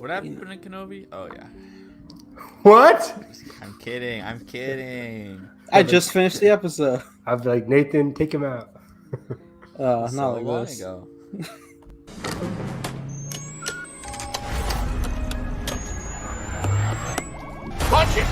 What happened in Kenobi? Oh yeah. What? I'm kidding. I just finished the episode. I'd be like, Nathan, take him out. Not So like long this. ago. Punch it!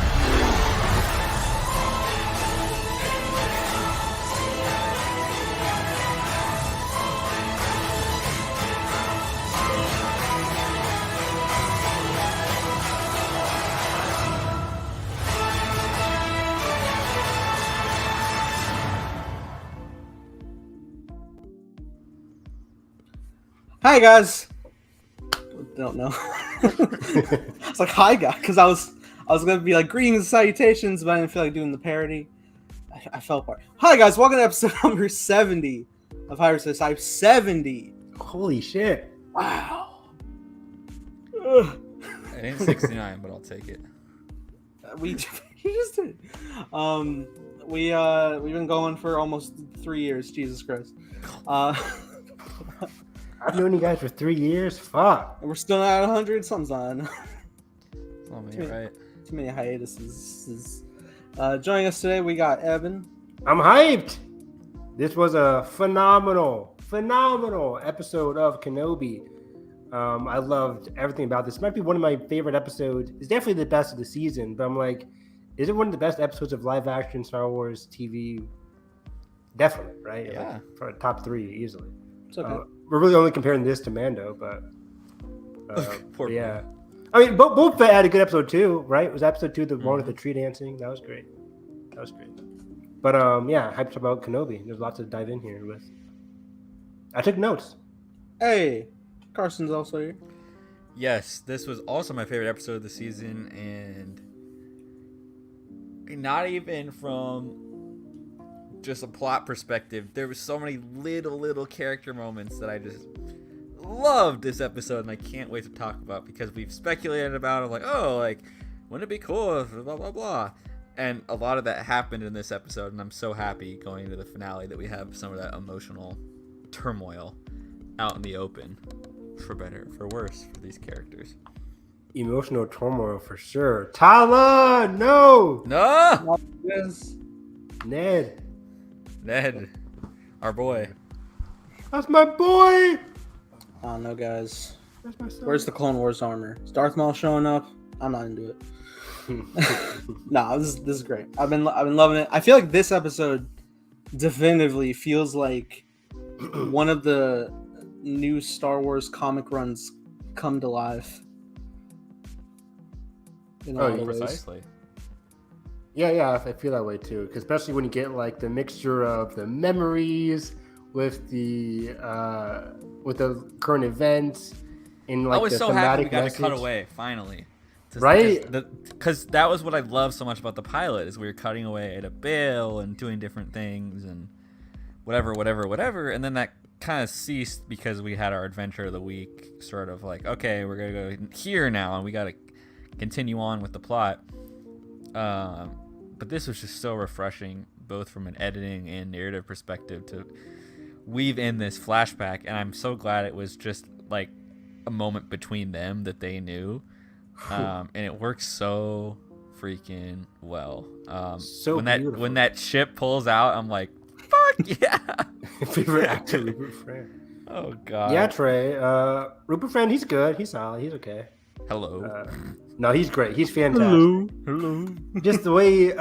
Hi guys. Don't know. It's like hi guys, because I was gonna be like greetings and salutations, but I didn't feel like doing the parody. I fell apart. Hi guys, welcome to episode number 70 of Hyperspace. I'm 70. Holy shit. Wow. It ain't 69, but I'll take it. You just did. We've been going for almost 3 years. Jesus Christ. I've known you guys for 3 years. Fuck. And we're still not at 100. Something's on. Oh man, right. Too many hiatuses. Joining us today, we got Evan. I'm hyped. This was a phenomenal episode of Kenobi. I loved everything about this. Might be one of my favorite episodes. It's definitely the best of the season, but I'm like, is it one of the best episodes of live action Star Wars TV? Definitely, right? Yeah. Like, for top 3 easily. It's okay. We're really only comparing this to Mando, but Poor yeah. I mean, Boba Fett had a good episode too, right? Was episode 2 the one with the tree dancing? That was great. But yeah, hyped about Kenobi. There's lots to dive in here with. I took notes. Hey, Carson's also here. Yes, this was also my favorite episode of the season, and not even from just a plot perspective. There was so many little character moments that I just loved this episode, and I can't wait to talk about because we've speculated about it. Like, oh, like, wouldn't it be cool if blah blah blah, and a lot of that happened in this episode, and I'm so happy going into the finale that we have some of that emotional turmoil out in the open, for better, for worse, for these characters. Emotional turmoil for sure. Tala, no. Yes. Ned, our boy. that's my boy. I don't know, guys. That's my son. Where's the Clone Wars armor? Is Darth Maul showing up? I'm not into it. Nah, this is great. I've been loving it. I feel like this episode definitively feels like one of the new Star Wars comic runs come to life. In all the ways. Precisely. Yeah, I feel that way too. 'Cause especially when you get like the mixture of the memories with the current events and like I was the so happy we thematic got message. to cut away finally. Right? Because that was what I love so much about the pilot is we were cutting away at a bill and doing different things and whatever, and then that kind of ceased because we had our adventure of the week. Sort of like, okay, we're gonna go here now, and we got to continue on with the plot. But this was just so refreshing, both from an editing and narrative perspective, to weave in this flashback, and I'm so glad it was just like a moment between them that they knew, and it works so freaking well. So when that ship pulls out, I'm like, fuck yeah! Favorite actor, Rupert Friend. Oh god. Yeah, Trey. Rupert Friend, he's good. He's solid. He's okay. Hello. No, he's great. He's fantastic. Hello. Just the way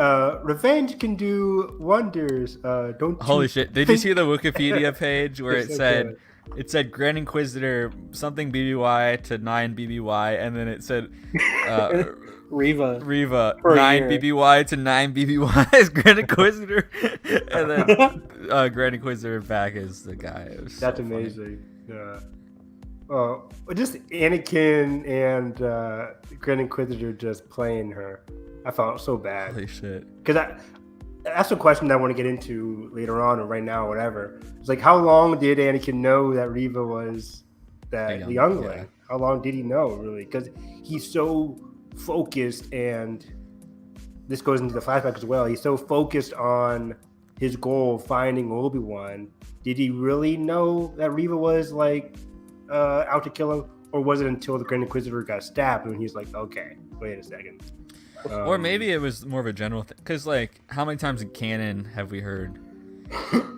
revenge can do wonders. Don't you Holy shit! Did you see the Wikipedia page where It's it so said? good. It said Grand Inquisitor something BBY to 9 BBY, and then it said Reva. For 9 year. BBY to 9 BBY is Grand Inquisitor, and then Grand Inquisitor back is the guy. It was so That's funny. amazing. Yeah. Just Anakin and Grand Inquisitor just playing her. I felt so bad Holy shit! because that's a question that I want to get into later on or right now or whatever. It's like, how long did Anakin know that Reva was the youngling? yeah. How long did he know, really? Because he's so focused, and this goes into the flashback as well. He's so focused on his goal of finding Obi-Wan. Did he really know that Reva was like out to kill him, or was it until the Grand Inquisitor got stabbed when he's like, okay, wait a second? Or maybe it was more of a general thing. Because, like, how many times in canon have we heard,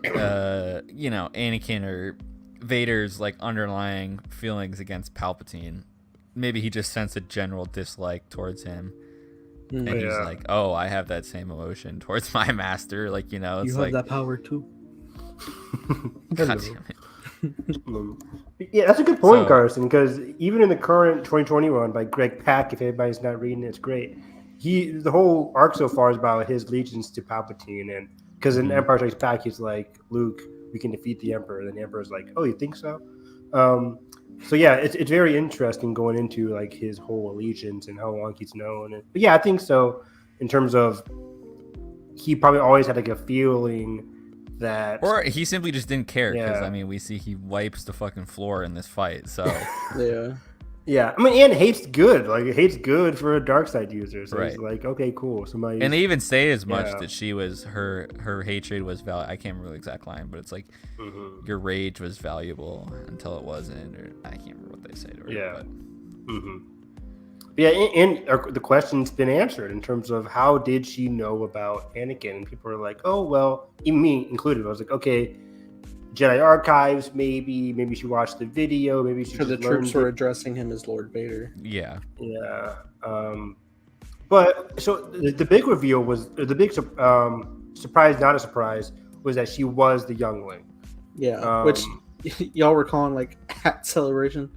Anakin or Vader's, like, underlying feelings against Palpatine? Maybe he just sensed a general dislike towards him. And he's like, oh, I have that same emotion towards my master. Like, it's you like... have that power, too. God damn it. Yeah, that's a good point, Carson, because even in the current 2020 run by Greg Pak, if anybody's not reading it, it's great. The whole arc so far is about his allegiance to Palpatine, and because in Empire Strikes Back, he's like, Luke, we can defeat the Emperor, and then the Emperor's like, oh, you think so? So yeah, it's very interesting going into like his whole allegiance and how long he's known. But yeah, I think so in terms of he probably always had like a feeling that, or he simply just didn't care because Yeah. I mean we see he wipes the fucking floor in this fight. So Yeah. I mean, and hate's good. Like hate's good for a dark side user. So it's Right. like, okay, cool. Somebody and they even say as much Yeah. that she was her hatred was valuable. I can't remember the exact line, but it's like your rage was valuable until it wasn't, or I can't remember what they say to her. Yeah. But. Yeah, and the question's been answered in terms of how did she know about Anakin? And people are like, oh, well, even me included. I was like, okay, Jedi Archives, maybe she watched the video, maybe she Sure, the just troops learned were addressing him as Lord Vader. Yeah. Yeah. But so the big reveal was, or the big surprise, not a surprise, was that she was the youngling. Yeah, which y'all were calling like hat celebration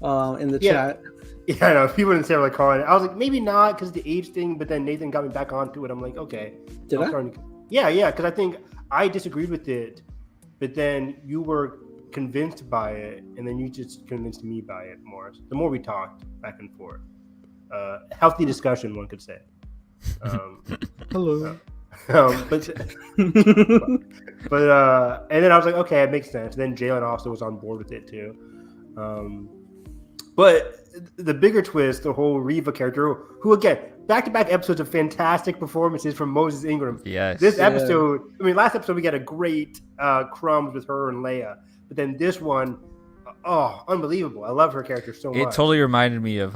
in the chat. Yeah, I know. People didn't say like calling it. I was like, maybe not because the age thing, but then Nathan got me back onto it. I'm like, okay. Did I? Yeah, because I think I disagreed with it, but then you were convinced by it, and then you just convinced me by it more. The more we talked back and forth. Healthy discussion, one could say. Hello. But and then I was like, okay, it makes sense. Then Jalen also was on board with it too. But the bigger twist, the whole Reva character, who again, back-to-back episodes of fantastic performances from Moses Ingram. Yes. This episode, I mean, last episode we got a great crumbs with her and Leia, but then this one, unbelievable! I love her character so much. It totally reminded me of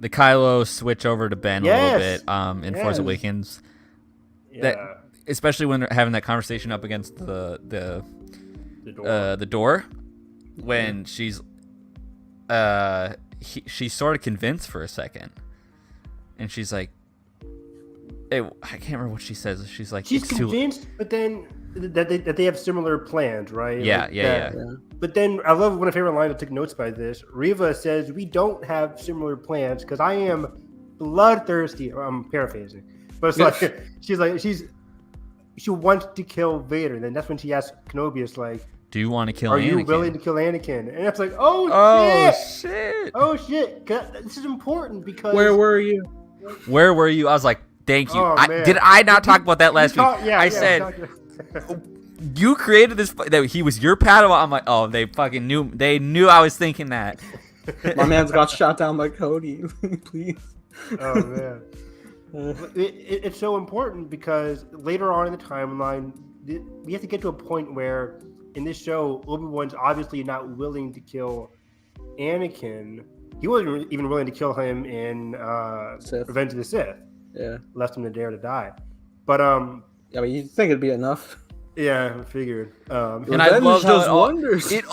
the Kylo switch over to Ben a little bit in Force Awakens. Yeah. That, especially when they're having that conversation up against the door when she's she's sort of convinced for a second, and she's like, I can't remember what she says. She's like, she's convinced, but then that they have similar plans, right? Yeah. But then I love one of my favorite lines. I took notes by this. Reva says, "We don't have similar plans because I am bloodthirsty." I'm paraphrasing, but it's like she wants to kill Vader, and then that's when she asks Kenobi, "It's like, do you want to kill? Are Anakin? you willing to kill Anakin?" And it's like, shit! Oh shit! This is important because Where were you? Where were you? I was like, thank you. Man. Did I not talk about that last week? I said. You created this. That he was your Padawan. I'm like, oh, they fucking knew. They knew I was thinking that. My man's got shot down by Cody. Please. Oh man, it's so important because later on in the timeline, we have to get to a point where in this show, Obi-Wan's obviously not willing to kill Anakin. He wasn't even willing to kill him in Revenge of the Sith. Yeah, left him to dare to die. But yeah, but you think it'd be enough? Yeah, I figured. And I love how it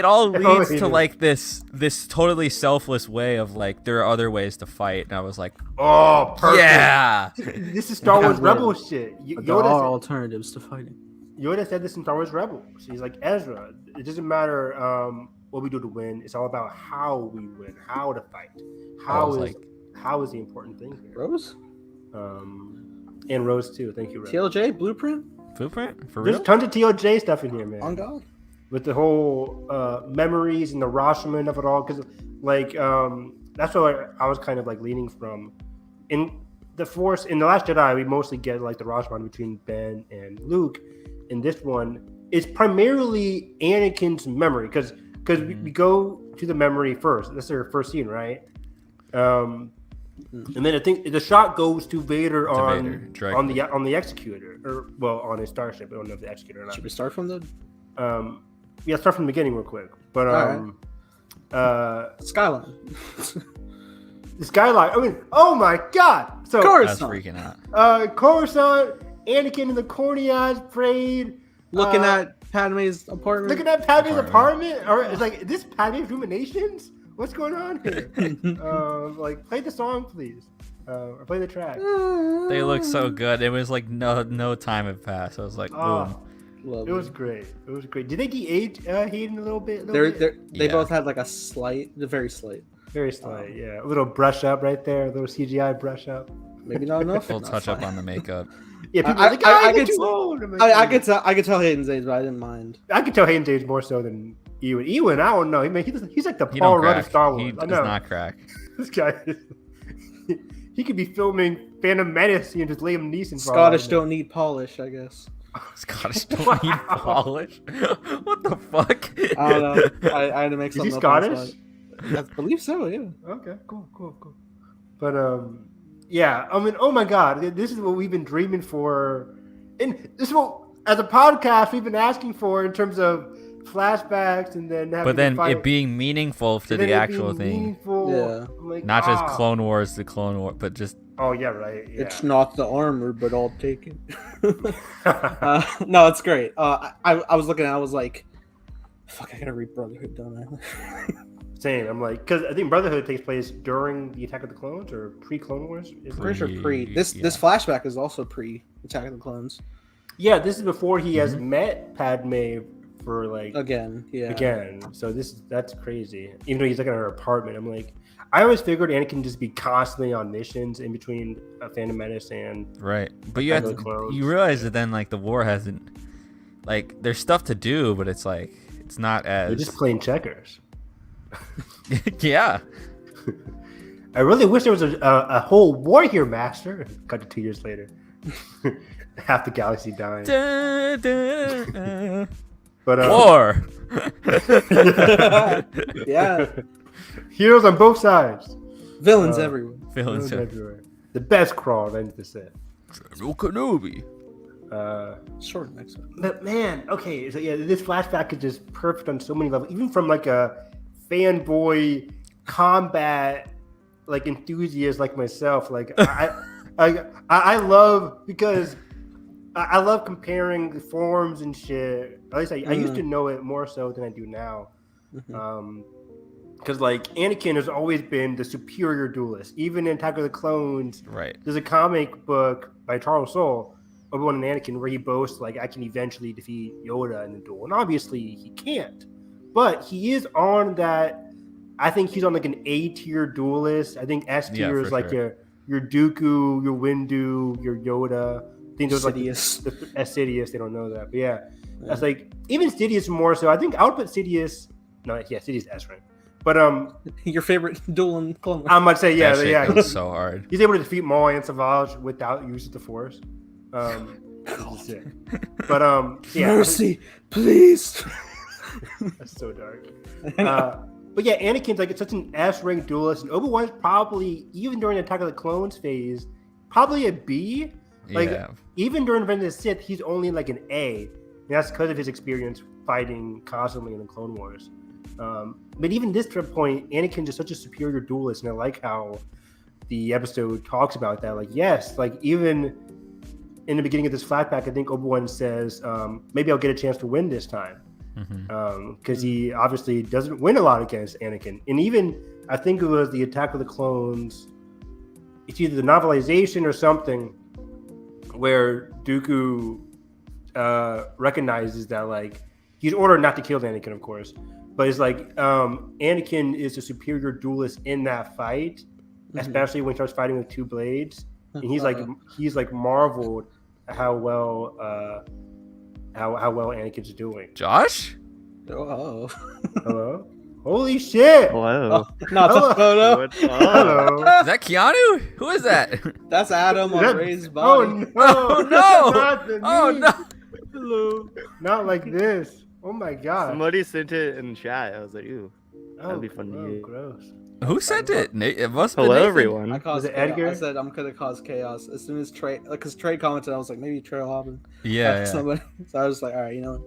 all leads to like this totally selfless way of like there are other ways to fight, and I was like, oh, perfect. Yeah, this is Star Wars Rebel shit. There are alternatives to fighting. Yoda said this in Star Wars Rebels. He's like, Ezra, it doesn't matter what we do to win. It's all about how we win, how to fight. How is the important thing here? Rose? And Rose too. Thank you, Rose. TLJ Blueprint? Blueprint? For real? There's tons of TLJ stuff in here, man. On God. With the whole memories and the Rashomon of it all. Because, like, that's what I was kind of, like, leaning from. In the Force, in The Last Jedi, we mostly get, like, the Rashomon between Ben and Luke. In this one, it's primarily Anakin's memory. Because we go to the memory first. That's their first scene, right? And then I think the shot goes to Vader on the Executor, or on his starship. I don't know if the Executor or not. Should we start from the? Yeah, start from the beginning real quick. But Skyline. the skyline. I mean, oh my god! So I was Coruscant. freaking out. Coruscant, Anakin in the Corniage parade, Looking at Padme's apartment. looking at Padme's apartment, or it's like, is this Padme's Ruminations? What's going on here? Like, play the song, please, or play the track. They look so good. It was like no time had passed. I was like, boom. It was great. It was great. Did they de-age Hayden a little bit? They Yeah. both had like a very slight. Very slight, yeah. A little brush up right there, a little CGI brush up. Maybe not enough. Full Not touch up fine. on the makeup. Yeah, people I- are like, I I get could- too old. I'm like, I could tell Hayden's age, but I didn't mind. I could tell Hayden's age more so than Ewan. Ewan, I don't know. I mean, he's like the He Paul don't Rudd crack. of Star Wars. He I does know. not crack. This guy is, he could be filming Phantom Menace and just Liam Neeson. for all I Scottish know. don't need polish, I guess. Scottish don't need polish. What the fuck? I don't know. I had to make Is something he up on the Scottish? fly. I believe so. Yeah. Okay, cool. But yeah. I mean, oh my God, this is what we've been dreaming for, and this is what, as a podcast, we've been asking for in terms of flashbacks, and then having But then to fight, it being meaningful to and then the it actual being thing, meaningful. Yeah. I'm like, not just Clone Wars, but just Oh yeah, right. Yeah. It's not the armor, but I'll take it. No, it's great. I was looking at it, I was like, fuck, I gotta read Brotherhood, don't I? Same. I'm like, because I think Brotherhood takes place during the Attack of the Clones or pre-Clone Wars. Is it? Pretty sure pre. This Yeah. flashback is also pre Attack of the Clones. Yeah, this is before he has met Padme for like Again, yeah. again. So that's crazy. Even though he's looking at her apartment, I'm like, I always figured Anakin just be constantly on missions in between Phantom Menace and right. But you Attack of the Clones. you realize that then like the war hasn't, like, there's stuff to do, but it's like it's not as they're just playing checkers. yeah. I really wish there was a whole war here, Master. Cut to 2 years later. Half the galaxy dying. Da, da, da. But War. Yeah. heroes on both sides. Villains everywhere. Feelings of Everywhere. The best crawl, ends the set. Kenobi. Short next one. But man, okay, so yeah, this flashback is just perfect on so many levels. Even from like a fanboy combat like enthusiast like myself, like I love, because I love comparing the forms and shit. At least I used to know it more so than I do now. Because like Anakin has always been the superior duelist. Even in Attack of the Clones, Right. there's a comic book by Charles Soule, Obi-Wan and Anakin, where he boasts like, I can eventually defeat Yoda in the duel, and obviously he can't. But he is on that. I think he's on like an A tier duelist. I think S tier Yeah, is for like sure. your Dooku, your Windu, your Yoda. I think those Sidious. like the Sidious. They don't know that, but yeah, that's like even Sidious more so. I think I would put Sidious. No, yeah, Sidious S rank. But Your favorite duel in Clone Wars. I might say That shit goes yeah. so hard. He's able to defeat Maul and Savage without use of the Force. This is sick. But yeah, Mercy, please. that's so dark. But yeah, Anakin's like such an S rank duelist, and Obi-Wan's probably, even during the Attack of the Clones phase, probably a B. Like Yeah. even during Revenge of the Sith, he's only like an A. And that's because of his experience fighting constantly in the Clone Wars. But even this point, Anakin's just such a superior duelist, and I like how the episode talks about that. Like, yes, like even in the beginning of this flashback, I think Obi-Wan says, maybe I'll get a chance to win this time. Because he obviously doesn't win a lot against Anakin. And even, I think it was the Attack of the Clones, it's either the novelization or something, where Dooku recognizes that, like, he's ordered not to kill Anakin, of course, but it's like Anakin is a superior duelist in that fight, especially when he starts fighting with two blades, and he's like marveled at how well how well Anakin's doing. Josh? Oh. Hello? Holy shit! Hello. No, it's Hello. a photo. What's up? Hello. Is that Keanu? Who is that? That's Adam Is on that- Ray's Oh body. no! Oh, no! Not the Oh knee. no! Hello. Not like this. Oh my god. Somebody sent it in chat. I was like, ooh. Oh, that'd be fun to hear. gross. Who sent it? It must be Hello, Nathan. everyone. I caused Was it chaos. Edgar? I said I'm gonna cause chaos as soon as Trey, because Trey commented. I was like, maybe Trey will happen. Yeah, After yeah. somebody. So I was like, all right, you know,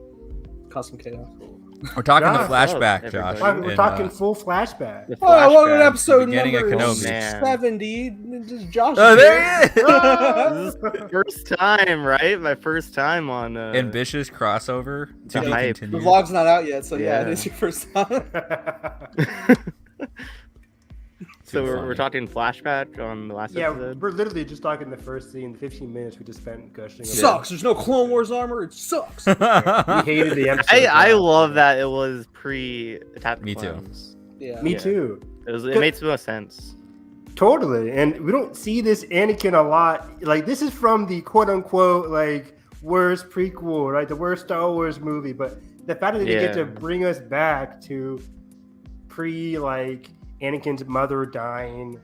cause some chaos. We're talking the Josh, flashback, what's Josh. up, We're and, talking full flashback. The Oh, welcome to flashback. episode Beginning of number Kenobi. Man. 70. Just Josh. Oh, is there here. he is! Ah! This is the first time, right? My first time on. Ambitious crossover to The be hype. The continued. vlog's not out yet, so yeah, it Yeah. is your first time. So Too we're funny. talking flashback on the last Yeah, episode. we're literally just talking the first scene. 15 minutes we just spent gushing. about Sucks. There's no Clone Wars armor. It sucks. it. We hated the episode. I yeah. love that it was pre-Attack of Me too. Clones. Yeah. Me Yeah. too. It made some sense. Totally. And we don't see this Anakin a lot. Like, this is from the quote unquote, like, worst prequel, right? The worst Star Wars movie. But the fact that they get to Yeah. bring us back to like, Anakin's mother dying,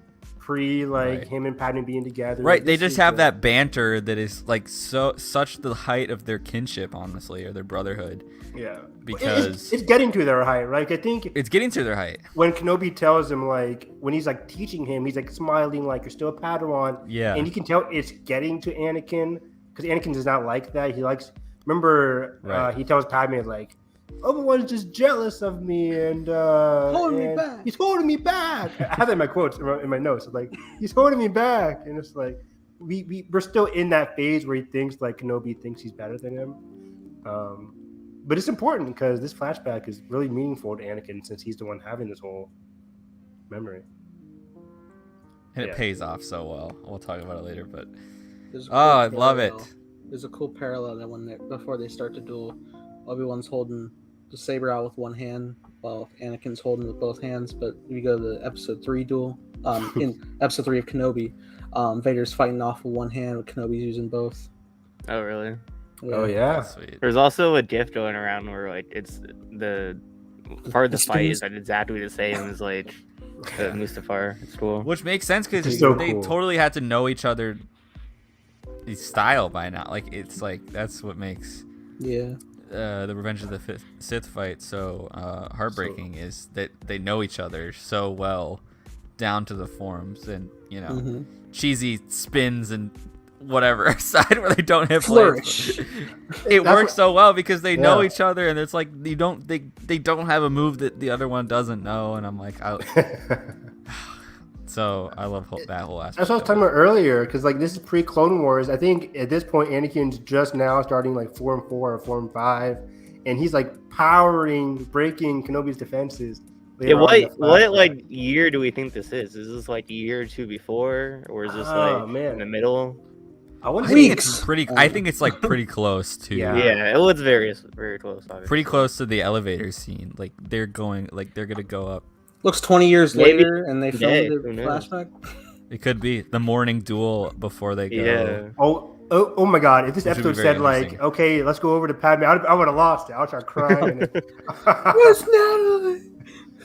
Right. him and Padme being together. Right, Like, they this just is have the- that banter that is like such the height of their kinship, honestly, or their brotherhood. Yeah. Because- It's getting to their height, right? I think It's getting to their height. when Kenobi tells him, like, when he's like teaching him, he's like smiling, like, you're still a Padawan. Yeah. And you can tell it's getting to Anakin because Anakin does not like that. He likes, remember, Right. he tells Padme, like, Obi-Wan's just jealous of me and Holding me and back. he's holding me back. I have that in my quotes in my notes. Like, he's holding me back. And it's like, we're still in that phase where he thinks, like, Kenobi thinks he's better than him. But it's important because this flashback is really meaningful to Anakin since he's the one having this whole memory. And Yeah. it pays off so well. We'll talk about it later, but There's a oh, I cool love it. parallel. There's a cool parallel that before they start to duel, Obi-Wan's holding the saber out with one hand while Anakin's holding with both hands. But if you go to the episode 3 duel, in episode 3 of Kenobi, Vader's fighting off with one hand, with Kenobi's using both. Oh, really? Oh, yeah. that's sweet. There's also a GIF going around where like it's the part of the The fight is spins. like exactly the same as like Mustafar. It's cool. Which makes sense because It's so they cool. totally had to know each other's style by now. Like it's like that's what makes Yeah. the Revenge of the Sith fight so heartbreaking is that they know each other so well down to the forms and Mhm. cheesy spins and whatever aside where they don't hit Flourish. blades. It That's works so well because they know Yeah. each other and it's like they don't have a move that the other one doesn't know and I'm like so I love that whole aspect. That's what I was of talking it. about earlier, because like this is pre-Clone Wars. I think at this point Anakin's just now starting like 4 and 4 or 4 and 5, and he's like breaking Kenobi's defenses. Yeah, later on in the what flashback. like year do we think this is? Is this like a year or two before, or is this Oh, like man. in the middle? I want I to think say it's pretty. I think it's like pretty close to. Yeah. Yeah, it was very close. Obviously. Pretty close to the elevator scene. Like they're gonna go up. Looks 20 years Maybe- later, and they yeah, filmed who the knows? flashback. It could be the morning duel before they go. Yeah. Oh my God! If this Which would be episode very said like, interesting. okay, let's go over to Padme, I would have lost it. I would start crying. Where's Natalie?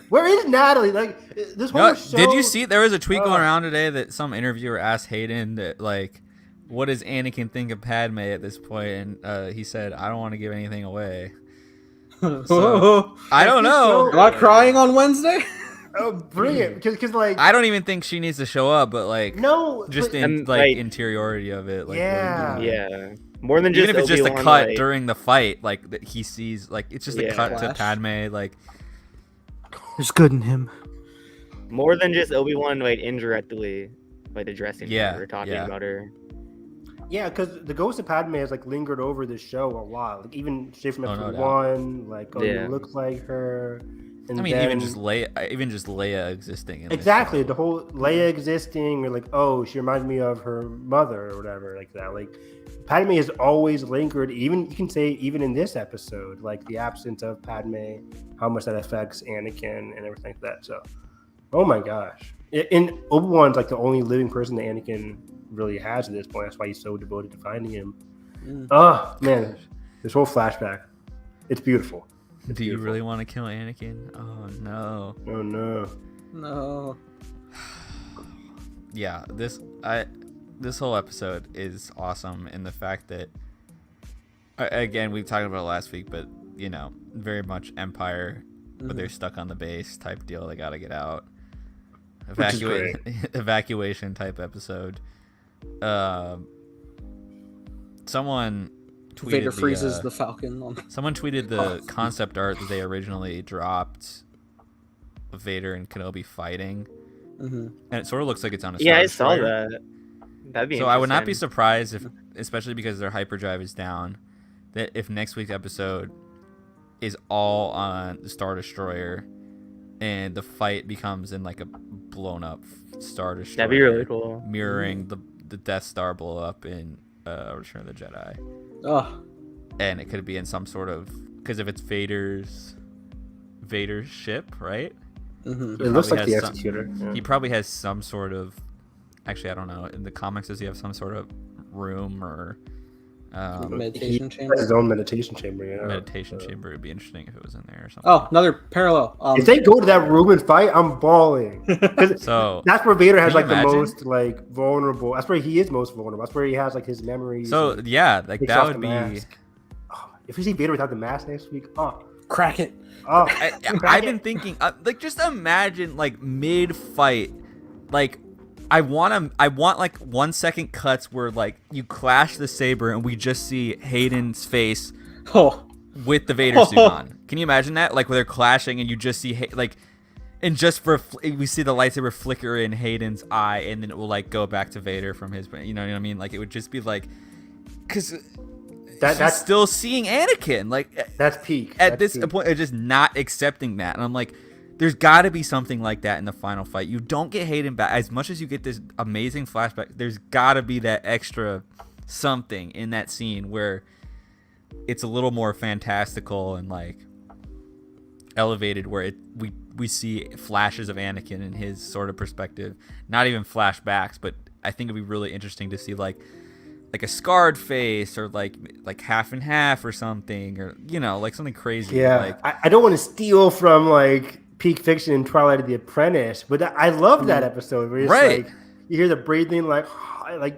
Where is Natalie? Like this whole No, show. did you see? There was a tweet Oh. going around today that some interviewer asked Hayden that like, what does Anakin think of Padme at this point? And he said, I don't want to give anything away. So, I don't know. Am I crying on Wednesday? Oh, bring it, because like I don't even think she needs to show up, but like, no, just but- in And, like like- interiority of it. Like, Yeah. what are you doing? Yeah, more than just Even if it's just a Obi-Wan, cut like, during the fight, like that he sees, like it's just a Yeah. cut to Flash. Padme, like There's good in him. more than just Obi-Wan like indirectly like addressing Yeah, her or talking yeah. about her. Yeah, because the ghost of Padme has like lingered over this show a lot. Like even straight from Oh, no episode doubt. 1, like Yeah. you look like her. And I mean, then, even just Leia existing. In this exactly show. the whole Leia existing, or like, oh, she reminds me of her mother or whatever, like that. Like Padme has always lingered. Even you can say even in this episode, like the absence of Padme, how much that affects Anakin and everything like that. So, oh my gosh, and Obi-Wan's like the only living person that Anakin really has at this point. That's why he's so devoted to finding him. Mm. Oh man, this whole flashback, it's beautiful. It's Do you beautiful. really want to kill Anakin? Oh no. Oh no. No. Yeah, this whole episode is awesome in the fact that again, we talked about it last week, but very much Empire, but they're stuck on the base type deal. They got to get out. Which is great. Evacuation type episode. Someone tweeted Vader freezes the Falcon. Someone tweeted the concept art that they originally dropped of Vader and Kenobi fighting, and it sort of looks like it's on a Star I saw Destroyer. that. That'd be So I would not be interesting. surprised if, especially because their hyperdrive is down, that if next week's episode is all on the Star Destroyer, and the fight becomes in like a blown up Star Destroyer. That'd be really cool. Mirroring the Death Star blow up in Return of the Jedi. Oh, And it could be in some sort of, because if it's Vader's ship, right? mm-hmm. It looks like probably the has some- Executor. Yeah. He probably has some sort of, actually I don't know, in the comics does he have some sort of room or Meditation He chamber. has his own meditation chamber. Yeah. meditation chamber? It'd be interesting if it was in there or something. Oh, another parallel. If they go to that room and fight, I'm bawling. 'Cause So that's where Vader has Can like you the imagine? most like vulnerable. That's where he is most vulnerable. That's where he has like his memories. and yeah, like takes that off would the be. mask. Oh, if we see Vader without the mask next week, Crack it. I've been thinking, like, just imagine like mid fight, like. I want like 1 second cuts where like you clash the saber and we just see Hayden's face Oh, with the Vader suit on. Can you imagine that? Like where they're clashing and you just see and just we see the lightsaber flicker in Hayden's eye and then it will like go back to Vader from his. You know what I mean? Like it would just be like, because that's still seeing Anakin like that's peak. at That's this peak. point, just not accepting that, and I'm like. There's got to be something like that in the final fight. You don't get Hayden back as much as you get this amazing flashback. There's got to be that extra something in that scene where it's a little more fantastical and like elevated, where we see flashes of Anakin in his sort of perspective. Not even flashbacks, but I think it'd be really interesting to see like a scarred face or like half and half or something, or like something crazy. Yeah, Like, I don't want to steal from like peak fiction and Twilight of the Apprentice, but I love that episode where it's Right. like you hear the breathing, like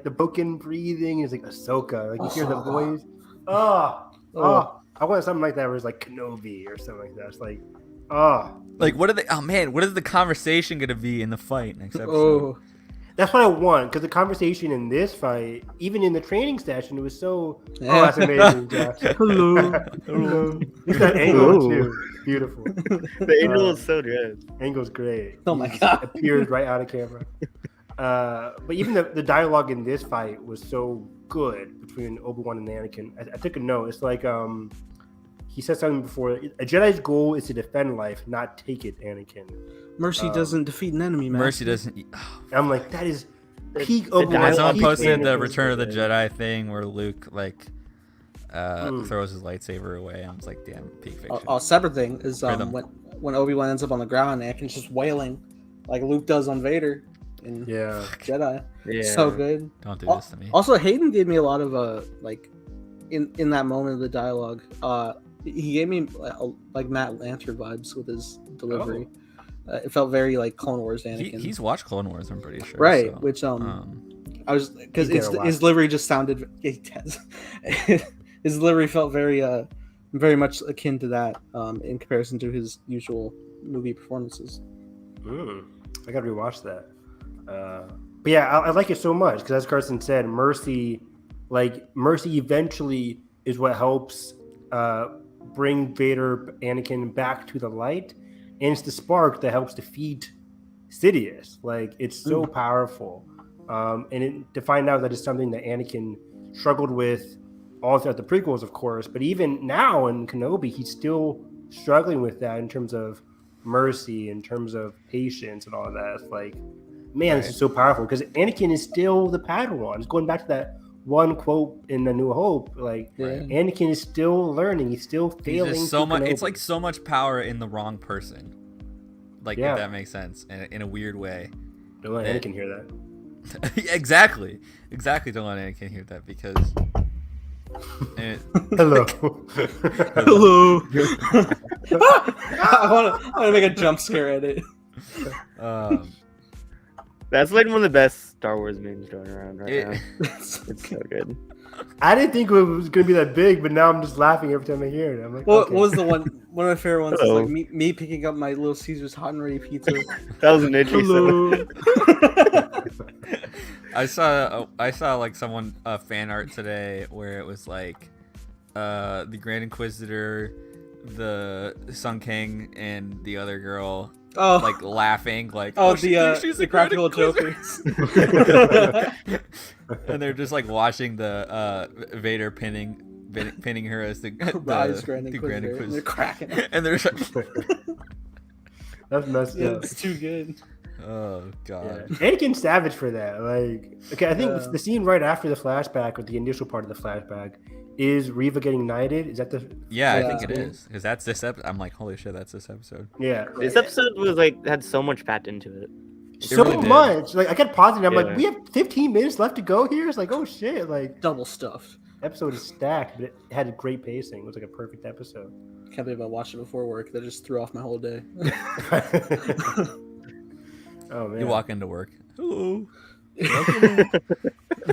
the broken breathing is like Ahsoka, like you hear the voice. I want something like that where it's like Kenobi or something like that. It's like, Like, what is the conversation going to be in the fight next episode? oh, that's what I want, because the conversation in this fight, even in the training session, it was so. Oh, that's amazing, Josh. hello. Hello. It's that angle too. Beautiful. The angel is so good. Angle's great. Oh my He just God. appears right out of camera. But even the dialogue in this fight was so good between Obi-Wan and Anakin. I took a note. It's like he said something before. A Jedi's goal is to defend life, not take it, Anakin. Mercy doesn't defeat an enemy, man. Mercy doesn't. And I'm like, that is peak the Obi-Wan. When someone peak posted the Anakin. Return of the Jedi thing where Luke throws his lightsaber away, I was like, damn, peak fiction. A separate thing is Rhythm. when Obi-Wan ends up on the ground, Anakin's just wailing like Luke does on Vader in Yeah. Jedi. Yeah. So good. Don't do this to me. Also, Hayden gave me a lot of like in that moment of the dialogue. He gave me like Matt Lanter vibes with his delivery. It felt very like Clone Wars Anakin. He's watched Clone Wars, I'm pretty sure. right, so, which I was because He did a lot. his delivery just sounded. He does. His delivery felt very much akin to that in comparison to his usual movie performances. I gotta rewatch that. But yeah, I like it so much because, as Carson said, mercy eventually is what helps bring Vader, Anakin back to the light, and it's the spark that helps defeat Sidious. Like, it's so powerful, to find out that it's something that Anakin struggled with all throughout the prequels, of course, but even now in Kenobi, he's still struggling with that in terms of mercy, in terms of patience, and all of that. It's like, man, this is so powerful because Anakin is still the Padawan. It's going back to that one quote in A New Hope, like Anakin is still learning. He's still failing. There's so much. Kenobi. It's like so much power in the wrong person. Like, Yeah. if that makes sense, in a weird way. Don't let Anakin hear that. Exactly. Don't let Anakin hear that because. Hello. Hello. I want to make a jump scare edit. That's like one of the best Star Wars memes going around right now. It's It's so good. I didn't think it was going to be that big, but now I'm just laughing every time I hear it. I'm like, What okay. was the one? One of my favorite ones Hello. is like me picking up my Little Caesars hot and ready pizza. That was an interesting. I saw like someone fan art today where it was like the Grand Inquisitor, the Sun King, and the other girl Oh, like laughing, like she thinks she's the Grand practical Inquisitor." jokers. And they're just like watching the Vader pinning her as the Rise Grand the Inquisitor. And they're cracking. and they're just like, That's messed up. It's too good. oh Yeah. god. Anakin's savage for that. Like, okay, I think the scene right after the flashback, or the initial part of the flashback, is Reva getting knighted. Is that the? Yeah, I Yeah. think it is because that's this episode. I'm like, holy shit, that's this episode. Yeah. This episode was like had so much packed into it. So really did. much. Like, I kept pausing. I'm Yeah. like, we have 15 minutes left to go here. It's like, oh shit. Like, Double stuffed. episode is stacked, but it had a great pacing. It was like a perfect episode. Can't believe I watched it before work. That just threw off my whole day. Oh man. You walk into work. Hello.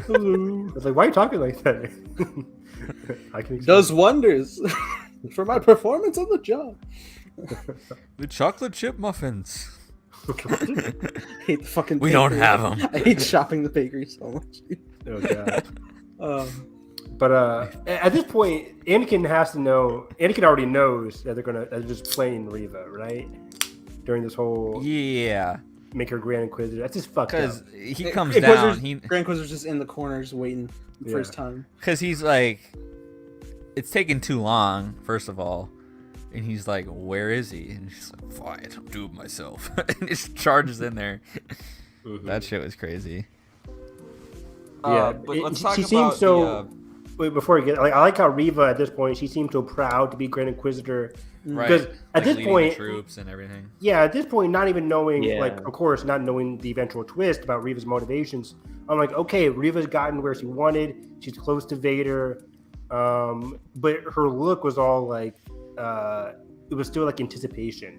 Hello. It's like, why are you talking like that? I can Does wonders for my performance on the job. The chocolate chip muffins. I hate the fucking. We don't bakery. have 'em. I hate shopping the bakery so much. Oh god. Um, At this point, Anakin has to know. Anakin already knows that they're just playing Reva, right? During this whole Yeah, make her Grand Inquisitor. That's just fucked up. because he comes Inquisitor's- down. He Grand Inquisitor's just in the corners waiting the first time. because he's like, it's taking too long. First of all, and he's like, where is he? And she's like, fine, I'll do it myself. And just charges in there. Mhm. That shit was crazy. Yeah, but it- let's she talk seems about so- Wait, before we get, like, I like how Reva at this point, she seems so proud to be Grand Inquisitor. right, because at like this leading the point- troops and everything. Yeah, at this point, not even knowing, Yeah. like, of course, not knowing the eventual twist about Reva's motivations. I'm like, okay, Reva's gotten where she wanted. She's close to Vader, but her look was all like, it was still like anticipation,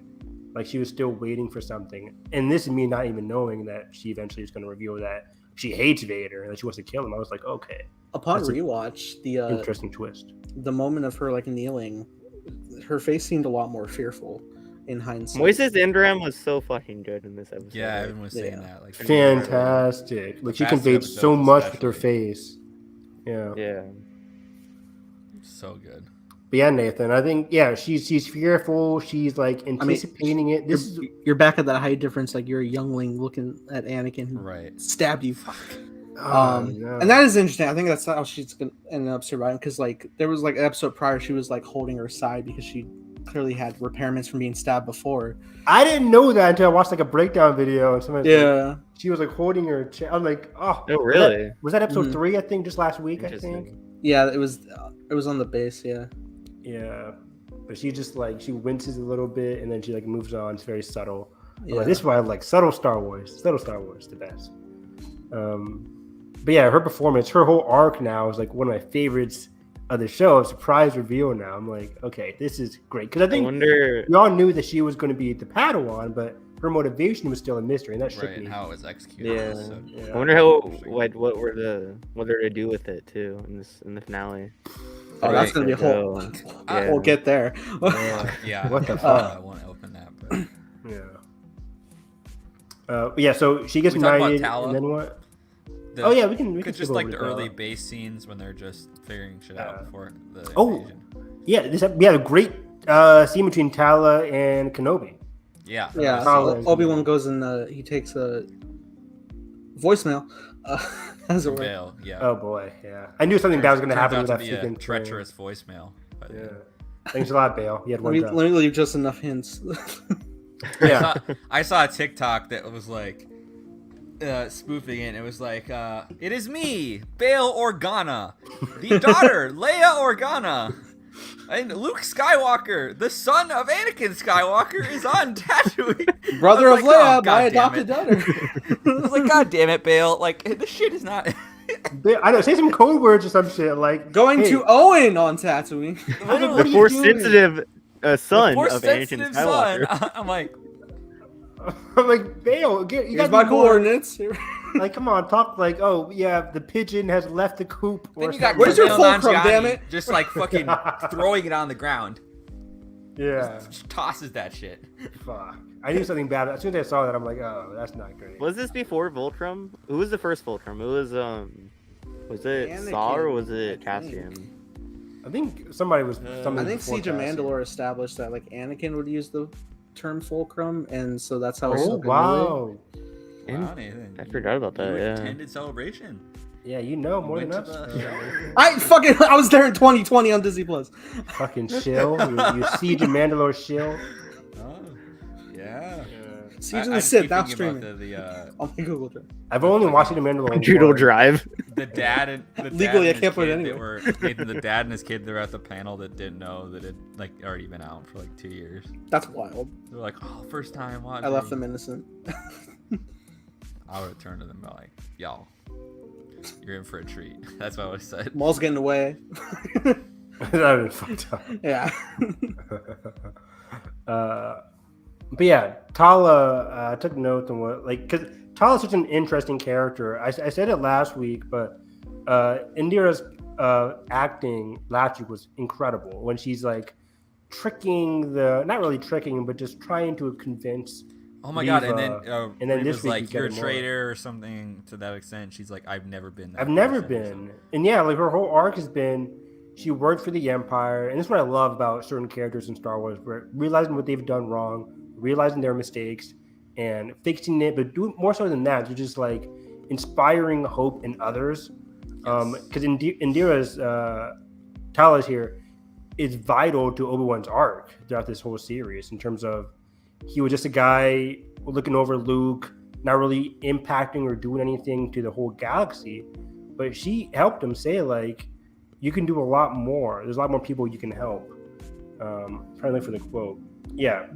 like she was still waiting for something. And this is me not even knowing that she eventually is going to reveal that she hates Vader and that she wants to kill him. I was like, okay, Upon That's a- rewatch, the interesting twist. the moment of her like kneeling, her face seemed a lot more fearful in hindsight. Moises Ingram was so fucking good in this episode. Yeah, everyone was saying Yeah. that. Like, Fantastic. Like she past two conveyed episodes so much with her especially. face. Yeah. Yeah. So good. But yeah, Nathan, I think she's fearful. She's like anticipating it. This is You're back at that height difference, like you're a youngling looking at Anakin who Right. stabbed you. no. And that is interesting. I think that's how she's gonna end up surviving, because like there was like an episode prior, she was like holding her side because she clearly had repairments from being stabbed before. I didn't know that until I watched like a breakdown video and somebody Yeah. she was like holding her chest. I'm like, oh, Oh, really? Was that episode Mhm. 3? I think just last week. I Interesting. think. Yeah, it was on the base. Yeah. Yeah, but she just like she winces a little bit and then she like moves on. It's very subtle. I'm Yeah. like, this is why I like subtle Star Wars. Subtle Star Wars, the best. But yeah, her performance, her whole arc now is like one of my favorites of the show. Surprise reveal now. I'm like, okay, this is great because I I think wonder. we all knew that she was going to be the Padawan, but her motivation was still a mystery, and that shook Right, me. and how it was executed. Yeah. was so- Yeah. I wonder how what they're to do with it too in the finale. Oh, that's gonna be a whole. So, We'll get there. Yeah. What the I fuck? want to open that. But... Yeah. So she gets We talk about knighted, Tala? and then what? The- Oh yeah, we can. Cause skip just like over the Tala. early base scenes when they're just figuring shit out before the Oh. invasion. Yeah, we had a great scene between Tala and Kenobi. Yeah. Yeah. Solid. Obi-Wan goes and he takes a voicemail. As it were. Veil, yeah. Oh boy, yeah. I knew something bad was going to Turns happen out with to that be a freaking train. treacherous voicemail. But Yeah. Thanks a lot, Bale. You had Let one me, job. let me leave just enough hints. Yeah. I saw a TikTok that was like spoofing it. It was like, it is me, Bail Organa, the daughter, Leia Organa. And Luke Skywalker, the son of Anakin Skywalker, is on Tatooine. Brother I of was like, Leia, oh, my God damn adopted it. daughter. I was like, God damn it, Bale! Like this shit is not. I know. Say some code words or some shit like Going hey, to Owen on Tatooine. what are The you force doing? sensitive son Force of Anakin sensitive Skywalker. son. I'm like, I'm like Bale. You Here's got my more. coordinates. Like, come on, talk like, oh yeah, the pigeon has left the coop. then Or you got something. Where's your Kumail fulcrum, Nanjiani damn it? just like fucking throwing it on the ground. Yeah. Just tosses that shit. Fuck. I knew something bad. As soon as I saw that, I'm like, oh, that's not great. Was this before Voltrum? Who was the first Voltrum? It was it Anakin, Saw or was I it think. Cassian? I think somebody was. I think Siege of Mandalore established that like Anakin would use the term fulcrum, and so that's how. Oh wow! Wow, Nathan, I forgot about that. you Yeah. attended Celebration. Yeah, you know more than Went us. to the- I was there in 2020 on Disney Plus. Fucking shill. You Siege of Mandalore shill. Oh, yeah. Siege of I the just Sith keep now thinking streaming about the on my Google Drive. I've only watched the Mandalorian. Doodle once. Drive. the dad and the dad Legally, and I can't his put it kid that anywhere. Nathan, the dad and his kid, they were at the panel that didn't know that it like already been out for like 2 years. That's wild. They're like, oh, first time watching. I left them innocent. I would have turned to them and be like, y'all, you're in for a treat. That's what I would have said. Maul's getting away. That would be fucked up. Yeah. But yeah, Tala. I took notes on what because Tala's such an interesting character. I said it last week, but Indira's acting last week was incredible when she's like tricking not really tricking, but just trying to convince. Oh my god! Reva, And then this was week like, you get "You're a it more. traitor" or something to that extent. She's like, "I've never been that." I've never person," or been, something. and yeah, like her whole arc has been she worked for the Empire, and this is what I love about certain characters in Star Wars, where realizing what they've done wrong, realizing their mistakes, and fixing it, but doing more so than that, they're just like inspiring hope in others. Because Indira's Tala's here is vital to Obi-Wan's arc throughout this whole series in terms of he was just a guy looking over Luke, not really impacting or doing anything to the whole galaxy, but she helped him say like, you can do a lot more. There's a lot more people you can help. Trying to look for the quote. Yeah.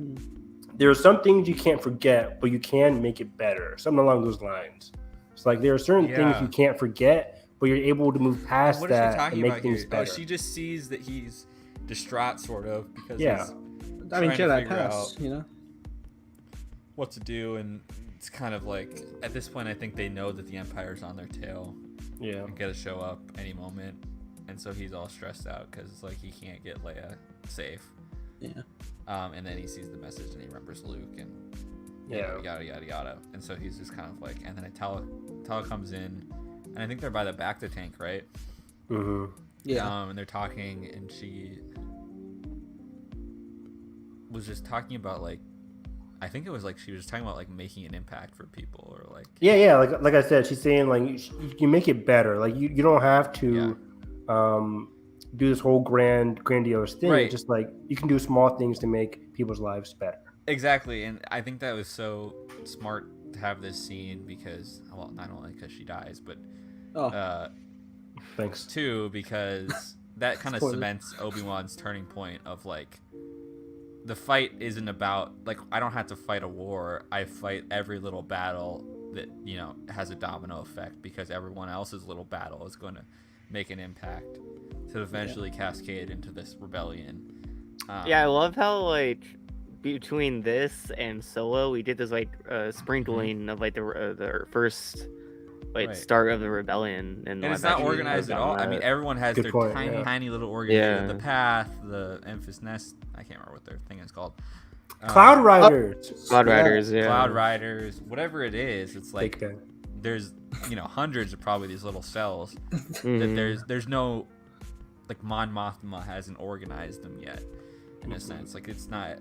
There are some things you can't forget, but you can make it better. Something along those lines. It's like there are certain things you can't forget, but you're able to move past What is she that and talking make about things here? better. Oh, she just sees that he's distraught, sort of, because Yeah. he's I mean, trying to Jedi figure pass, out you know? what to do, and it's kind of like at this point, I think they know that the Empire's on their tail. Yeah. They're gonna show up any moment, and so he's all stressed out because it's like he can't get Leia safe. Yeah. And then he sees the message and he remembers Luke and Yeah. yada yada yada, and so he's just kind of like, and then Tala comes in, and I think they're by the Bacta tank, right? Mm-hmm. Yeah. And they're talking, and she was just talking about like, I think it was like she was talking about like making an impact for people, or like Yeah. Like I said, she's saying like you make it better. Like you don't have to do this whole grandiose thing. Right. Just like you can do small things to make people's lives better. exactly. And I think that was so smart to have this scene because, well, not only because she dies, but Thanks. two, because that kind of Spoiler. cements Obi-Wan's turning point of like, the fight isn't about like, I don't have to fight a war. I fight every little battle that, you know, has a domino effect, because everyone else's little battle is going to make an impact to eventually cascade into this rebellion. Yeah, I love how like between this and Solo, we did this like sprinkling of like the first like Right. start of the rebellion, and And it's live not action organized at all. I mean, everyone has Good their point, tiny, yeah. tiny little organization. Yeah. The Path, the Memphis Nest. I can't remember what their thing is called. Cloud Riders. Cloud Riders, yeah. Cloud Riders, whatever it is. It's like Take that. there's, you know, hundreds of probably these little cells Mhm. that there's no, like, Mon Mothma hasn't organized them yet, in a sense. Like, it's not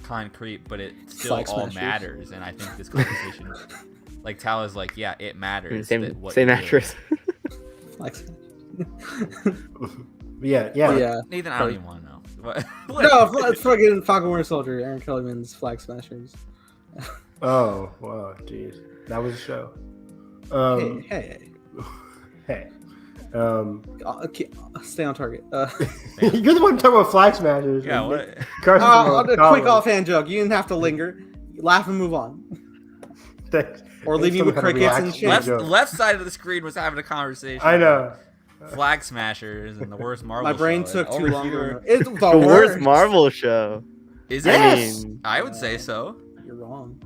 concrete, but it still Flag all smashers. matters. And I think this conversation, like, Tala's like, yeah, it matters. Same, that what same you do. actress. Like, Yeah. yeah. Nathan, I don't even want to know. What? No, it's fucking Falcon Winter Soldier, Aaron Kellyman's Flag Smashers. Oh, wow, jeez. That was a show. Hey. Hey. Okay, stay on target. You're the one talking about Flag Smashers. Yeah, and what? Carson's talking a about quick Collins. offhand joke. You didn't have to linger. Laugh and move on. Thanks. Or leave you with Some kind of crickets and reaction shit. Left, joke. left side of the screen was having a conversation. I know. Flag Smashers and the worst Marvel. My brain show, took and too over long. here- It's the The worst Marvel show. Is Yes! it? I would say so. You're wrong.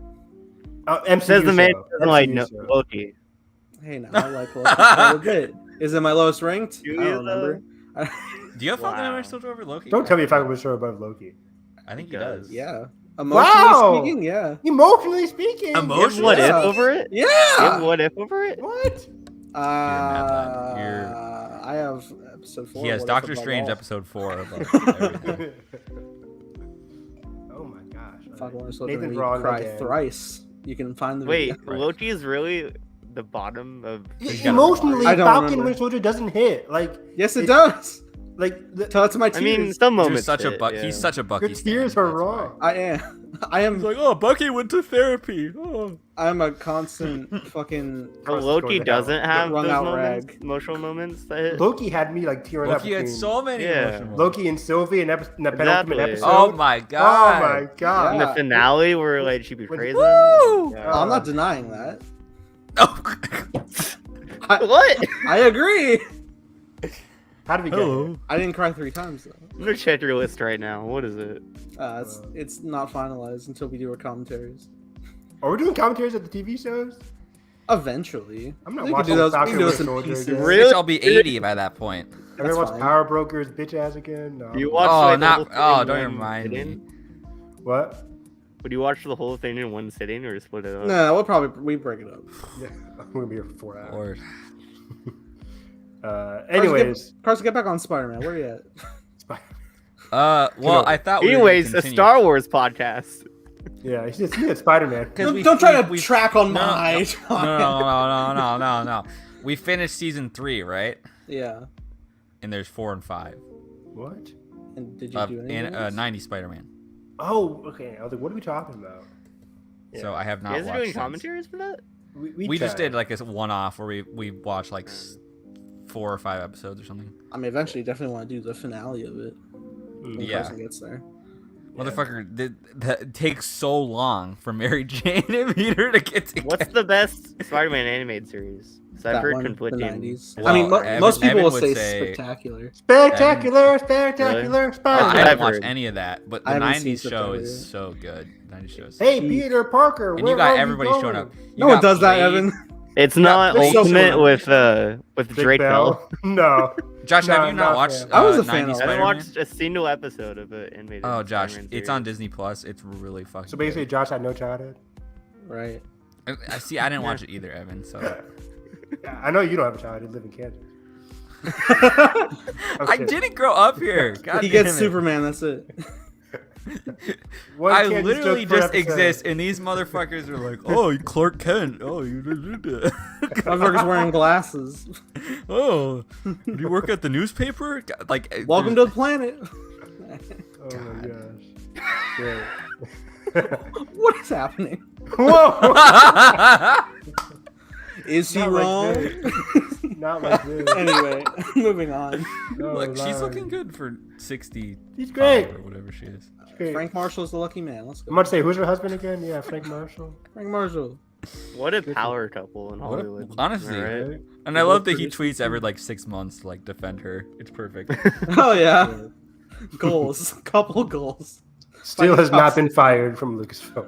MCU Says the man show. who doesn't like MCU show. Loki. Hey, now I like Loki quite a bit. Is it my lowest ranked? Do I you, don't remember. Do you have Falcon and Wow. Winter Soldier over Loki? Don't tell me if I was sure above Loki. I think he He does. does. Yeah. Emotionally Wow! speaking, yeah. Emotionally speaking. Emo- You have what if Yeah. over it? Yeah. You have what if over it? What? mad lad. I have episode 4. He has What if Doctor above Strange all? episode 4 above everything. Oh my gosh. Falcon Winter Nathan's Soldier, we wrong cry again. thrice. You can find the Wait, video. Right. Loki is really the bottom of. He's gotta Emotionally, I don't Falcon remember. Winter Soldier doesn't hit. Like, Yes, it does. like the, Tell it to my I tears. mean, some Dude, moments. such a fit, buck. yeah. He's such a Bucky. your tears stan, are that's why. wrong. I am. I He's am. like, oh, Bucky went to therapy. Oh. I'm a constant fucking. But Cross Loki the hell. doesn't have Wrung those out moments, rag. emotional moments that hit. Loki had me like tearing up. Loki had between so many Yeah. emotional Loki and Sylvie in, the penultimate Exactly. episode. Oh my god. Oh my god. In Yeah. the finale, where like she betrays him. Woo! Yeah. I'm not denying that. Oh. What? I agree. How did we get here? I didn't cry 3 times though. I'm gonna check your list right now. What is it? It's not finalized until we do our commentaries. Are we doing commentaries at the TV shows? Eventually. I'm not We can watching do those. We Falcon can do this Winter in Soldier pieces. again. Really? Bitch, I'll be 80 by that point. Everyone That's watch fine. Power Brokers, bitch ass again. No. Do you watch? Oh, like, the not. whole thing Oh, in don't one even remind sitting? me. What? Would you watch the whole thing in one sitting or split it up? No, we break it up. Yeah, I'm gonna be here for 4 hours. Lord. Anyways, Carson, get back on Spider-Man. Where are you at? Well, I thought. Anyways, we a were gonna Star Wars podcast. yeah, it's just me at Spider-Man. continue. Don't try to we- track on no, my. No. We finished season 3, right? Yeah. And there's 4 and 5 What? And did you of do anything? else? 90 Spider-Man. Oh, okay. I was like, what are we talking about? So I have You not guys are watched. doing since. commentaries for that? We just tried. did like a one-off where we watched like 4 or 5 episodes or something. I mean, eventually, you definitely want to do the finale of it when Yeah. Carson gets there. Motherfucker, that takes so long for Mary Jane and Peter to get together. What's the best Spider-Man animated series? So I've That heard one, the conflicting. 90s. Well, I mean, Evan- most people Evan will would say, say- spectacular. Spectacular, Oh, spectacular I Spider-Man. haven't I've watched heard. any of that, but the I haven't seen 90s show Spectacular. is so good. 90s show is Hey, Peter Parker, and where you got are everybody you showing going? up. You No one got does that, Blade. Evan. It's not they're so Ultimate cool. with Big Drake Bell. No. Josh, No, have you not not watched fan. I was a 90s fan of it. I Spider-Man? haven't watched a single episode of it animated. Oh, Josh, Spider-Man it's on series. Disney Plus. It's really fucking. So basically, good. Josh had no childhood. Right. I see. I didn't watch it either, Evan. So I know you don't have a child. You live in Kansas. I didn't grow up here. God He damn gets it. Superman, that's it. One I Kansas literally joke per just episode. exist, and these motherfuckers are like, "Oh, Clark Kent. Oh, you Motherfucker's wearing glasses. Oh, do you work at the newspaper? Like, Welcome to the planet. Oh my gosh. Great. What is happening? Whoa! Is he Not like wrong? this. Not like this. Anyway, moving on. Oh, Look, she's Lord. looking good for 60. She's great. or whatever she is. She's great. Frank Marshall's the lucky man. Let's I'm go. about to say, who's her husband again? Yeah, Frank Marshall. Frank Marshall. What a power couple in What a- Hollywood. honestly. Am I right? Right? And I love that he Producers tweets every like 6 months to like defend her. It's perfect. Oh yeah. Goals. Couple goals. Still has not been fired from Lucasfilm.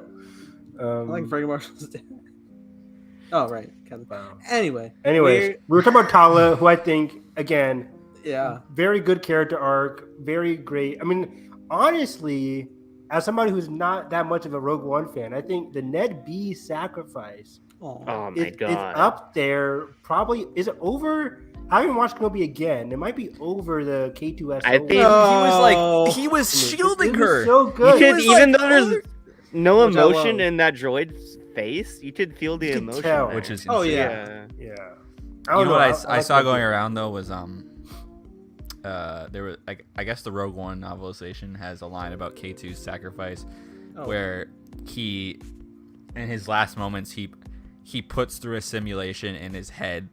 I like Frank Marshall's dad. Oh right. Kevin. Wow. Anyway. Anyways, we were talking about Tala, who I think, again, Yeah. very good character arc, very great. I mean, honestly, as somebody who's not that much of a Rogue One fan, I think the Ned B sacrifice Oh. Oh my is god. up there. Probably, is it over? I haven't watched Kenobi again. It might be over the K2SO. I think- He was No. like, he was shielding It was her. so You good. could, was even like, though there's no Which I emotion love. in that droid's face, you could feel the You could emotion. tell. there. Which is Oh, insane. yeah. Yeah. You know what I like saw that going too. around though was there was I guess the Rogue One novelization has a line about K2's sacrifice Oh. where he in his last moments he puts through a simulation in his head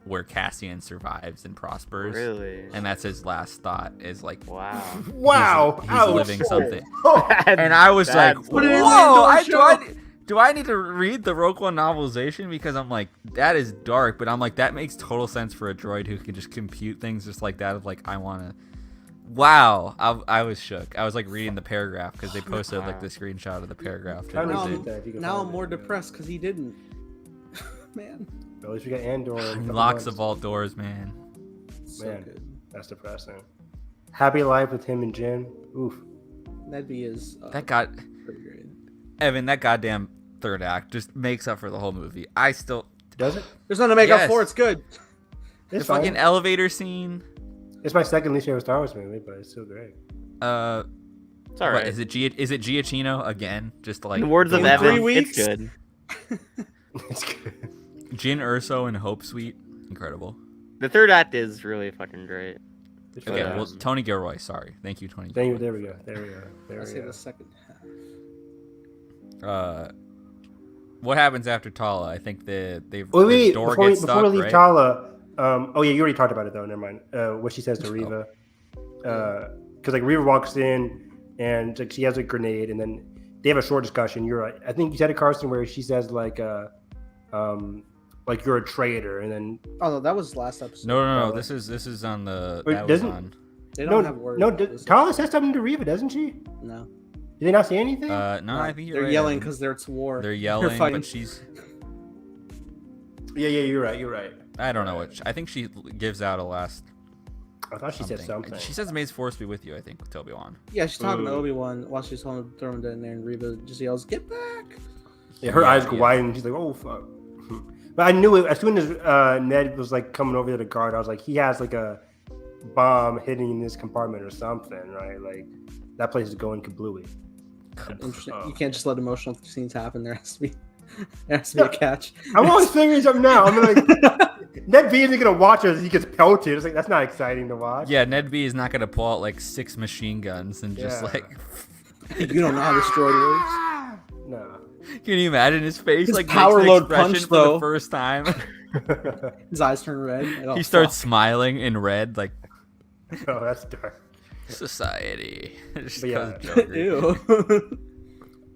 where Cassian survives and prospers. Really? And that's his last thought is like Wow. Wow. he's ouch. living something. Oh, And I was like, That's Put it in whoa, the show. do I need to read the Rogue One novelization? Because I'm like, that is dark, but I'm like, that makes total sense for a droid who can just compute things just like that of like, I want to. Wow. I was shook. I was like reading the paragraph because they posted like the screenshot of the paragraph. I It don't was know. it. that if you can Now find I'm more it, yeah. depressed because he didn't. Man. At least we got Andor. in a He couple locks the months. vault doors, man. So Man. good. That's depressing. Happy life with him and Jin. Oof. Ned B is That got pretty great. Evan. That goddamn third act just makes up for the whole movie. I still Does it? There's nothing to make up Yes. for. It's good. the It's fine. fucking elevator scene. It's my second least favorite Star Wars movie, but it's still great. It's all What, right. is it Giacchino again? Just like In the words of In Evan, 3 weeks? it's good. It's good. Jin Urso and Hope Suite, incredible. The third act is really fucking great. It's Okay, fun. well, Tony Gilroy, sorry. Thank you, Tony. There Gilroy. we go. There we go. There I we say go. the second half. What happens after Tala? I think the Wait, door before we gets stuck, leave right? Tala, oh yeah, you already talked about it though. Never mind. What she says to Reva, because like Reva walks in and like she has a grenade, and then they have a short discussion. You're right. I think you said it, Carson, where she says like you're a traitor, and then Oh no, that was last episode. No. This is on the. Wait, That was doesn't- on. They don't have words. Tala says something to Reva, doesn't she? No. Did they not say anything? No, I think you're They're right, yelling Evan. because it's war. They're yelling, fighting. but she's. yeah, you're right. You're right. I don't know what. I think she gives out a last. I thought she said something. She says, "May His Force be with you." I think with Obi-Wan. Yeah, she's talking to Ooh. Obi-Wan while she's telling him to throw him down there, and Reva just yells, "Get back!" Yeah, her Yeah, eyes go yeah. wide, and she's like, "Oh fuck." But I knew it as soon as Ned was like coming over to the guard. I was like, he has like a bomb hitting in this compartment or something, right? Like that place is going kablooey. Interesting. Oh. You can't just let emotional scenes happen. There has to be a catch. I'm always figuring something out. I'm like, Ned B isn't gonna watch as he gets pelted. It's like that's not exciting to watch. Yeah, Ned B is not gonna pull out like 6 machine guns and just Yeah. like. You don't know how this droid works. No. Can you imagine his face? His Like power makes an load expression punch, for though. the first time. His eyes turn red. Like, oh, He starts fuck. smiling in red, like Oh, that's dark. society. Just But yeah. goes Joker. Ew.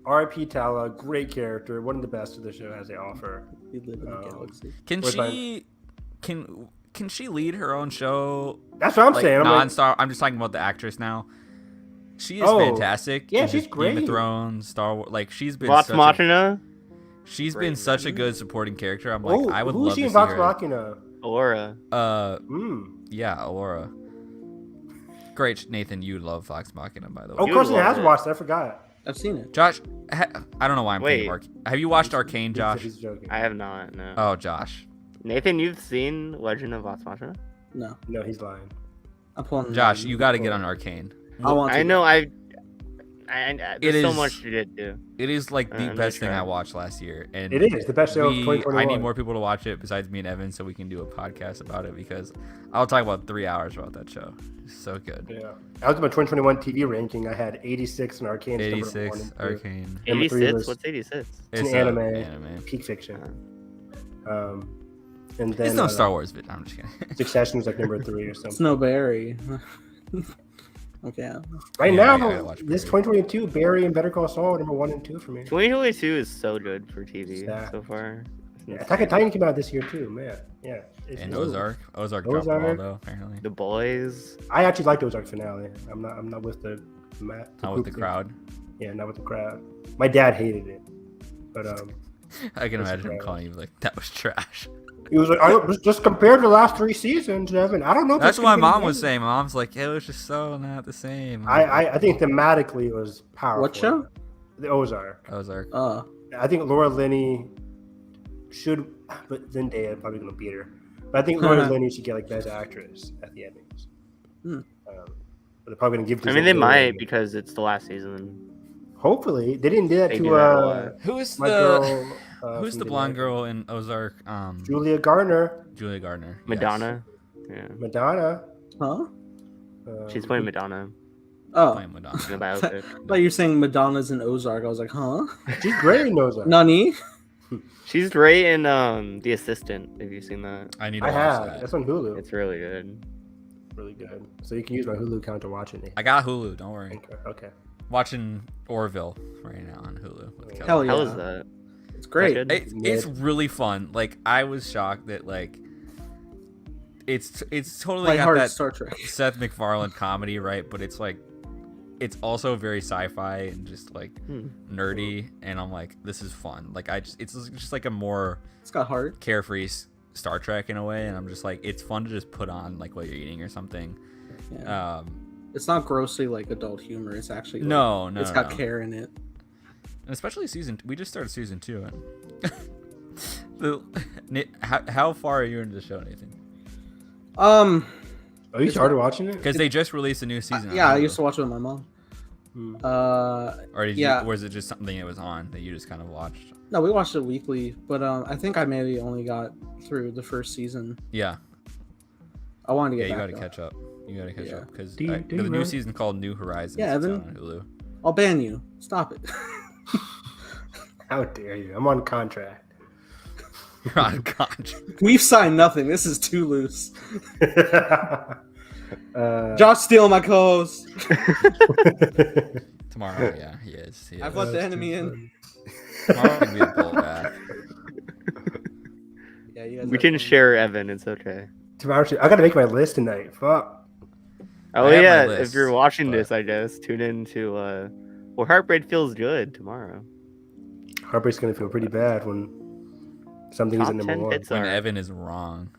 R.I.P. Tala, great character, one of the best of the show has to offer. We live in a galaxy. Can Where's she? Can she lead her own show? That's what I'm Like saying. I'm like, non-Star. I'm just talking about the actress now. She is Oh, fantastic. yeah, in she's just Game great. of Thrones, Star Wars. Like she's been. Vox such a, Machina, she's Great. been such a good supporting character. I'm like, oh, I would who's love she to in see Vox her. Machina? Aura. Yeah, Aurora. Great, Nathan. You love Vox Machina, by the way. Oh, You Carson love has it. watched it. I forgot. I've seen it. Josh, I don't know why I'm thinking Wait. Have you watched Arcane, Josh? He's joking. I have not. No. Oh, Josh. Nathan, you've seen Legend of Vox Machina? No, No, he's lying. I'm pulling. Josh, you got to get on Arcane. I want to. I know. I It there's so is- much to do. It is like the I'm best gonna thing I try. watched last year, and It is the best show of I 2021. need more people to watch it besides me and Evan, so we can do a podcast about it because I'll talk about 3 hours about that show. It's so good. Yeah, I was at my 2021 TV ranking. I had 86 in Arcane. 86 Arcane. Number three 86. was- What's 86? It's an anime. Peak fiction. And then It's no Star Wars, but I'm just kidding. Succession was like number 3 or something. Snowberry. Okay. Right Yeah, I now, gotta watch this Barry. 2022, Barry and Better Call Saul are number 1 and 2 for me. 2022 is so good for TV Yeah. so far. Yeah, Attack on Titan came out this year too, man. Yeah. it's And good. Ozark dropped the ball Ozark. though, apparently. The Boys. I actually liked Ozark finale. I'm not with the Matt. Not with the crowd. Yeah, not with the crowd. My dad hated it, but I can That's imagine him trash. calling you like that was trash. he was like, just compared to the last 3 seasons, Evan. I don't know. If That's it's what my gonna mom be was better." saying. My mom's like, it was just so not the same. I think thematically it was powerful. What show? The Ozark. Ozark. I think Laura Linney should, but Zendaya probably gonna beat her. But I think Laura Linney should get like best actress at the endings. Hmm. But they're probably gonna give. it to I mean, they Zendaya. might because it's the last season. Hopefully, they didn't do that They to do that a lot. Who is my the girl. Who's from the blonde Atlanta. girl in Ozark? Julia Garner, Julia Gardner. yes. Madonna. Yeah. Madonna. Huh? She's playing Madonna Oh. Playing Madonna. in a biopic. But you're saying Madonna's in Ozark. I was like, huh? She's great in Ozark. Nani? She's great in The Assistant. Have you seen that? I need to I watch have. that. That's on Hulu. It's really good. Really good. So you can use my Hulu account to watch it. I got Hulu. Don't worry. Okay. Watching Orville right now on Hulu. With Kelly. Hell yeah. How is that? It's great. Good? It's really fun. Like I was shocked that like it's totally got Lighthearted that Star Trek. Seth MacFarlane comedy, right? But it's like it's also very sci-fi and just like nerdy, and I'm like, this is fun. Like it's just like a more It's got heart. carefree Star Trek in a way, and I'm just like, it's fun to just put on like while you're eating or something. Yeah. It's not grossly like adult humor. It's actually like, No, It's got care in it. And especially we just started season 2, and how far are you into the show, Nathan? Oh, you started watching it? Because they just released a new season. Yeah, I used to watch it with my mom. Or did yeah. you, or was it just something that was on that you just kind of watched? No, we watched it weekly, but I think I maybe only got through the first season. Yeah. I wanted to get Yeah, you back got to though. catch up. You got to catch Yeah. up because Do the you new really? season called New Horizons. Yeah, it's Evan. on Hulu. I'll ban you. Stop it. How dare you? I'm on contract. You're on contract. We've signed nothing. This is too loose. uh, Josh stealing my co-host. Tomorrow, yeah, he is. He I've is. let the enemy in. Tomorrow can be a blowback. Yeah, you guys We have can fun. share Evan. It's okay. Tomorrow, I gotta make my list tonight. Fuck. Oh I have my yeah, list, if you're watching but- this, I guess tune in to well, Heartbreak Feels Good tomorrow. Heartbreak's gonna feel pretty bad when something's Top in number 10 one. hits When are. Evan is wrong.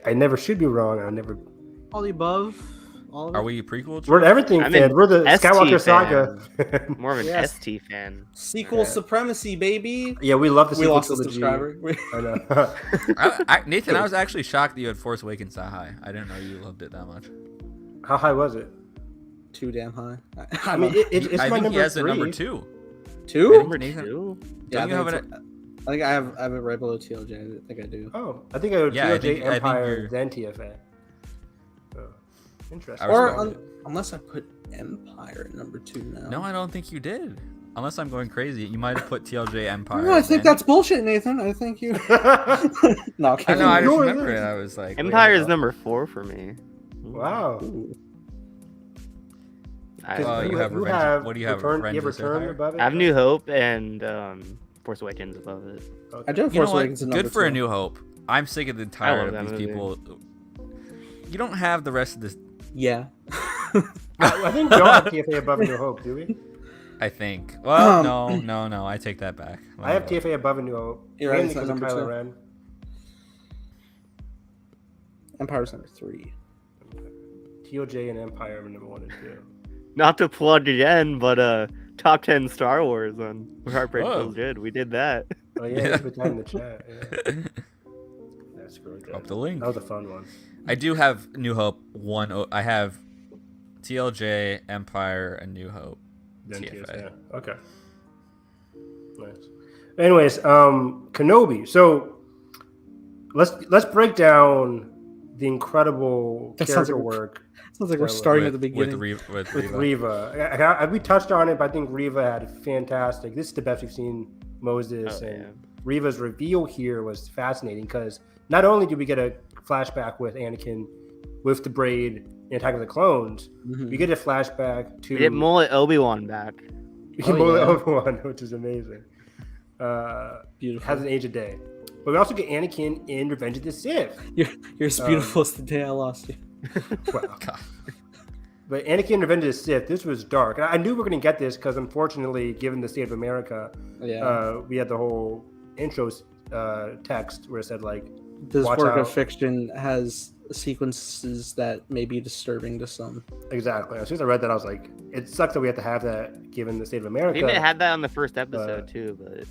I never should be wrong. I never. All the above. All of Are it? we prequel? We're everything I'm fans. an We're the ST Skywalker saga. More of an Yes. ST fan. Sequel Yeah. supremacy, baby. Yeah, we love the We sequel lost a trilogy. subscriber. I know. Nathan, I was actually shocked that you had Force Awakens that high. I didn't know you loved it that much. How high was it? Too damn high. I mean, it's I my think number he has three. it number 2. two. Number Nathan- 2? Yeah, Don't you have I it? think, I think I have it right below TLJ. I think I do. Oh, I think I would Yeah, I TLJ think Empire you're- then TFA. Oh, interesting. I Or respect unless I put Empire at number 2 now. No, I don't think you did. Unless I'm going crazy, you might have put TLJ Empire. No, I think then. that's bullshit, Nathan. I think you. No, I know. I just No, it remember is. it. I was like, Empire wait, is number 4 for me. Wow. I, Oh, you have Revenge. What do you have? Return, you have Revenge of the Sith Return higher? above it? I have New Hope and Force Awakens above it. Okay. I do have You know Force what? Awakens at number Good for A 2. New Hope. I'm sick of the love tired that of these movie. people. You don't have the rest of this. Yeah. I think we all have TFA above New Hope, do we? I think. Well, Um, no. I take that back. I have TFA above a New Hope. You're right, Mainly it's not because of number Kylo 2. Ren. Empire's number 3. TOJ and Empire are number 1 and 2. Not to plug again, but top 10 Star Wars on Heartbreak Whoa. Feels Good. We did that. Oh yeah, Yeah. put that in the chat. Yeah. That's really good. Drop the link. That was a fun one. I do have New Hope 1. I have TLJ, Empire, and New Hope. Then TFA. TFA. Okay. Nice. Anyways, Kenobi. So let's break down the incredible That sounds character like work Sounds like we're With- starting at the beginning. With with Reva. Reva. We touched on it, but I think Reva had fantastic. This is the best we've seen Moses, Oh, and yeah. Reva's reveal here was fascinating because not only did we get a flashback with Anakin with the braid in Attack of the Clones, Mhm. we get a flashback to We get Mullet Obi-Wan back. We get Oh, yeah. Obi-Wan, which is amazing. Beautiful. Has an age a day. But we also get Anakin in Revenge of the Sith. You're as beautiful as the day I lost you. Wow. God. But Anakin in Revenge of the Sith, this was dark. And I knew we were going to get this because, unfortunately, given the state of America, Yeah. we had the whole intro text where it said, like, This watch work out. of fiction has sequences that may be disturbing to some. exactly. As soon as I read that, I was like, it sucks that we have to have that given the state of I America. think they had that on the first episode too, but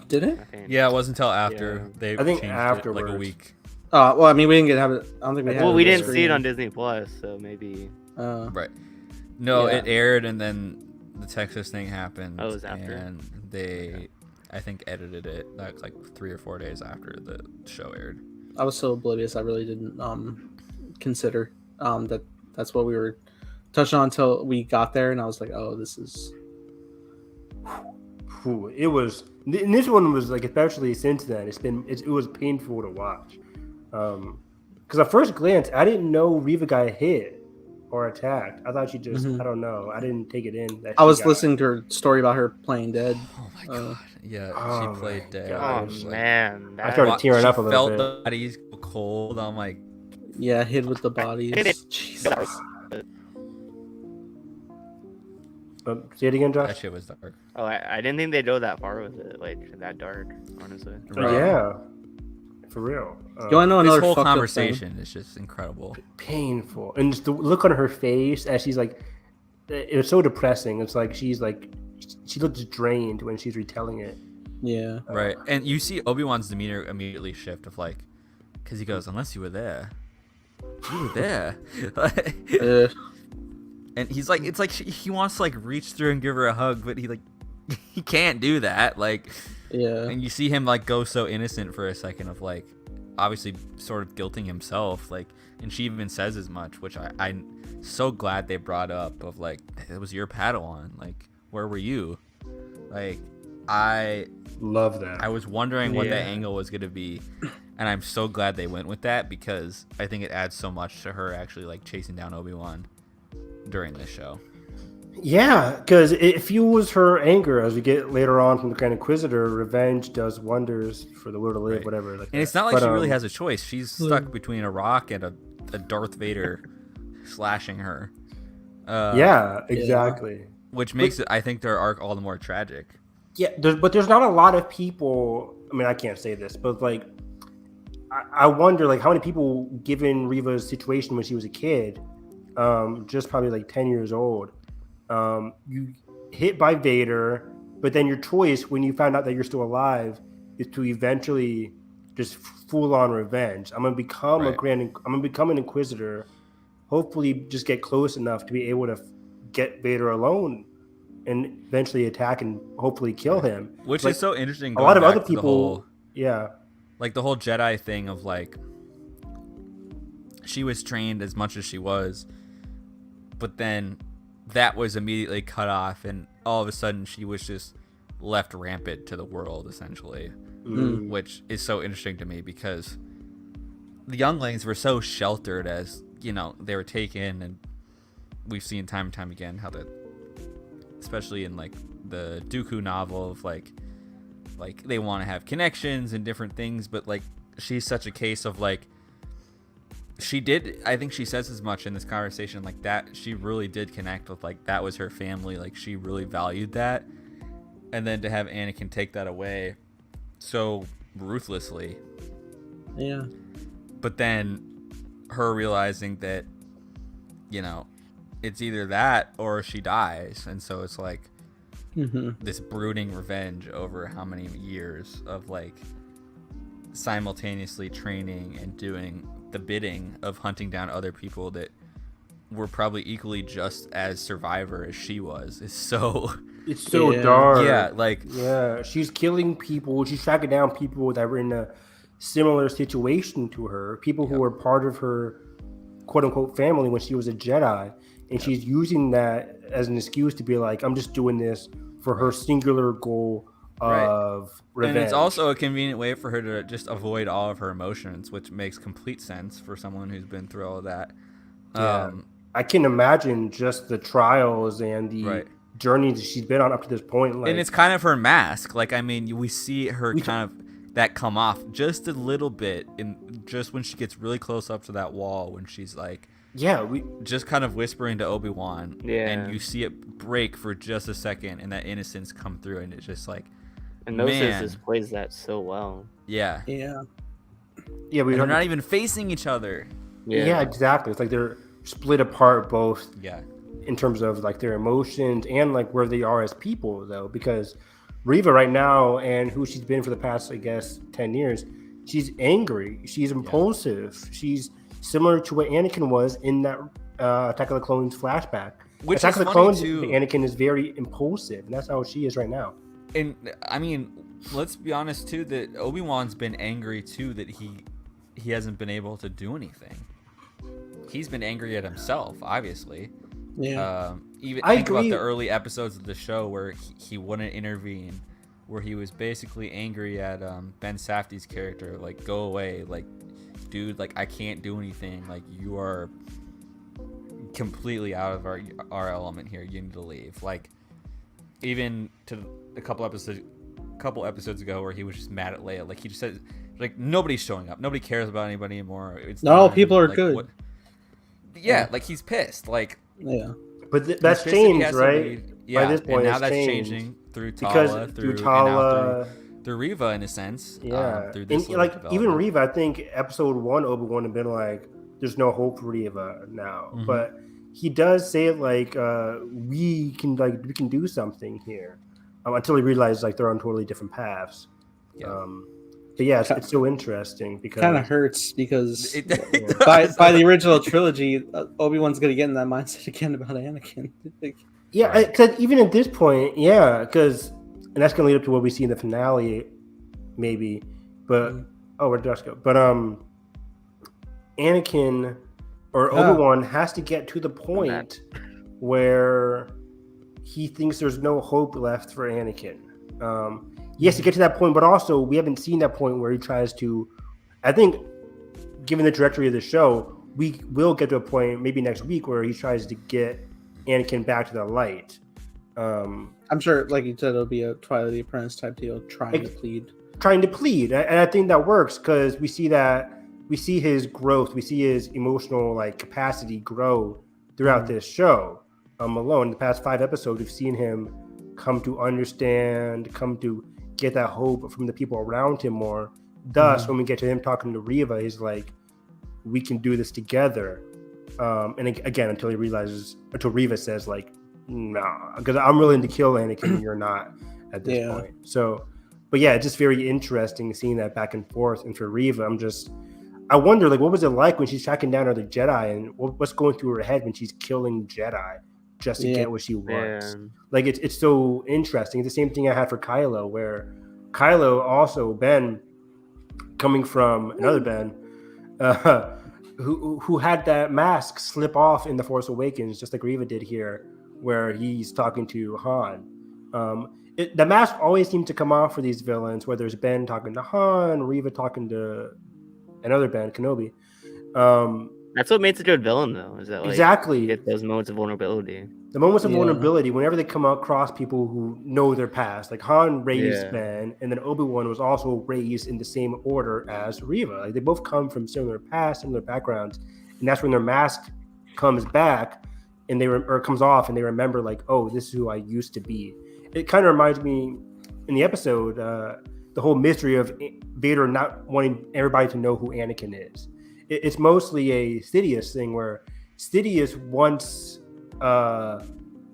Did it? I think. Yeah, it wasn't until after Yeah. they I think changed it afterwards. like a week. Well, I mean, we didn't have it. I don't think we had Well, it we on the didn't see it on screen. Disney Plus, so maybe. Right. No, Yeah. it aired and then the Texas thing happened. Oh, it was after. And they, I think, edited it like 3 or 4 days after the show aired. I was so oblivious. I really didn't consider that that's what we were touching on until we got there, and I was like, oh, this is. Ooh, it was, and this one was like, especially since then, it was painful to watch. Because at first glance, I didn't know Reva got hit or attacked. I thought she just, Mhm. I don't know. I didn't take it in. That I she was got- listening to her story about her playing dead. Oh my Uh, god. Yeah, oh she played my dead. God. Oh It was like- man, I that, started tearing she up a little felt bit. the bodies go cold. I'm like, Yeah, hid with the bodies. Jesus. Say it again, that Josh. shit was dark. Oh, I didn't think they'd go that far with it, like that dark. Honestly, Oh, Right. yeah, for real. You want to know This another whole fucked up thing? conversation is just incredible. Painful, and just the look on her face as she's like, it was so depressing. It's like she looks drained when she's retelling it. Yeah. Right. And you see Obi-Wan's demeanor immediately shift of like, because he goes, unless you were there. You were there. And he's like, it's like he wants to like reach through and give her a hug, but he can't do that. Like, Yeah. and you see him like go so innocent for a second of like, obviously sort of guilting himself. Like, and she even says as much, which I'm so glad they brought up of like, it was your Padawan. Like, where were you? Like, I Love that. I was wondering what that angle was going to be, and I'm so glad they went with that because I think it adds so much to her actually like chasing down Obi-Wan during this show. Yeah, because it fuels her anger as we get later on from the Grand Inquisitor. Revenge does wonders for the will to live, Right. whatever. Like And it's not like she really has a choice. She's stuck between a rock and a Darth Vader slashing her. Yeah, exactly. Which makes it, I think, their arc all the more tragic. Yeah, there's not a lot of people. I mean, I can't say this, but like, I wonder like how many people, given Reva's situation when she was a kid, just probably like 10 years old, you hit by Vader, but then your choice when you found out that you're still alive is to eventually just full on revenge. I'm gonna become I'm gonna become an Inquisitor. Hopefully, just get close enough to be able to get Vader alone and eventually attack and hopefully kill him. Which like, is so interesting. A lot of other back to the people, whole, yeah, like the whole Jedi thing of like, she was trained as much as she was, but then that was immediately cut off, and all of a sudden she was just left rampant to the world, essentially, which is so interesting to me because the younglings were so sheltered as, you know, they were taken, and we've seen time and time again how that, especially in like the Dooku novel, of like they want to have connections and different things, but like she's such a case of like, I think she says as much in this conversation, like that she really did connect with, like, that was her family, like she really valued that, and then to have Anakin take that away so ruthlessly, but then her realizing that, you know, it's either that or she dies, and so it's like this brooding revenge over how many years of like simultaneously training and doing the bidding of hunting down other people that were probably equally just as survivor as she was. It's so dark. Yeah, like, yeah, she's killing people. She's tracking down people that were in a similar situation to her, people who were part of her quote unquote family when she was a Jedi, and she's using that as an excuse to be like, I'm just doing this for her singular goal of revenge. And it's also a convenient way for her to just avoid all of her emotions, which makes complete sense for someone who's been through all of that. I can imagine just the trials and the journeys she's been on up to this point. Like, and it's kind of her mask. Like, I mean, we see her kind of that come off just a little bit, in just when she gets really close up to that wall, when she's like, just kind of whispering to Obi-Wan, and you see it break for just a second, and that innocence come through, and it's just like, and Gnosis just plays that so well. Yeah. We're not even facing each other. Yeah, exactly. It's like they're split apart both. Yeah. In terms of like their emotions and like where they are as people, though, because Reva right now, and who she's been for the past, I guess, 10 years, she's angry. She's impulsive. She's similar to what Anakin was in that Attack of the Clones flashback. Which Attack is of the funny Clones, too. Anakin is very impulsive, and that's how she is right now. And I mean, let's be honest too, that Obi-Wan's been angry too that he hasn't been able to do anything. He's been angry at himself, obviously. Even think about the early episodes of the show where he wouldn't intervene, where he was basically angry at Ben Safdie's character, like, go away, like, dude, like, I can't do anything, like, you are completely out of our element here, you need to leave. Like, even to a couple episodes ago where he was just mad at Leia, like, he just said, like, nobody's showing up, nobody cares about anybody anymore, it's not all time. people are like, good. Like, he's pissed, like, but that's changed, right? Yeah, by this point, and now it's that's changed. changing through Because Tala, through Reva, in a sense. Yeah, through this and like even Reva, I think episode 1 Obi-Wan had been like, "There's no hope for Reva now," but he does say it like, "We can do something here," until he realizes like they're on totally different paths. But yeah, it's so interesting because kind of hurts because It by the original trilogy, Obi-Wan's gonna get in that mindset again about Anakin. yeah, Right. because even at this point, yeah, because and that's gonna lead up to what we see in the finale, maybe. But where did Josh go? But Anakin or Obi-Wan has to get to the point where he thinks there's no hope left for Anakin. He has to get to that point, but also we haven't seen that point where he tries to. I think, given the trajectory of the show, we will get to a point maybe next week where he tries to get Anakin back to the light. I'm sure, like you said, it'll be a Twilight of the Apprentice type deal, trying to plead, and I think that works because we see his growth, we see his emotional like capacity grow throughout this show. Alone, the past 5 episodes, we've seen him come to understand, come to get that hope from the people around him more. Thus, when we get to him talking to Reva, he's like, "We can do this together." And again, until Reva says like, "Nah," because I'm willing to kill Anakin, and you're not at this point. So, but yeah, it's just very interesting seeing that back and forth. And for Reva, I wonder, like, what was it like when she's tracking down other Jedi, and what's going through her head when she's killing Jedi just to get what she wants? Like, it's so interesting. It's the same thing I had for Kylo, where Kylo also, Ben, coming from another Ben, who had that mask slip off in The Force Awakens, just like Reva did here, where he's talking to Han. The mask always seems to come off for these villains, whether it's Ben talking to Han, Reva talking to another Ben, Kenobi. That's what makes a good villain, though, is that like, exactly you get those moments of vulnerability. The moments of vulnerability, whenever they come across people who know their past, like Han raised Ben, and then Obi-Wan was also raised in the same order as Reva. Like, they both come from similar past, similar backgrounds, and that's when their mask comes back and or comes off, and they remember like, oh, this is who I used to be. It kind of reminds me in the episode, the whole mystery of Vader not wanting everybody to know who Anakin is. It's mostly a Sidious thing where Sidious wants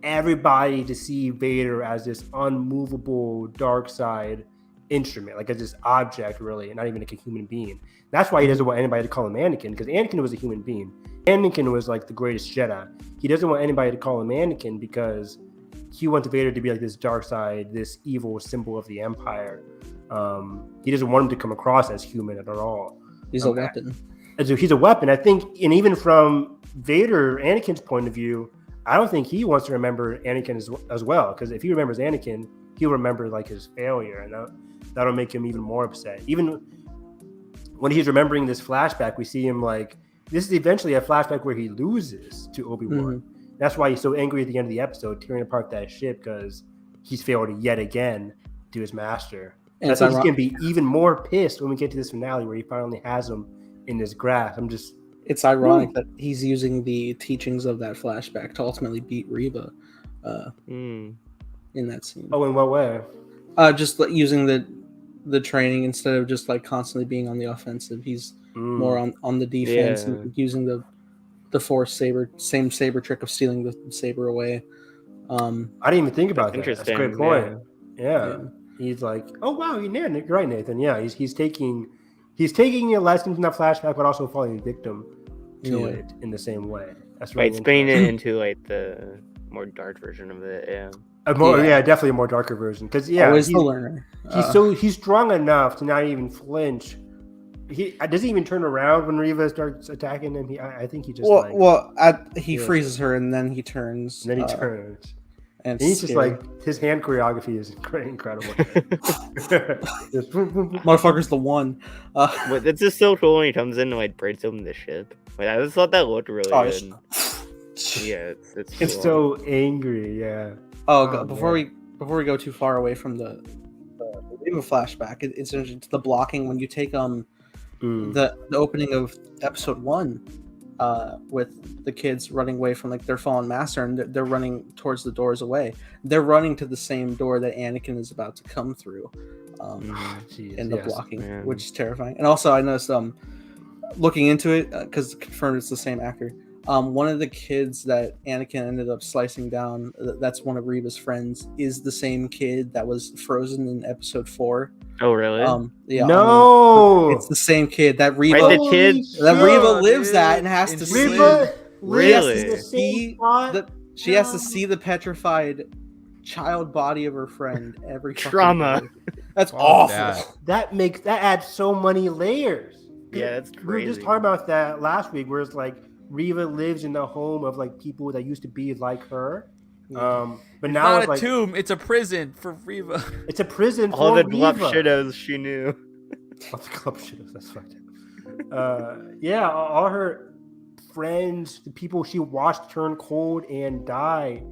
everybody to see Vader as this unmovable dark side instrument, like as this object, really, not even like a human being. That's why he doesn't want anybody to call him Anakin, because Anakin was a human being. Anakin was like the greatest Jedi. He doesn't want anybody to call him Anakin because he wants Vader to be like this dark side, this evil symbol of the Empire. He doesn't want him to come across as human at all. He's a weapon. And so he's a weapon. I think, and even from Anakin's point of view, I don't think he wants to remember Anakin as well. Because if he remembers Anakin, he'll remember like his failure, and that'll make him even more upset. Even when he's remembering this flashback, we see him like, this is eventually a flashback where he loses to Obi-Wan. That's why he's so angry at the end of the episode, tearing apart that ship, because he's failed yet again to his master. And I think he's going to be even more pissed when we get to this finale where he finally has him in his grasp. It's ironic that he's using the teachings of that flashback to ultimately beat Reva in that scene. Oh, in what way? Just like using the training instead of just like constantly being on the offensive. He's more on the defense and using the Force same saber trick of stealing the saber away. I didn't even think about that. That's a great point. Yeah. He's like, oh wow, you're right, Nathan. Yeah, he's taking a lesson from that flashback, but also falling victim to it in the same way. That's right. Spinning it into like the more dark version of it. Definitely a more darker version. Because always the learner. He's strong enough to not even flinch. He doesn't even turn around when Reva starts attacking him. I think he just he freezes her and then he turns. And then he turns. And he's just like, his hand choreography is incredible. Motherfucker's the one. But it's just so cool when he comes in and like breaks open the ship. Like, I just thought that looked really good. Yeah, it's cool. So angry. Yeah. Before we go too far away from the flashback, it's the blocking when you take the opening of episode 1. With the kids running away from like their fallen master, and they're running towards the doors away. They're running to the same door that Anakin is about to come through, in the blocking, which is terrifying. And also, I noticed looking into it because confirmed it's the same actor. One of the kids that Anakin ended up slicing down, that's one of Reva's friends, is the same kid that was frozen in episode 4. Oh, really? Yeah. No. It's the same kid that Reva. Right, the kid. That Holy Reva shit. lives at and has to see. Reva Really? lives in the same See spot? She has to see the petrified child body of her friend every fucking Trauma. day. That's Oh, awful. that. That adds so many layers. Yeah, that's We were just crazy. talking about that last week, where it's like Reva lives in the home of like people that used to be like her. But It's now not it's a like tomb. It's a prison for Reva. it's a prison All for the bluff Reva. shittos she knew. All the club shitos. That's fucked up. Yeah, all her friends, the people she watched turn cold and die,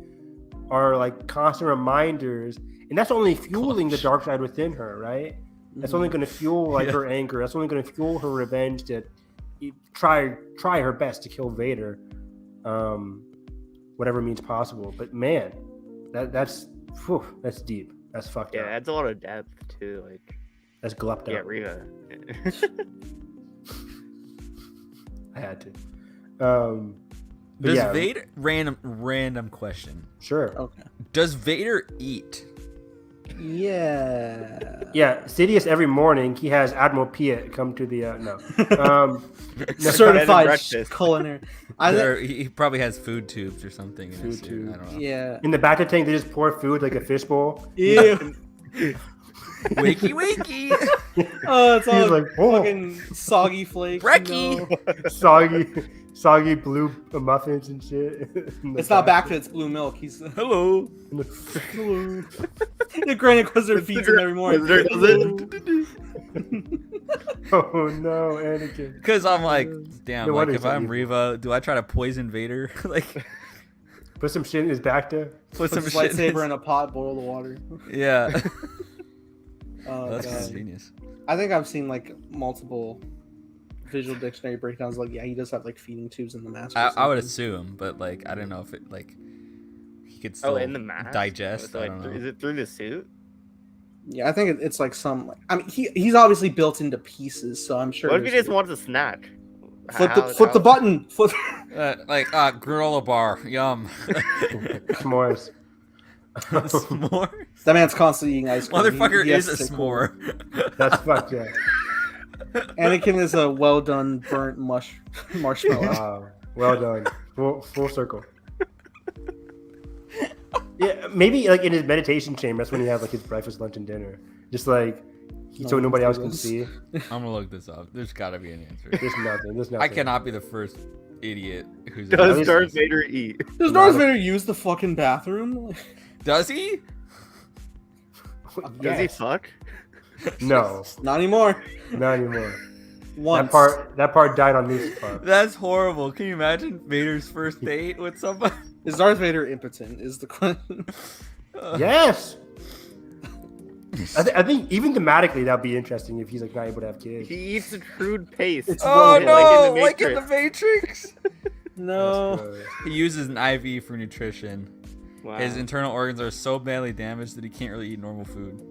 are like constant reminders, and that's only fueling the dark side within her, right? That's only going to fuel like her anger. That's only going to fuel her revenge to try her best to kill Vader, whatever means possible. But man, that's deep. That's fucked Yeah, up. adds a lot of depth too. Like, That's glupped yeah, up. Reva. I had to. But Does yeah, Vader random question? sure. Okay. Does Vader eat? Yeah. Yeah, Sidious every morning he has Admiral Piet come to the Certified breakfast. culinary. Or he probably has food tubes or something. In his Food suit. tube. I don't know. Yeah. in the back of the tank they just pour food like a fishbowl. Ew. Wakey wakey. Oh, it's all He's like, oh, fucking soggy flakes. Brekkie. No. soggy blue muffins and shit. In the It's not back. back to its blue milk. He's Hello. hello. The Grand Inquisitor feeds him every morning. Oh no, Anakin. Because I'm like, damn. No Like wonder if he's I'm evil. Reva, do I try to poison Vader? Like Put some shit in his back there. put Put some his shit in lightsaber in his... a pot, boil the water. Yeah. Oh, That's God. genius. I think I've seen like multiple visual dictionary breakdowns. Like, yeah, he does have like feeding tubes in the mask. or I would something. assume, but like I don't know if it like he could still Oh, in the mask. digest. So, I like, don't know. is it through the suit? Yeah, I think it's like some. Like, I mean, he's obviously built into pieces, so I'm sure. What if he there's- just wants a snack? flip How- the how- button? Flip. Granola bar, yum. S'mores. S'more. That man's constantly eating ice cream. Motherfucker He has is a to stay cool. s'more. That's fucked, yeah. Anakin is a well done burnt marshmallow. Wow. Well done. Full circle. Yeah, maybe like in his meditation chamber, that's when he has like his breakfast, lunch, and dinner. Just like so No nobody one else can can do see. I'm gonna look this up. There's gotta be an answer. There's nothing. There's nothing. I cannot be the first idiot who's. Does At Darth least- Vader eat? Does Darth Vader use the fucking bathroom? Does he? Does he Yes. fuck? No, Not anymore. not anymore. Once. That part died on this part. That's horrible. Can you imagine Vader's first date with somebody? Is Darth Vader impotent? Is the question. Yes. I think even thematically that'd be interesting if he's like not able to have kids. He eats a crude paste. It's Oh Like no! in Like the in the Matrix. Matrix. No. That's gross. He uses an IV for nutrition. Wow. His internal organs are so badly damaged that he can't really eat normal food.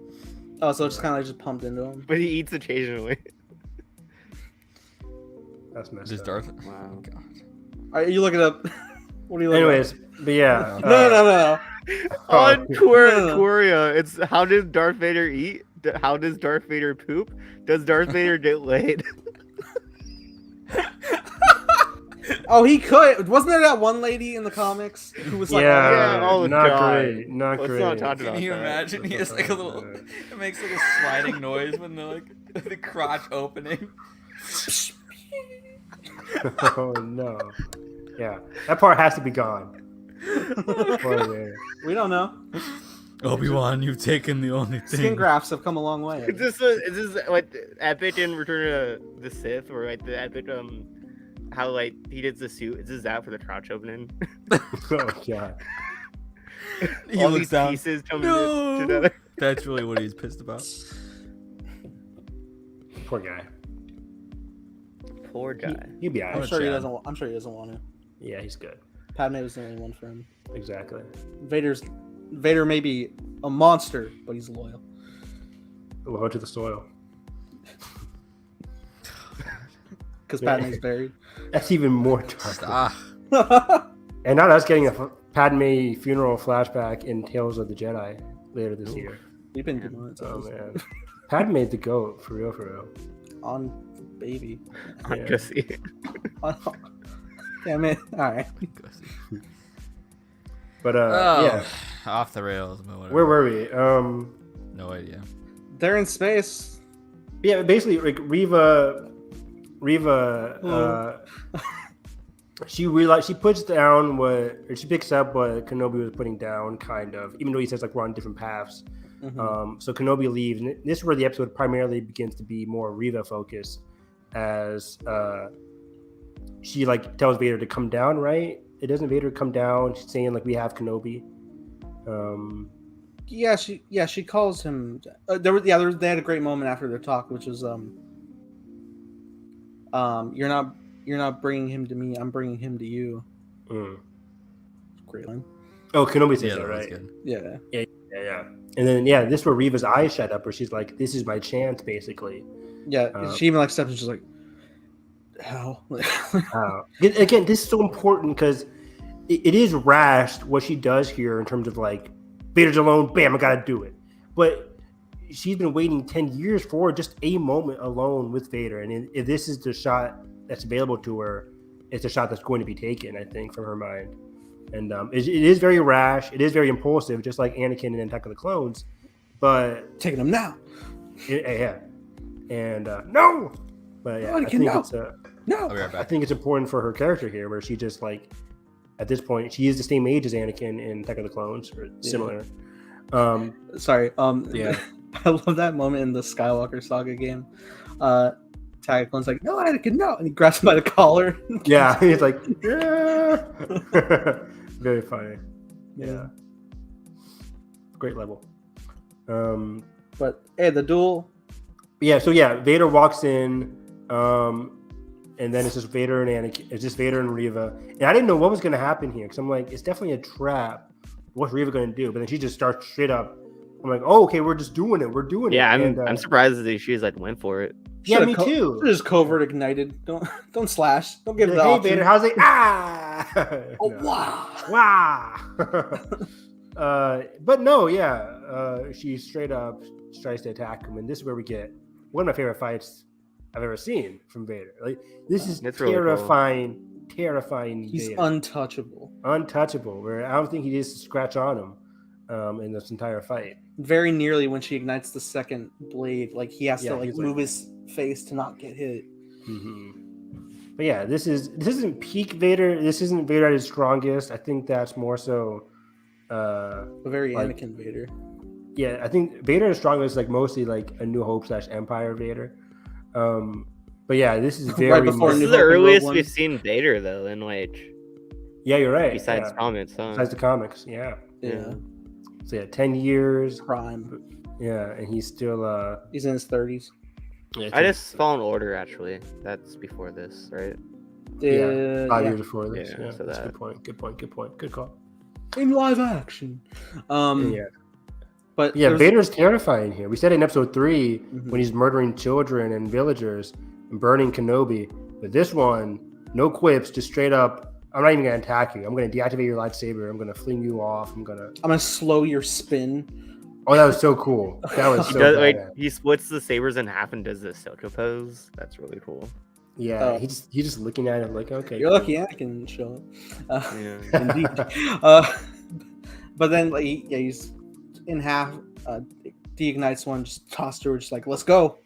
Oh, so it's kind of like just pumped into him. But he eats occasionally. That's messed Does up. Darth? Wow. Oh, God. Are you looking up? What are you looking Anyways, but yeah. up? No. On No. Queria, it's how does Darth Vader eat? How does Darth Vader poop? Does Darth Vader get laid? Oh, he could. Wasn't there that one lady in the comics who was like, Yeah, yeah, oh, not God. great. Not Let's great. not talk Can about you that. imagine? He has like a little. It makes a little sliding noise when the crotch opening. Oh no. Yeah, that part has to be gone. Poor Vader. we don't know. Obi-Wan, you've taken the only thing. Skin grafts have come a long way. Is this like epic in Return of the Sith, or like the epic how like he did the suit? Is this that for the crotch opening? Oh god. He All looks these down. pieces coming No. together. That's really what he's pissed about. Poor guy. Poor guy. He'd be I'm alright. sure he Chad. doesn't. I'm sure he doesn't want to. Yeah, he's good. Padme was the only one for him. Exactly. Vader may be a monster, but he's loyal. Low to the soil. Because Yeah. Padme's buried. That's even more dark. Ah, And not us getting a Padme funeral flashback in Tales of the Jedi later this year. We've been good on it. Oh man. Padme's the goat for real, for real. On baby. On Gussie. Damn it. All right. But Oh, off the rails. But whatever. where were we? No idea. They're in space. Yeah, basically, like Reva, she puts down she picks up what Kenobi was putting down, kind of, even though he says like we're on different paths. So Kenobi leaves, and this is where the episode primarily begins to be more Reva focused, as she like tells Vader to come down, right? It doesn't Vader come down. She's saying like we have Kenobi. She calls him. They had a great moment after their talk, which was you're not bringing him to me. I'm bringing him to you. Great line. Oh, Kenobi says that, was right? good. Yeah. Yeah. And then this is where Reva's eyes shut up, where she's like, "This is my chance," basically. Yeah. She even like steps and she's like, "How?" Again, this is so important because it is rash what she does here in terms of like, Vader's alone, bam, I gotta do it. But she's been waiting 10 years for just a moment alone with Vader, and if this is the shot that's available to her, it's a shot that's going to be taken, I think, from her mind. And it is very rash. It is very impulsive, just like Anakin in Attack of the Clones. But taking him now. Yeah. And no. But yeah, Anakin, I'll be right back. I think it's important for her character here, where she just like, at this point, she is the same age as Anakin in Attack of the Clones, or similar. Sorry. Yeah. I love that moment in the Skywalker saga game. Attack of the Clones like, no, Anakin, no, and he grabs him by the collar. Yeah, he's like, yeah. Very funny. Yeah. Great level. But hey, the duel. Yeah. So Vader walks in. And then it's just Vader and Anakin. It's just Vader and Reva. And I didn't know what was going to happen here because I'm like, it's definitely a trap. What's Reva going to do? But then she just starts straight up. I'm like, oh, okay, we're just doing it. We're doing it. Yeah, I'm surprised that she like went for it. Yeah, me too. Just covert ignited. Don't slash. Don't give it the option. Vader, how's it? Oh, wow. But no, she straight up tries to attack him. And this is where we get one of my favorite fights I've ever seen from Vader. Like, this is terrifying, really cool. Terrifying. He's Vader. Untouchable. Where I don't think he needs to scratch on him in this entire fight. Very nearly when she ignites the second blade, like he has to move his face to not get hit. Mm-hmm. But yeah, this isn't peak Vader. This isn't Vader at his strongest. I think that's more so a very Anakin Vader. Yeah, I think Vader at his strongest is like mostly like a New Hope / Empire Vader. But yeah, this is very right before this is the earliest we've seen Vader though in like. Yeah, you're right. Besides comics, huh? Besides the comics, yeah. So 10 years prime. Yeah, and he's still he's in his 30s. Yeah, I just Fallen Order actually. That's before this, right? 5 years before this. Yeah, so that's a good point. Good call. In live action. But Vader's terrifying here. We said in episode 3 when he's murdering children and villagers and burning Kenobi. But this one, no quips, just straight up. I'm not even gonna attack you. I'm gonna deactivate your lightsaber. I'm gonna fling you off. I'm gonna slow your spin. Oh, that was so cool. That was so he splits the sabers in half and does the Ahsoka pose. That's really cool. Yeah, he's just looking at it like, okay. You're lucky Anakin show up. Indeed. But then he's in half. Deignites one, just tossed her, just like, let's go.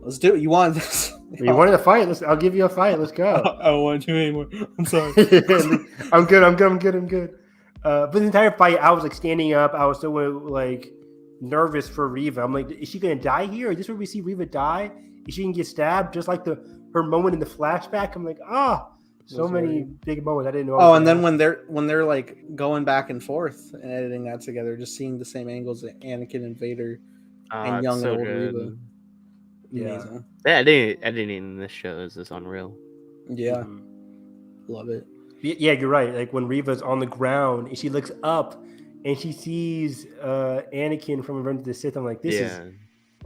Let's do it. You want this? You wanted a fight? I'll give you a fight. Let's go. I don't want you anymore. I'm sorry. I'm good. But the entire fight, I was like standing up. I was so like nervous for Reva. I'm like, is she gonna die here? Is this where we see Reva die? Is she gonna get stabbed? Just like her moment in the flashback. I'm like, so many big moments. I didn't know. Oh, and then when they're like going back and forth and editing that together, just seeing the same angles of Anakin and Vader and young and old Reva. Amazing. Yeah, editing in this show is just unreal. Yeah, love it. Yeah, you're right. Like when Reva's on the ground and she looks up and she sees Anakin from Revenge of the Sith. I'm like, this is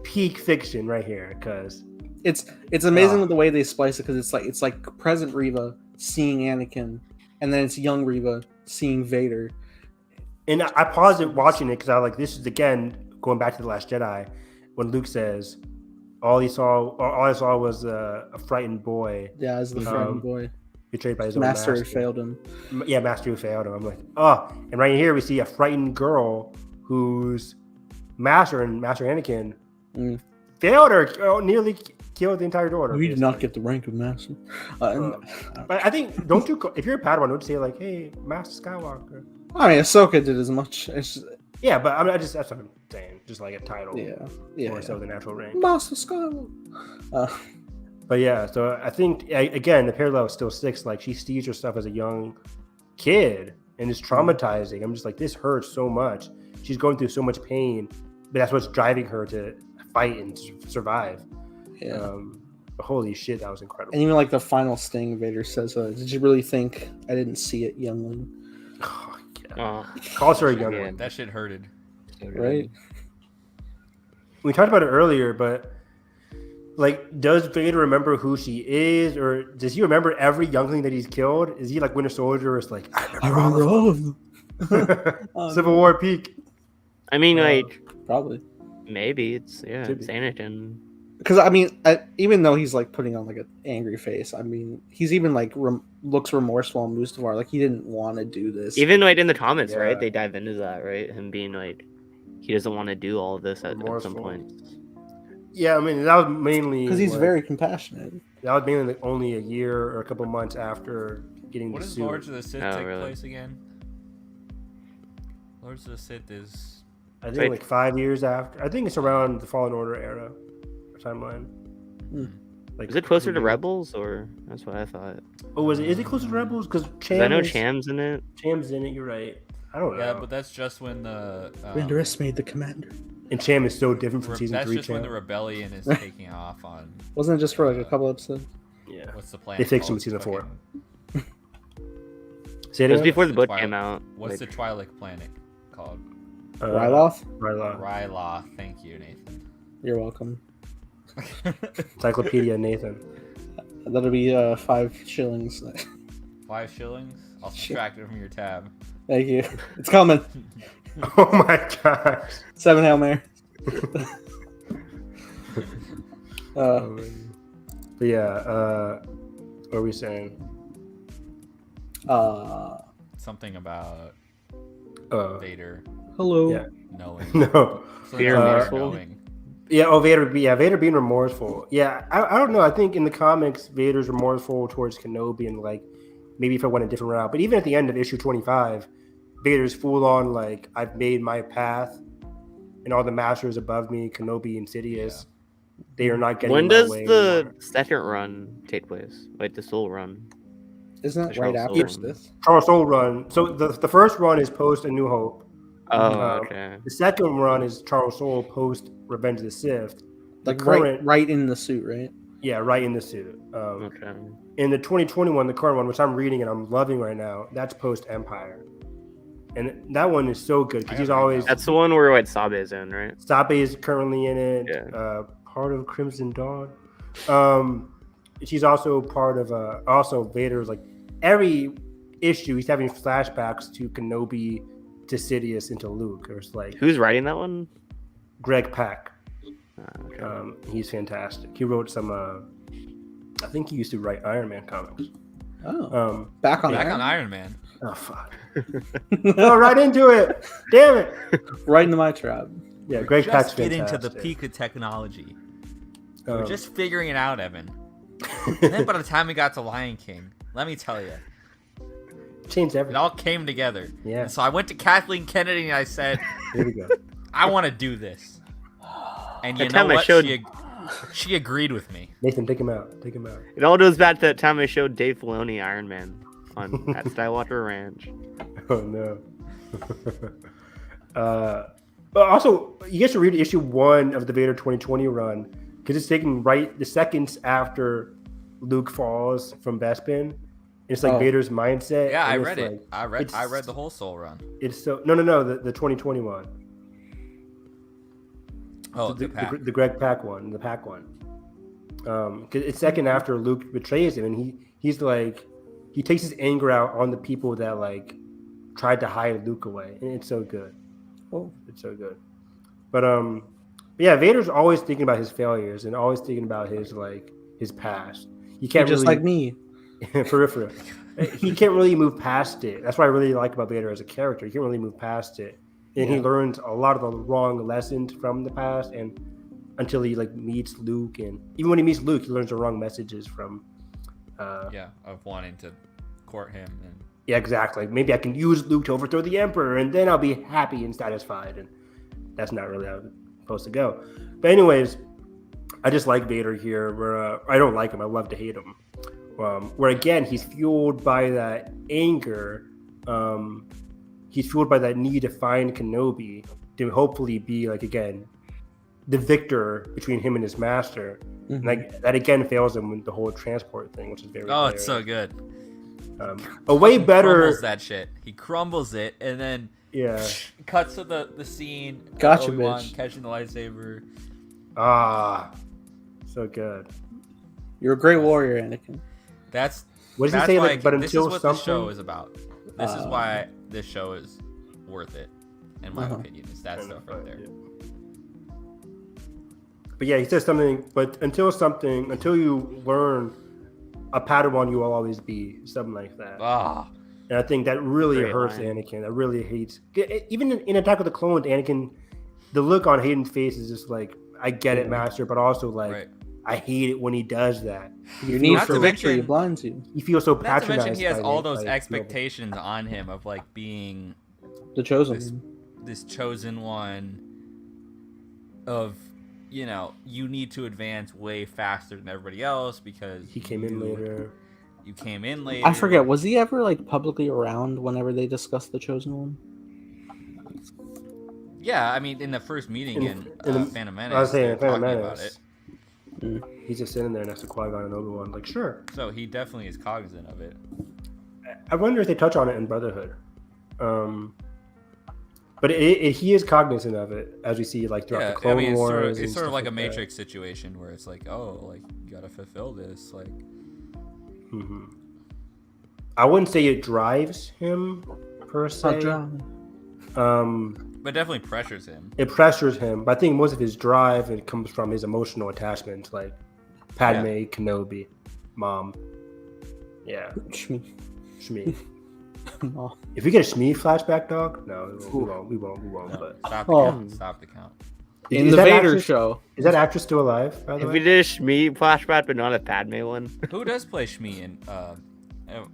peak fiction right here, because it's amazing with the way they splice it, because it's like present Reva seeing Anakin, and then it's young Reva seeing Vader. And I paused it watching it because I was like, this is again going back to The Last Jedi. when Luke says, all I saw was a frightened boy Yeah, as the frightened boy. betrayed by his own Master master. who failed him. Yeah, master who failed him. I'm like, oh. And right here we see a frightened girl whose master Anakin failed her, nearly killed the entire order. We did not get the rank of master. But I think, if you're a Padawan, don't say like, hey, Master Skywalker. I mean, Ahsoka did as much. Yeah, but I mean, that's what I'm saying. Just like a title. Yeah. More so the natural rank. Master Skywalker. But yeah, so I think, again, the parallel is still 6. Like, she sees herself as a young kid and it's traumatizing. I'm just like, this hurts so much. She's going through so much pain, but that's what's driving her to fight and survive. Yeah. But holy shit, that was incredible. And even like the final sting, Vader says, did you really think I didn't see it, youngling? Oh, yeah. Calls her a youngling. That shit hurted. Right? We talked about it earlier, but like, does Vader remember who she is, or does he remember every youngling that he's killed? Is he like Winter Soldier, or is like, I remember all of them? Civil War peak. I mean, like, probably. Maybe it's Anakin. Because I mean, even though he's like putting on like an angry face, I mean, he's even like looks remorseful on Mustafar, like he didn't want to do this. Even like in the comments, right? They dive into that, right? Him being like, he doesn't want to do all of this at some point. Yeah, I mean, that was mainly because he's very compassionate. That was mainly like only a year or a couple months after getting the suit. What does Lords of the Sith take place again? Lords of the Sith is... I think like 5 years after. I think it's around the Fallen Order era timeline. Like, is it closer to Rebels, or that's what I thought? Oh, is it closer to Rebels? Because I know Cham's in it. Cham's in it. You're right. I don't know. Yeah, but that's just when the we underestimated the commander. And Cham is so different from season 3. That's just when the rebellion is taking off on. Wasn't it just for like a couple episodes? Yeah. What's the plan? They fixed him in season 4. It was before the book came out. What's the Twi'lek planet called? Ryloth? Ryloth. Thank you, Nathan. You're welcome. Encyclopedia Nathan. That'll be 5 shillings. 5 shillings? I'll subtract it from your tab. Thank you. It's coming. Oh my gosh. 7 Hail Mary. But yeah, what are we saying? Something about Vader. Hello. Yeah. Knowing. No. Knowing. Yeah, Vader being remorseful. Yeah, I don't know. I think in the comics, Vader's remorseful towards Kenobi and like maybe if I went a different route. But even at the end of issue 25, Vader's full on like, I've made my path and all the masters above me, Kenobi and Sidious, they are not getting When my does way the anymore. second run take place? Like the Soul Run? Isn't that right after this? Charles Soule run. So the first run is post A New Hope. Oh, okay. The second run is Charles Soule post Revenge of the Sith. Like right in the suit, right? Yeah, right in the suit. Okay. In the 2021, the current one, which I'm reading and I'm loving right now, that's post Empire. And that one is so good because he's always... That's the one where like Sabe is in, right? Sabe is currently in it. Yeah. Part of Crimson Dawn. She's also part of... also, Vader's like... Every issue, he's having flashbacks to Kenobi, to Sidious, and to Luke. It's like... Who's writing that one? Greg Pak. Okay. He's fantastic. He wrote some... I think he used to write Iron Man comics. Oh. Back on Iron Man. Oh, fuck. Oh, right into it. Damn it. Right into my trap. Yeah, Greg Pak's Just getting fantastic. to the peak of technology. We're just figuring it out, Evan. And then by the time we got to Lion King, let me tell you, changed everything. it all came together. Yeah. And so I went to Kathleen Kennedy and I said, Here we go. I want to do this. And you The know time I what? showed- She agreed with me. Nathan, take him out. Take him out. It all goes back to that time I showed Dave Filoni Iron Man on at Skywalker Ranch. Oh no. But also, you guys should read issue 1 of the Vader 2020 run because it's taken right the seconds after Luke falls from Bespin. It's like Vader's mindset. Yeah, I and read it's it. like- I read the whole Soul Run. It's so no, the 2021. Oh, the Greg Pak one, the Pak one. Because it's second after Luke betrays him, and he's like, he takes his anger out on the people that like tried to hide Luke away, and it's so good. Oh, it's so good. But But yeah, Vader's always thinking about his failures and always thinking about his past. He can't just really, like me. peripheral. He can't really move past it. That's what I really like about Vader as a character. He can't really move past it, and he learns a lot of the wrong lessons from the past, and until he like meets Luke, and even when he meets Luke, he learns the wrong messages from. Of wanting to court him. And Yeah, exactly. Maybe I can use Luke to overthrow the Emperor, and then I'll be happy and satisfied. And that's not really how it's supposed to go. But anyways, I just like Vader here. Where I don't like him. I love to hate him. Where again, he's fueled by that anger. He's fueled by that need to find Kenobi to hopefully be like again the victor between him and his master. And like that again fails him with the whole transport thing, which is very. it's so good. A way better. Crumbles that shit. He crumbles it, and then cuts to the scene. Gotcha, Obi-Wan bitch. catching the lightsaber. So good. You're a great warrior, Anakin. What does he That's say? why Like, but this until is what something. this show is about. This is why this show is worth it, in my opinion. It's that stuff right there. But yeah, he says something. But until you learn a Padawan, you will always be something like that. And I think that really Great hurts line. Anakin. That really hates. Even in Attack of the Clones, Anakin, the look on Hayden's face is just like, I get it, Master, but also like, I hate it when he does that. Your need Not for to victory mention- blinds you. He feels so Not to patronized. mention, he has by all it, those like, expectations on him of like being The chosen. this chosen one. Of, you need to advance way faster than everybody else because He came in later. You came in later. I forget. Was he ever like publicly around whenever they discussed the chosen one? Yeah, I mean, in the first meeting in the- Phantom Menace, I was saying they were Phantom talking Menace. about it. He's just sitting there next to Qui-Gon and Obi-Wan, like, sure. So he definitely is cognizant of it. I wonder if they touch on it in Brotherhood. But he is cognizant of it, as we see like throughout Yeah, the Clone I mean, Wars. it's and sort of stuff like a that. Matrix situation where it's like, oh, like you gotta fulfill this, like. I wouldn't say it drives him per se. But definitely pressures him. It pressures him, but I think most of his drive it comes from his emotional attachment, like Padme, Kenobi, Mom. Yeah, Shmi. Oh. If we get a Shmi flashback, dog, no, we won't. No, But stop the Oh. count. Stop the count. In is the that Vader actress- show. Is that actress still alive? By the If way, we did a Shmi flashback, but not a Padme one. Who does play Shmi in?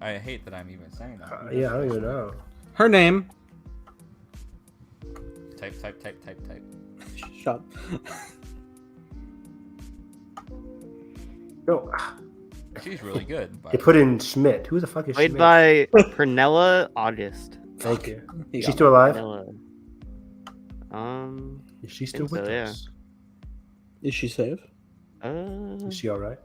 I hate that I'm even saying that. yeah, I don't even know. Her name. Type. Shut up. No, She's really good. they put in Schmidt. Who the fuck is Played Schmidt? by Pernilla August. Thank you. He She's got still alive? Pernilla. Is she still think with so, yeah. us? Is she safe? Is she all right?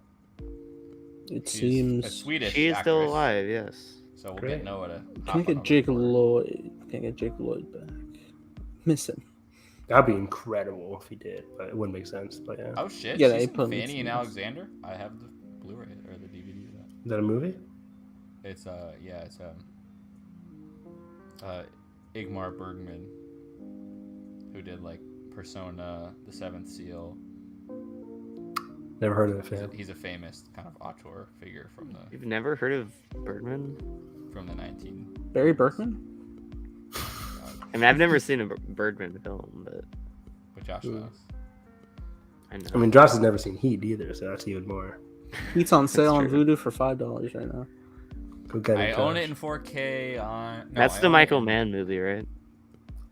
It She's a seems. Swedish She is still actress, alive. Yes. So we'll Great. get Noah to. Can I hop on get over Jake for it. Lloyd? Can I get Jake Lloyd back? Miss him. That'd be incredible if he did, but it wouldn't make sense. But yeah, Oh shit! Yeah, She's they in put him in Fanny and scenes. Alexander. I have the Blu-ray or the DVD of that. is that a movie? It's Igmar Bergman, who did like Persona, The Seventh Seal. Never heard of it. He's a famous kind of auteur figure from the You've never heard of Birdman? 19. Barry Berkman? I mean, I've never seen a Birdman film, but Josh knows. I know. I mean, Josh has never seen Heat either, so that's even more. Heat's on sale on true. Voodoo for $5 right now. Go get I it. own Josh. it in 4K on. No, That's I the own Michael it in- Mann movie, right?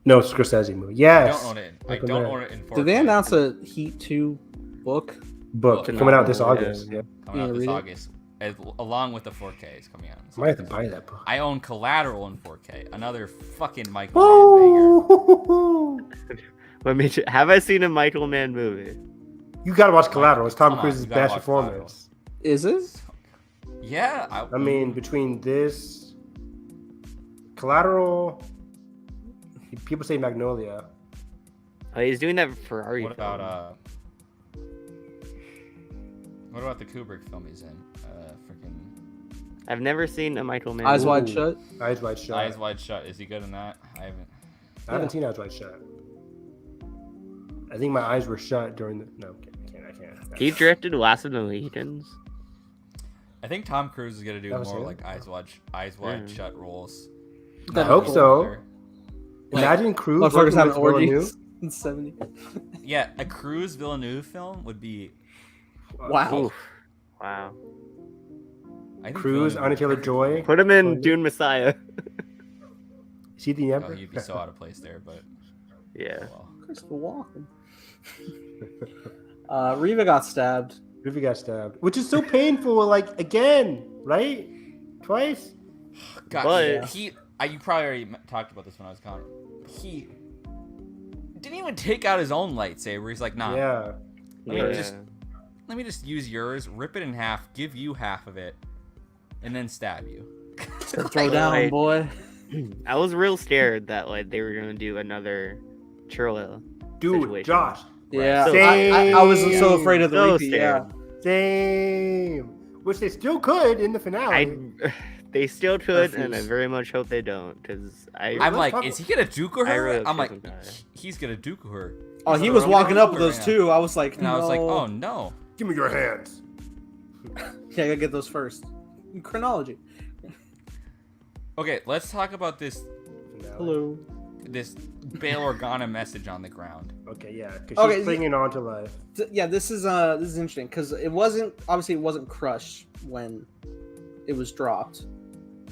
No, it's a Scorsese movie. I Yes. don't own it. I Michael don't Mann. own it in 4K. Did they announce a Heat 2 book? Book Well, coming out this phenomenal, August. Yeah. Coming out Yeah, this read it. August, along with the 4K is coming out. I might have to buy that book. I own Collateral in 4K. Another fucking Michael Mann banger. Let me. Have I seen a Michael Mann movie? You gotta watch Collateral. It's Tom Come on, Cruise's you gotta best watch Collateral. performance. Is it? Yeah, I mean, between this, Collateral, people say Magnolia. Oh, he's doing that Ferrari. what film. about what about the Kubrick film he's in? Freaking I've never seen a Michael Mann. Eyes movie. Wide Shut? Eyes Wide Shut. Eyes Wide Shut. Is he good in that? I haven't. I haven't seen Eyes Wide Shut. I think my eyes were shut during the. No, I can't. He directed Last of the Mohicans. I think Tom Cruise is gonna do That was more him? like eyes wide shut roles. I hope so. Imagine Cruise Motherfuckers working having with Villeneuve. orgies in 70. Yeah, a Cruise Villeneuve film would be. Wow. Oof. Wow. I think Cruise, Villeneuve- Anya Taylor-Joy. Put him in Villeneuve. Dune Messiah. Is he the Oh, Emperor? he'd be so out of place there, but Yeah. well. Christopher Walken. Reva got stabbed. Ruby got stabbed, which is so painful. Like again, right? Twice. God, But- you probably already talked about this when I was gone. He didn't even take out his own lightsaber. He's like, nah. Yeah. Let me just use yours, rip it in half, give you half of it, and then stab you. Throw down, Like- boy. I was real scared that like they were gonna do another Churla. Dude, Situation. Josh. Yeah, So- I was so afraid of the So repeat. Yeah, scared. Same. Which they still could in the finale. They still could, and I Refuse. very much hope they don't, because I'm Let's like, talk- is he gonna Dooku I her? really I'm like, shouldn't die. he's gonna Dooku her. Oh, he was walking up with those Yeah. two. I was like, And I was like, oh no. Give me your hands. yeah, I gotta get those first. In chronology. Okay, let's talk about this Finale. Hello. Bail Organa message on the ground. Okay, yeah, because Okay, she's clinging on to life. Yeah, this is interesting because it wasn't crushed when it was dropped.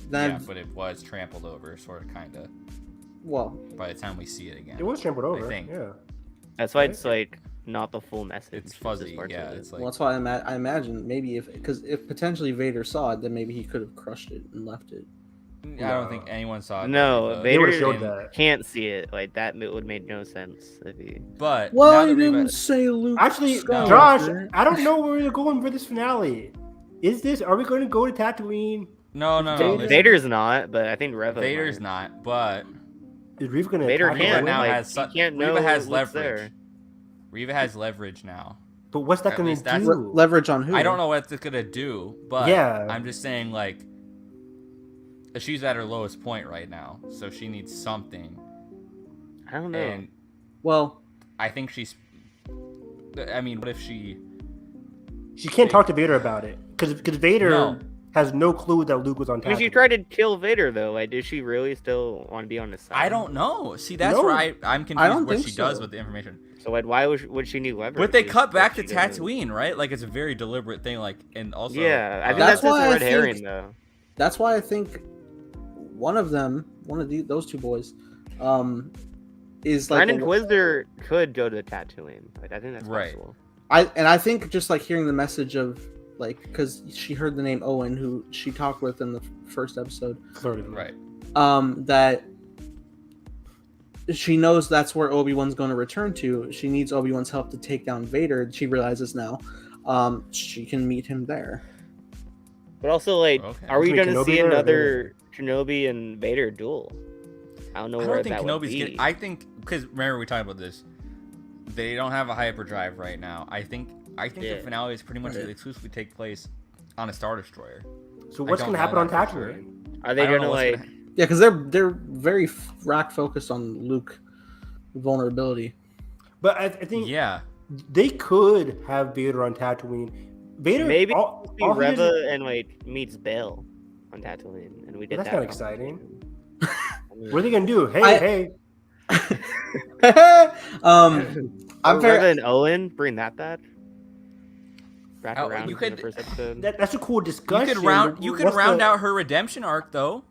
Then, Yeah, but it was trampled over, sort of, kind of, well, by the time we see it again. It was trampled over. think. Yeah. That's why it's like not the full message. It's just fuzzy, parts yeah. of it. It's like, well, that's why I imagine maybe if potentially Vader saw it, then maybe he could have crushed it and left it. I don't think anyone saw it. No, but- They would've Vader showed and- that. can't see it. Like that would make no sense if he. But Well, now I that Reva- didn't say Luke. Actually, Skywalker. Josh, I don't know where we're going for this finale. Are we going to go to Tatooine? no, Vader- listen, Vader's not, but I think Reva. Vader's might. not, but Is Reva going to Vader attack can't. Reva now like, has he su- can't Reva know has what's leverage. there. Reva has leverage now. But what's that At going least to that's- do? Leverage on who? I don't know what it's gonna do, but Yeah. I'm just saying, like, she's at her lowest point right now, so she needs something, I don't know. and Well, I think she's. I mean, what if she? She can't talk to Vader about it because Vader No. has no clue that Luke was on I mean, Tatooine. she tried to kill Vader though. Like, did she really still want to be on his side? I don't know. See, that's No. where I'm confused don't what think she does so. with the information. So like, why would she need leverage? But they if, cut like, back to she doesn't- Tatooine, right? Like it's a very deliberate thing. Like, and also, Yeah, I think That's that's, just why a I red think- herring though. that's why I think one of those two boys, is like Grand Inquisitor could go to Tatooine. Like, I think that's Right. possible. I think just like hearing the message of like because she heard the name Owen who she talked with in the first episode, Flirted with. right. that she knows that's where Obi-Wan's going to return to. She needs Obi-Wan's help to take down Vader. She realizes now, she can meet him there. But also, like, Okay. are we Between gonna Kenobi see or another Kenobi and Vader duel? I don't know I where don't think that would Kenobi's be. getting. I think because remember we talked about this. They don't have a hyperdrive right now. I think the Yeah. finale is pretty much Right. exclusively take place on a Star Destroyer. So I what's don't going to happen know on that for sure. Tatooine? Are they I don't gonna know what's like? gonna- Yeah, because they're very rack focused on Luke vulnerability. But I think Yeah, they could have Vader on Tatooine. Vader, Maybe all he Reva does- and like meets Bail on Tatooine, and we get That's that. not conversation. I mean, What are they going to do? Hey, I- hey. I'm or very Reva and Owen bring that back. Wrap Oh, around you from the could- first episode. That's a cool you discussion. could round What's round the- out her redemption arc though.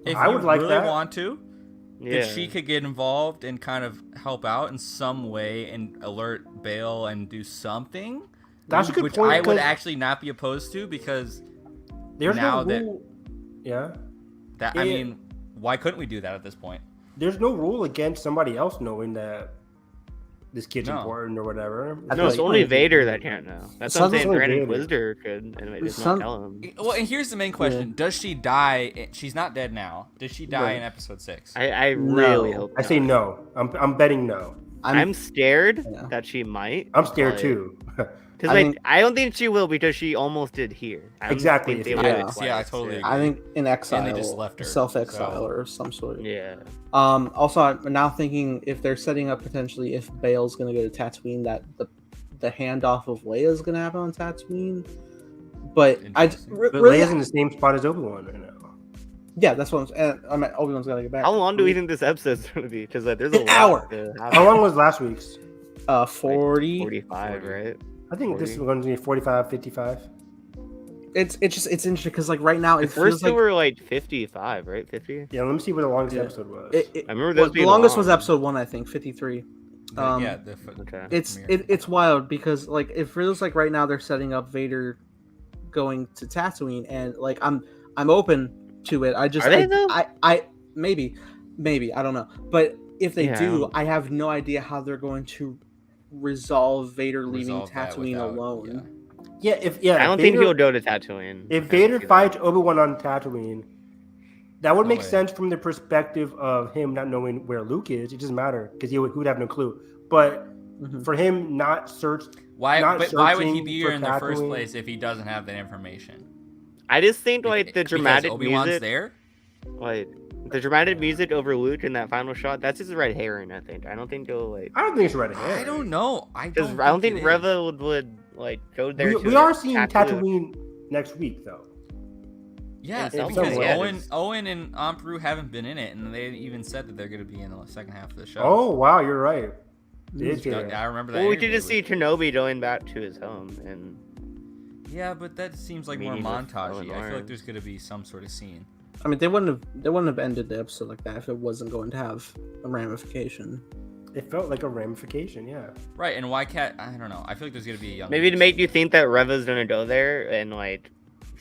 If I you would like really that. want to, Yeah. that she could get involved and kind of help out in some way and alert Bail and do something. That's a good which point, I would 'cause actually not be opposed to because There's now no that- rule. Yeah. that Yeah. I mean, why couldn't we do that at this point? There's no rule against somebody else knowing that this kid's No. important or whatever. No, it's like- only Vader that can't know. That's what I'm saying. Only Grand Vader. Inquisitor could, and it just Some- not tell him. Well, and here's the main question: does she die? She's not dead now. Does she die Right. in Episode 6? I really hope. I say not. no. I'm betting no. I'm scared Yeah. that she might. I'm scared but too. Because like, I don't think she will because she almost did here. I don't Exactly, think they yeah. would do it Yeah, twice. I totally agree. I think in exile, And they just left her, self-exile so- or some sort. Yeah. Also, I'm now thinking if they're setting up potentially if Bale's gonna go to Tatooine, that the handoff of Leia is gonna happen on Tatooine. But Interesting. But really, Leia's in the same spot as Obi-Wan right now. yeah, that's what I'm at. Obi-Wan's gotta get back. How long do we think this episode's gonna be? Because like, there's a An lot hour. to happen. How long was last week's? 40. 45, right? I think this is 40. going to be 45, 55. It's interesting because like right now The it feels first two like were like 55, right? 50. Yeah, let me see what the longest Yeah. episode was. I remember well, those the being longest was long. episode 1, I think, 53. Yeah, Okay. It's wild because like it feels like right now they're setting up Vader going to Tatooine, and like I'm open to it. I just Are they, though? I maybe I don't know, but if they Yeah. do, I have no idea how they're going to resolve Vader leaving Resolve that Tatooine without- alone. Yeah, I don't think he'll go to Tatooine. If I don't Vader see that. fights Obi-Wan on Tatooine, that would No make way. sense from the perspective of him not knowing where Luke is. It doesn't matter because he would have no clue. But Mhm. for him not search, Why? not But why would he searching be for here in the first Tatooine. place if he doesn't have that information? I just think like the Because dramatic Obi-Wan's music, there. like the dramatic music over Luke in that final shot, that's just a red herring. I think. I don't think he'll like. I don't think it's right ahead. I don't know. Because I don't think Reva would like go there. We are seeing Tatooine next week, though. Yeah, in some because way, yeah, Owen and Aunt Prue haven't been in it, and they even said that they're going to be in the second half of the show. Oh wow, you're right. Yeah, I remember that. Well, we could interview just see with- Kenobi going back to his home, and Yeah, but that seems like more Meeting with montagey. Owen I feel like Lawrence. there's going to be some sort of scene. I mean, they wouldn't have ended the episode like that if it wasn't going to have a ramification. It felt like a ramification, yeah. Right, and why can't I don't know. I feel like there's going to be a young. maybe to Luke make you scene. think that Reva's gonna go there and like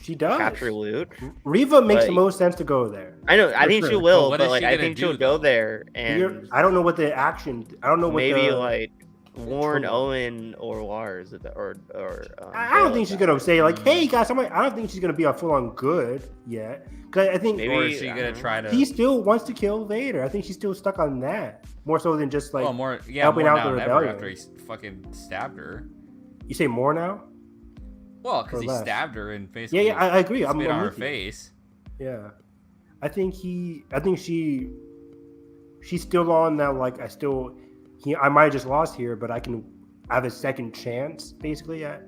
She does. capture Luke. Reva makes the Like- most sense to go there. I know. I For think she sure. will, But what but is like she I gonna think do, she'll go though? there and I don't know what the action. I don't know what maybe the, like warn trouble. Owen or Lars or. I don't think she's gonna say like, Mm. "Hey guys," I don't think she's gonna be a full on good yet. Because I think Maybe- Or is she I going don't to know. try to? he still wants to kill Vader. I think she's still stuck on that more so than just like more helping more out now the than ever rebellion. after he fucking stabbed her. you say more now. Well, because Or he less. stabbed her and basically Yeah, I agree. I'm spit on her with you. face. Yeah, I think she's still on that. Like I might have just lost here, but I have a second chance. Basically, yeah.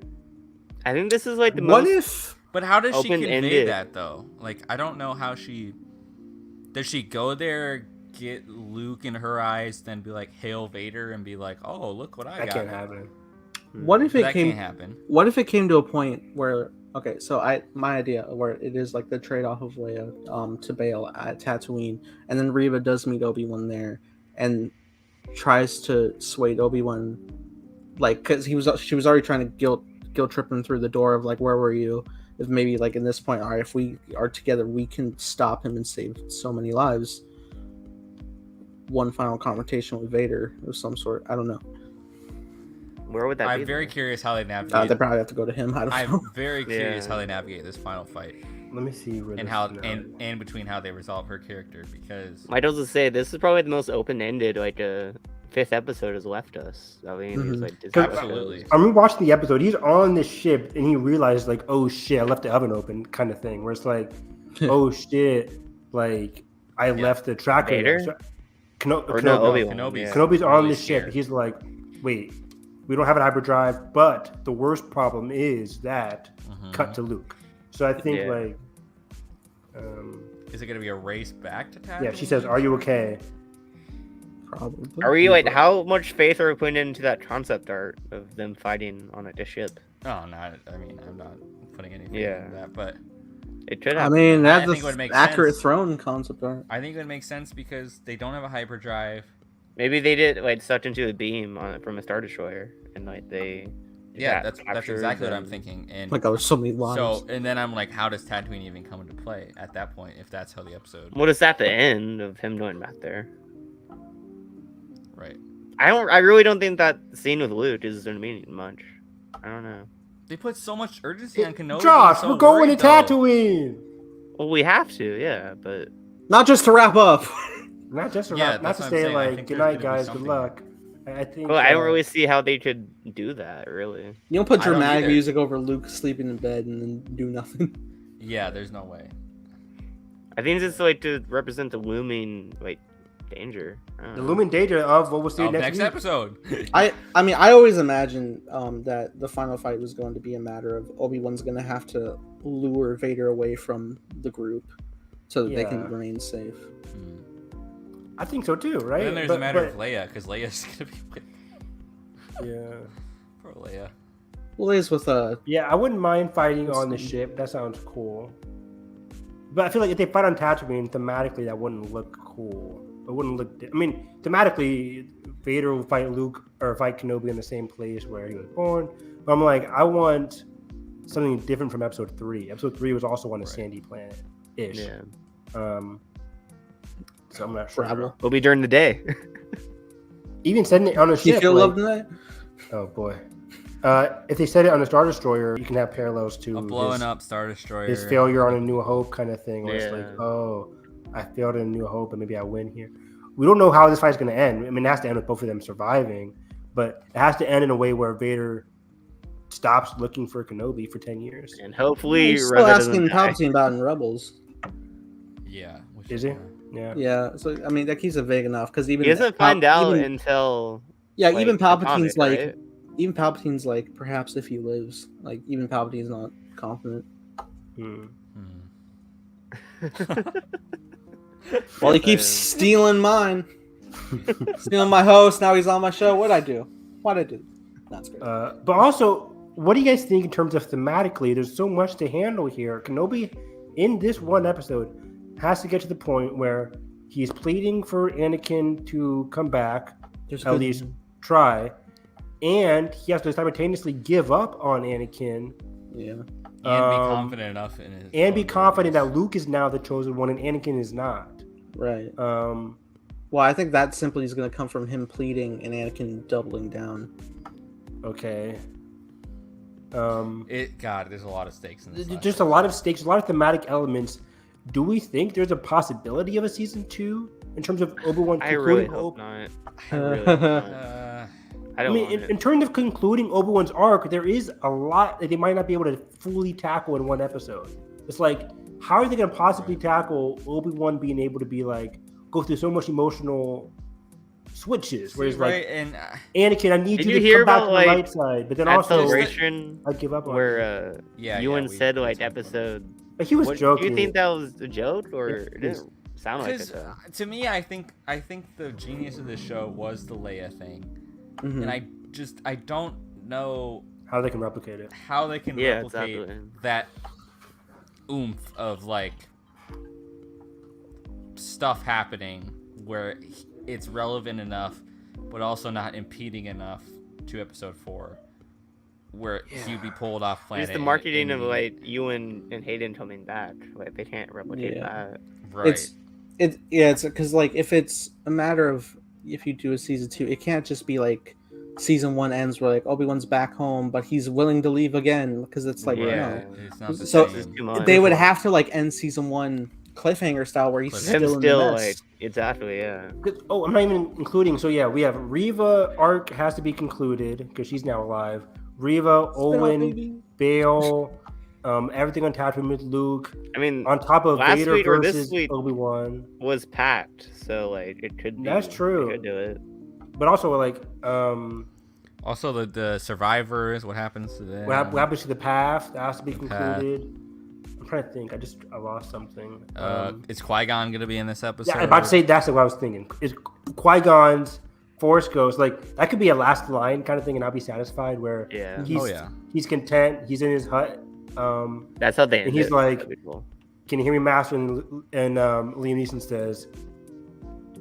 I think this is like the What most. if? But how does she convey Open-ended. that though? Like, I don't know how she. Does she go there, get Luke in her eyes, then be like, "Hail Vader," and be like, "Oh, look what I That got." can't happen. What if it That came? can't happen. What if it came to a point where okay, so my idea where it is like the trade off of Leia to Bail at Tatooine, and then Reva does meet Obi-Wan there and tries to sway Obi-Wan, like because she was already trying to guilt trip him through the door of like where were you? If maybe like in this point, all right, if we are together, we can stop him and save so many lives. One final confrontation with Vader of some sort. I don't know. Where would that be? I'm very though? curious how they navigate. They probably have to go to him. I don't know. I'm very curious Yeah. how they navigate this final fight Let me see where and this how is now. and between how they resolve her character because Might also say this is probably the most open-ended like fifth episode has left us. I mean, Mhm. it's like this Absolutely. I'm rewatching the episode. He's on the ship and he realized like, oh shit, I left the oven open, kind of thing. Where it's like, oh shit, like I left the tracker. Vader? there. Or no, Obi-Wan. Kenobi's- Yeah. Kenobi's on Really the ship. scared. He's like, wait, we don't have an hyperdrive, but the worst problem is that Mhm. cut to Luke. So I think Yeah. like, Is it gonna be a race back to Tatooine? yeah, she says, "Are you okay?" Probably. Are we like how much faith are we putting into that concept art of them fighting on a ship? Oh, not. I mean, I'm not putting anything Yeah. in that, but It could I have. mean, I that's think it would make accurate sense. throne concept art. I think it would make sense because they don't have a hyperdrive. Maybe they did like sucked into a beam from a Star Destroyer and like they. Yeah, that's captured exactly what I'm them. thinking. And Like, there's so many lines. so, and then I'm like, how does Tatooine even come into play at that point if that's how the episode? What is that? The end of him going back there. Right. I really don't think that scene with Luke is gonna mean much. I don't know. They put so much urgency on Kenobi. Josh, I'm so we're going worried, to though. Tatooine. Well, we have to, yeah, but Not just to wrap up. Not just Yeah, not that's to what I'm say saying. I like, think good there's night, gonna be guys, good something luck. I think. Well, I don't really see how they could do that. Really. You don't put I don't dramatic either. music over Luke sleeping in bed and then do nothing. Yeah, there's no way. I think it's just like to represent the looming like danger. I don't The know. looming danger of what we'll see Oh, next next week. episode. I mean, I always imagined that the final fight was going to be a matter of Obi-Wan's going to have to lure Vader away from the group so that they can Yeah. remain safe. I think so too, right? And then there's a matter of Leia, because Leia's gonna be with Yeah. poor Leia. Well, it is with Yeah, I wouldn't mind fighting on the ship. That sounds cool. But I feel like if they fight on Tatooine, thematically that wouldn't look cool. It wouldn't look. I mean, thematically, Vader will fight Luke or fight Kenobi in the same place where he was born. But I'm like, I want something different from Episode 3. Episode 3 was also on a sandy planet ish. Yeah. So I'm not sure. Bravo. It'll be during the day. Even setting it on a You ship. feel like- love tonight? Oh boy. If they set it on a Star Destroyer, you can have parallels to A blowing his, up Star Destroyer. his failure on A New Hope kind of thing. Where it's like, Yeah. oh, I failed in A New Hope and maybe I win here. We don't know how this fight's going to end. I mean, it has to end with both of them surviving, but it has to end in a way where Vader stops looking for Kenobi for 10 years. And hopefully, He's still Reva doesn't asking die. Palpatine about in Rebels. Yeah. which Is he? uh, Yeah. Yeah, so I mean that keeps it vague enough because even He doesn't find out even- until yeah, like, even the Palpatine's comic, like right? even Palpatine's like perhaps if he lives, like even Palpatine's not confident. Hmm. Well, he keeps stealing mine, stealing my host. Now he's on my show. What'd I do? What'd I do? That's great. But also, what do you guys think in terms of thematically? There's so much to handle here. Kenobi, in this one episode, has to get to the point where he's pleading for Anakin to come back, There's at good- least try, and he has to simultaneously give up on Anakin yeah. And be Um, confident enough in his. and be own confident that abilities. Luke is now the chosen one and Anakin is not. Right. Um, Well, I think that simply is going to come from him pleading and Anakin doubling down. okay. God, there's a lot of stakes in this. last Just a lot of stakes, a lot of thematic elements. Do we think there's a possibility of a season 2 in terms of Obi-Wan I really concluding hope Obi- not. I really hope not. I I don't mean, want in it. terms of concluding Obi-Wan's arc, there is a lot that they might not be able to fully tackle in one episode. It's like, how are they going to possibly tackle Obi-Wan being able to be like, go through so much emotional switches, where he's right, like, and Anakin, I need Did you you to hear come back about, to the like, light side, but then At also Celebration, I give up on it. where yeah, Ewan we- said we like talked about episode. But he was What, do joking. you think that was a joke or Yeah, it didn't sound like it? Because Though. to me, I think the genius of this show was the Leia thing, Mhm. and I don't know how they can replicate it. how they can Yeah, replicate exactly. that oomph of like stuff happening where it's relevant enough, but also not impeding enough to episode 4, where he'd be pulled off planet. Just the marketing of and- like Ewan and Hayden coming back, like they can't replicate Yeah. that. right. It's because like if it's a matter of if you do a season 2, it can't just be like season 1 ends where like Obi-Wan's back home, but he's willing to leave again because it's like yeah, no. it's not the So- same. It's too much. They would have to like end season 1 cliffhanger style where he's Cliffhanger. Him still in still the like mess. exactly, yeah. Oh, I'm not even including. So yeah, we have Reva arc has to be concluded because she's now alive. Reva, Owen, baby. Bale, everything on Tatooine with Luke. I mean, On top of Last Vader week or this versus week- Obi-Wan. was packed, so like it could be. That's true. They could do it. But also like Also, the survivors. What happens to them? what happens to the path that has to be The path. concluded. I'm trying to think. I lost something. Is Qui-Gon gonna be in this episode? Yeah, I'm about to say that's what I was thinking. Is Qui-Gon's Force Ghost like that could be a last line kind of thing, and I'll be satisfied. Where Yeah. he's Oh, yeah. he's content. He's in his hut. That's how they. And he's end it. like- That'd be cool. Can you hear me, Master? And Liam Neeson says,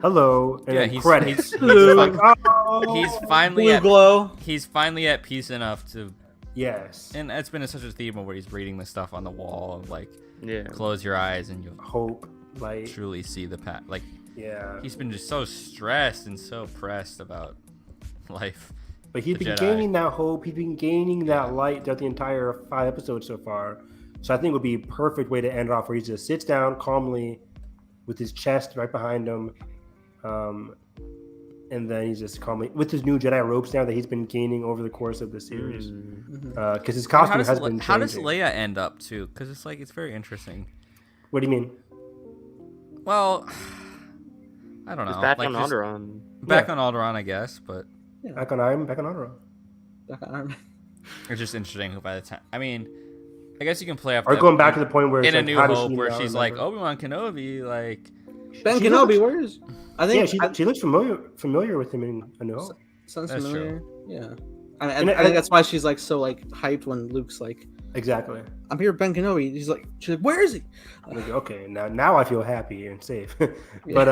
"Hello," and Yeah, then he's- credits. he's- It's like, oh, He's finally Blue at glow. he's finally at peace enough to, yes, and it's been such a theme where he's reading the stuff on the wall of like, Yeah. close your eyes and you'll hope, like, truly see the path. Like yeah. he's been just so stressed and so pressed about life. But he's the been Jedi. gaining that hope. He's been gaining that light throughout the entire 5 episodes so far. So I think it would be a perfect way to end off where he just sits down calmly with his chest right behind him. And and then he's just calmly with his new Jedi robes now that he's been gaining over the course of the series. Because his costume has been changing. How does Leia end up too? Because it's very interesting. What do you mean? Well, I don't know. It's back like, on just Alderaan. Back on Alderaan, I guess, but Back on Alderaan. Back on Iron. it's just interesting by the time. I mean, I guess you can play up. Or going back to the point where it's in A like, New how does Hope, she where now she's remember? like Obi-Wan Kenobi, like Ben She Kenobi, looks- where is? I think she looks familiar with him in A New Hope. sounds That's familiar. true. Yeah, And I think that's why she's like so like hyped when Luke's like, Exactly. "I'm here, Ben Kenobi." She's like, "Where is he?" I'm like, okay, now I feel happy and safe. Yeah. But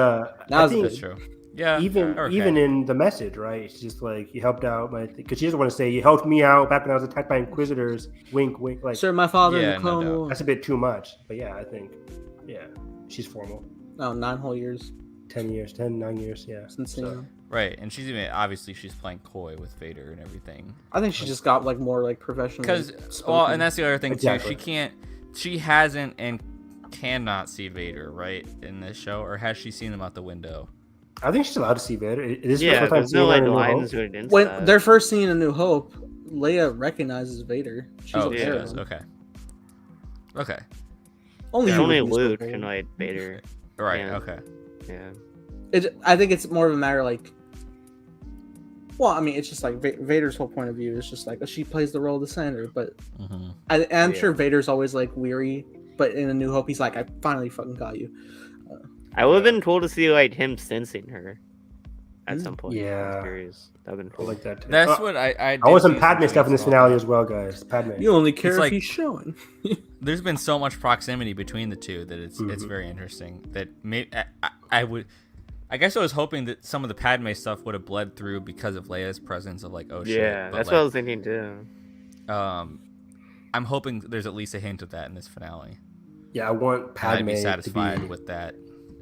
Now I it's think that's true. Yeah, even okay. even in the message, right? It's just like you helped out because she doesn't want to say you helped me out back when I was attacked by Inquisitors. Wink, wink. Like Sir, my father in Yeah, the no Clone doubt. Wars. that's a bit too much. But yeah, I think she's formal. No, 9 whole years 9 years. Yeah. since So- seeing him. Right, and she's even obviously she's playing coy with Vader and everything. I think she just got like more like professional. Because and that's the other thing Exactly. too. She hasn't and cannot see Vader right in this show, or has she seen him out the window? I think she's allowed to see Vader. It is Yeah, the first time there's no seeing her like in A New lines Hope. against when that. they're first seeing A New Hope, Leia recognizes Vader. She's Oh, aware she of does. him. Okay. Only It's only Luke is Luke so and like Vader. Right. Yeah. Okay. Yeah. I think it's more of a matter like. Well, I mean, it's just like Vader's whole point of view is just like she plays the role of the senator, but Mm-hmm. I'm Yeah. sure Vader's always like weary. But in A New Hope, he's like, "I finally fucking got you." I would have been cool to see like him sensing her at some point. Yeah. I'm curious. That'd been I cool. like that too. That's what I. I want some did see Padme stuff in this tweets about finale that. as well, guys. Padme. You only care It's if like- he's showing. There's been so much proximity between the two that it's Mhm. very interesting. That I guess I was hoping that some of the Padme stuff would have bled through because of Leia's presence of like, oh shit. Yeah, But, that's like, what I was thinking too. I'm hoping there's at least a hint of that in this finale. Yeah, I want And Padme I'd be satisfied to be. with that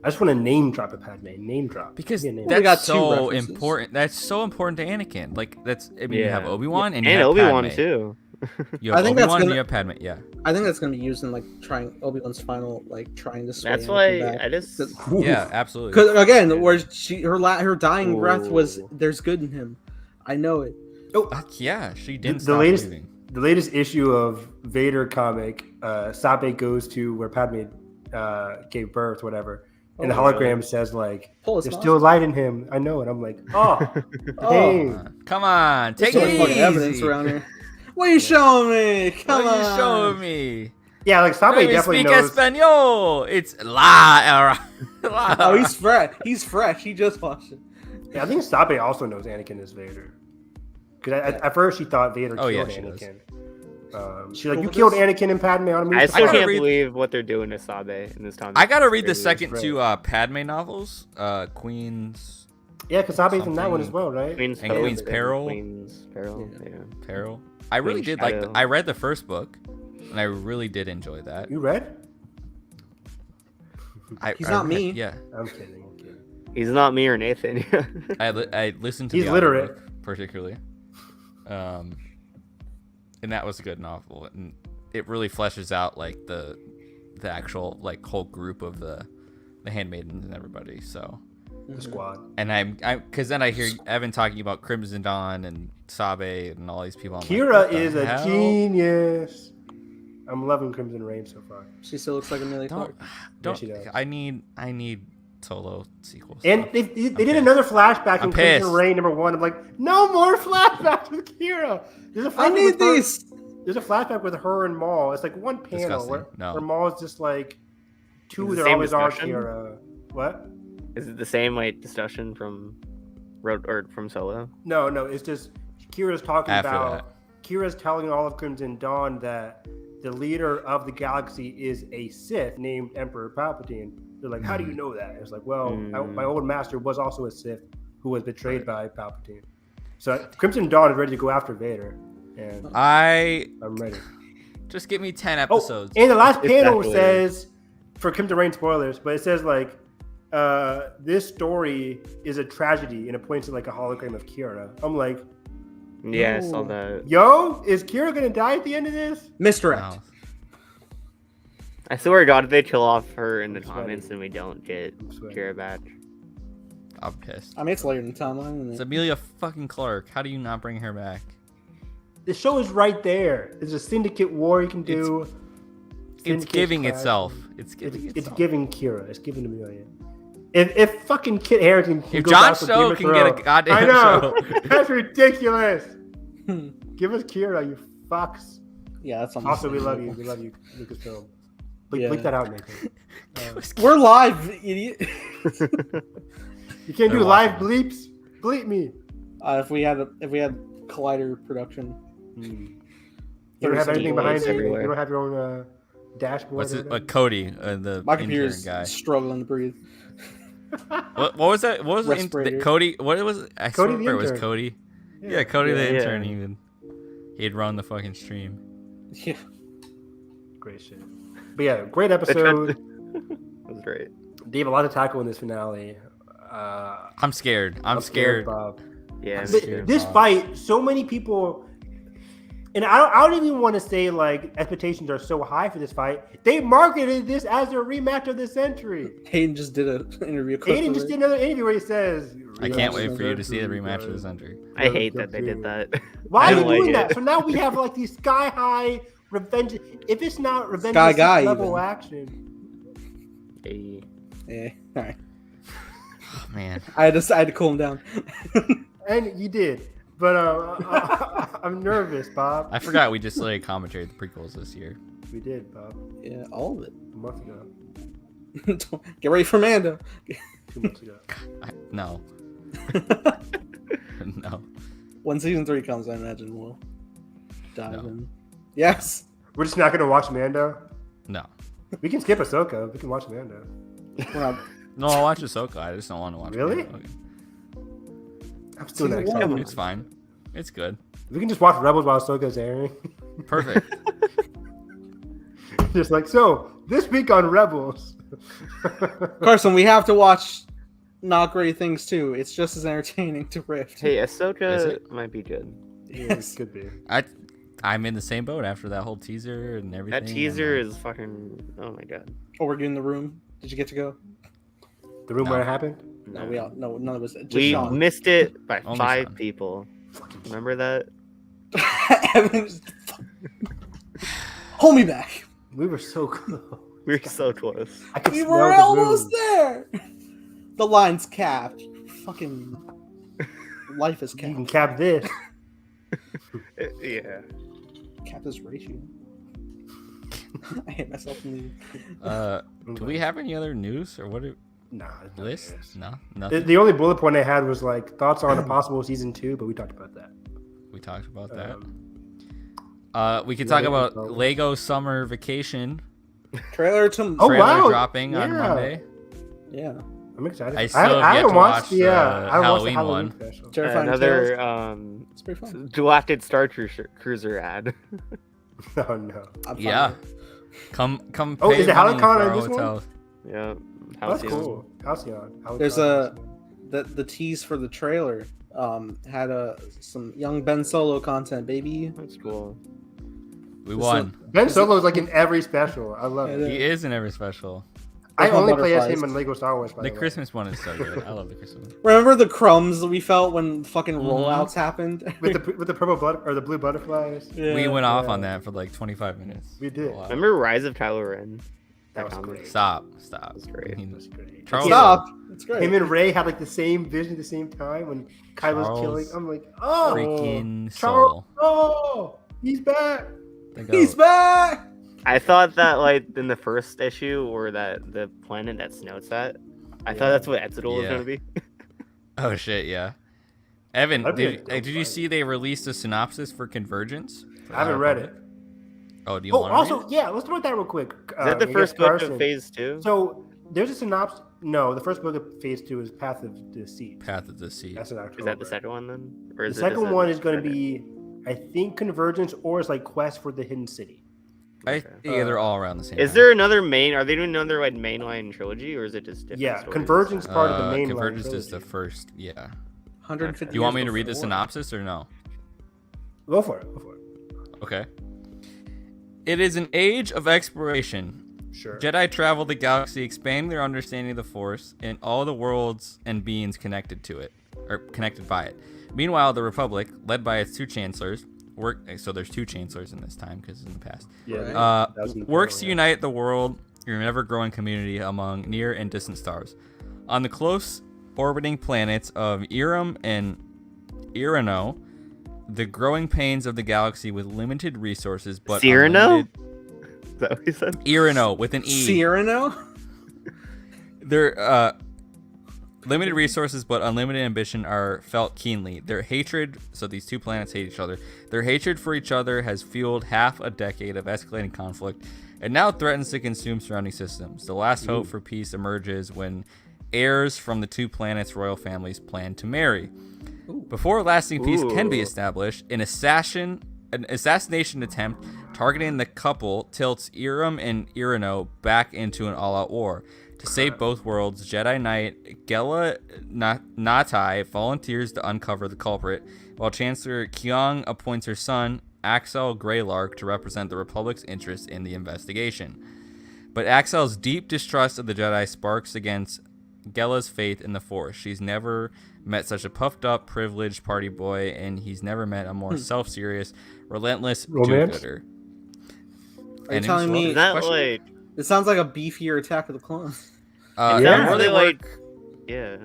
I just want to name drop a Padme. Name drop. because Give me a name. Well, we that's got two so references. important. That's so important to Anakin. Like that's. I mean, you have Yeah. Obi-Wan and you And have Obi-Wan Padme. too. You have I think that's Obi-Wan and gonna- you have Padme. Yeah. I think that's gonna be used in like trying Obi-Wan's final, like trying to sway That's Anakin why back. I just. Ooh. Yeah. Absolutely. Because again, where her dying breath was, Ooh. "There's good in him." I know it. Yeah. She didn't The stop latest- believing. The latest issue of Vader comic, Sabe goes to where Padme gave birth, whatever, and the Oh, hologram really? says like, Pull his "There's nostrils. still light in him." I know it. I'm like, oh, Oh, dang. Come on. there's Take so it much easy. fucking evidence around here. What are you showing me? Come What on. are you showing me? Yeah, like Sabe Let me definitely speak knows. Espanol. It's la. Oh, he's fresh. He's fresh. He just watched it. Yeah, I think Sabe also knows Anakin is Vader. Because at first she thought Vader Oh, yeah, killed she does. Anakin. She's like, Well, "You killed this- Anakin and Padme on a movie." I still gotta can't read- believe what they're doing to Sabe in this time. I gotta read the It's second right. two Padme novels, Queen's Yeah, because Sabe's in that one as something- well, right? Queen's and Queen's Peril. Queen's Peril. Yeah. Yeah. Peril. I really Queen's did like. Shadow. I read the first book, and I really did enjoy that. You read? He's not me. Yeah, I'm kidding. I'm kidding. He's not me or Nathan. I listened to. He's the literate. audiobook, particularly. And that was a good novel, and it really fleshes out like the actual like whole group of the handmaidens and everybody. So. The squad. And I'm because then I hear Evan talking about Crimson Dawn and Sabe and all these people. I'm like, Kira what the is a hell? genius. I'm loving Crimson Reign so far. She still looks like Amelia Clark. Don't she does. I need solo sequels. And they did another flashback I'm in Crimson pissed. Reign #1. I'm like, no more flashbacks with Kira. There's a I flashback need with her- these. There's a flashback with her and Maul. It's like one panel Disgusting. where, No. where Maul is just like, Is it the there same always are discussion? Kira. What? Is it the same like discussion from Road or from Solo? No, it's just Kira's talking After about. Kira's telling all of Crimson Dawn that the leader of the galaxy is a Sith named Emperor Palpatine. They're like, how do you know that? It's like, well, my old master was also a Sith who was betrayed by Palpatine. So Crimson Dawn is ready to go after Vader, and I'm ready. Just give me 10 Oh, episodes. and the last It's panel definitely- says, for Crimson Reign spoilers, but it says like, this story is a tragedy, and it points to like a hologram of Kira. I'm like, Yeah, I saw No. that. yo, is Kira gonna die at the end of this? Misdirect. No. I swear to God, if they kill off her in the I'm sweaty. comments, then we don't get I'm sweaty. Kira back. I'm pissed. I mean, it's later in the timeline. Isn't It's it? Amelia fucking Clark. How do you not bring her back? The show is right there. There's a syndicate war you can do. It's Syndicate giving clash. itself. It's giving It's itself. giving Kira. It's giving Amelia. If fucking Kit Harington can If go Jon back for Snow Game of can get a Thrones- goddamn I know. show. That's ridiculous. Give us Kira, you fucks. Yeah, that's almost. Also, we love you. We love you, Lucasfilm. Bleep, Yeah. bleep that out, Nathan. We're live, idiot. You can't do They're live watching bleeps. Bleep me. If we had Collider production. You don't have anything behind you. everywhere. You don't have your own dashboard. What's or it? anything? Cody, the My intern computer's guy. struggling to breathe. What was that? What was the Respirator. Cody? What was it? I Cody swear the it was intern. Cody. Yeah, Cody the Yeah. intern. Even he'd run the fucking stream. Yeah. Great shit. But yeah, great episode. That was great. They have a lot to tackle in this finale. I'm scared. I'm scared. Bob. Yeah. I'm Th- scared, this Bob. fight, so many people, and I don't even want to say like expectations are so high for this fight. They marketed this as a rematch of the century. Hayden just did an interview. clip Aiden of just it. did another interview where he says, I can't Yeah, wait for you to see the century, rematch of the guys. center. I hate that they did that. Why I are you don't like doing it. that? So now we have like these sky high revenge. If it's not revenge Sky guy level even. action, Hey. Yeah. All right. Oh, man. I had to cool him down. and you did. But I'm nervous, Bob. I forgot we just like commentated the prequels this year. We did, Bob. Yeah, all of it. A month ago. Get ready for Mando. 2 months ago. No. No. When season 3 comes, I imagine we'll dive No. in. Yes. We're just not gonna watch Mando. No. We can skip Ahsoka. We can watch Mando. We're not. No, I'll watch Ahsoka. I just don't want to watch. Really? Mandalorian. I'm still not Season excited. one. It's fine. It's good. We can just watch Rebels while Ahsoka's airing. Perfect. Just like, so, this week on Rebels. Carson, we have to watch not great things too. It's just as entertaining to Rift. Hey, Is Ahsoka it? might be good. Yes. Could be. I'm in the same boat after that whole teaser and everything. That I'm teaser like, is fucking. Oh my god. Oh, we're getting the room. Did you get to go? The room No. where it happened? No, we all. No, none of us. Just We Sean. missed it by Only 5 Sean. people. Remember that? Evan's- Hold me back. We were so close. We were so close. I could We smell were the almost room. there. The line's capped. Fucking life is You can capped. cap this. Yeah. Capped is ratio. I hate myself in the. Do we have any other news or what? Nah. it's not List? this. No, The, nothing. the only bullet point I had was like thoughts on a possible season 2, but we talked about that. We talked about that. We could yeah, talk Lego about Star Wars. Lego Summer Vacation Trailer to. Oh, trailer wow. dropping on Yeah. Monday. Yeah. I'm excited. I still have yet haven't to watched watch the the I haven't watched the Halloween Halloween one. special. Terrifying Another Tales. It's pretty fun. drafted Star Cruiser ad. Oh no. I'm fine Yeah. with it. Come. Oh, pay is it money Halcyon for on our this one? hotel. Yeah. That's Halcyon. cool. Halcyon. There's the tease for the trailer. Had some young Ben Solo content, baby. That's cool. We This won. Ben Solo's like in every special. I love Yeah, it. He is in every special. I There's no only play as butterflies. him in Lego Star Wars. By The the way. Christmas one is so good. I love the Christmas one. Remember the crumbs that we felt when fucking Mhm. rollouts happened? with the purple or the blue butterflies. Yeah. We went off yeah. on that for like 25 minutes. We did. A lot. Remember Rise of Kylo Ren? That was comic? great. Stop. That's great. I mean, That's great. Charles- Stop. It's great. Him and Ray had like the same vision at the same time when Kylo's Charles killing. I'm like, oh, freaking Charles, soul. oh, he's back. The He's goat. back. I thought that like in the first issue or that the planet that Snout's at, I thought that's what Exodus was Yeah. gonna be. Oh shit, yeah. Evan, That'd be a did dope you fight. see they released a synopsis for Convergence? I haven't read it. Oh, do you Oh, want also, to read yeah, let's talk about that real quick. Is that the I first guess book Carson. of Phase 2? So there's a synopsis. No, the first book of Phase 2 is Path of Deceit. it? Path of the Sea. That's in October. Is that the second one then? Or The is it second just a- one is going to be, I think, Convergence or it's like Quest for the Hidden City. Yeah, they're all around the same. Is time. there another main? Are they doing another like mainline trilogy, or is it just different? Yeah, stories? Convergence part of the main Convergence line is the trilogy. first. Yeah. 150. Do you want me years to read the before. synopsis or no? Go for it. Go for it. Okay. It is an age of exploration. Sure. Jedi travel the galaxy, expanding their understanding of the Force and all the worlds and beings connected to it, or connected by it. Meanwhile, the Republic, led by its two chancellors, so there's two chancellors in this time because it's in the past. Yeah. Works to unite the world in an ever-growing community among near and distant stars. On the close orbiting planets of Iram and Irano, the growing pains of the galaxy with limited resources, but Cyrano? Is that what he said? Irano with an E. Cyrano? Their limited resources but unlimited ambition are felt keenly. Their hatred, so these two planets hate each other. Their hatred for each other has fueled half a decade of escalating conflict and now threatens to consume surrounding systems. The last hope for peace emerges when heirs from the two planets' royal families plan to marry. Before lasting peace can be established, an assassination attempt targeting the couple tilts Iram and Irano back into an all-out war. To save both worlds, Jedi Knight Gela Natai volunteers to uncover the culprit, while Chancellor Kyong appoints her son, Axel Greylark, to represent the Republic's interest in the investigation. But Axel's deep distrust of the Jedi sparks against Gela's faith in the Force. She's never met such a puffed-up, privileged party boy, and he's never met a more self-serious, relentless do-gooder. Are you telling me that like? It sounds like a beefier Attack of the Clones? The more they work, yeah.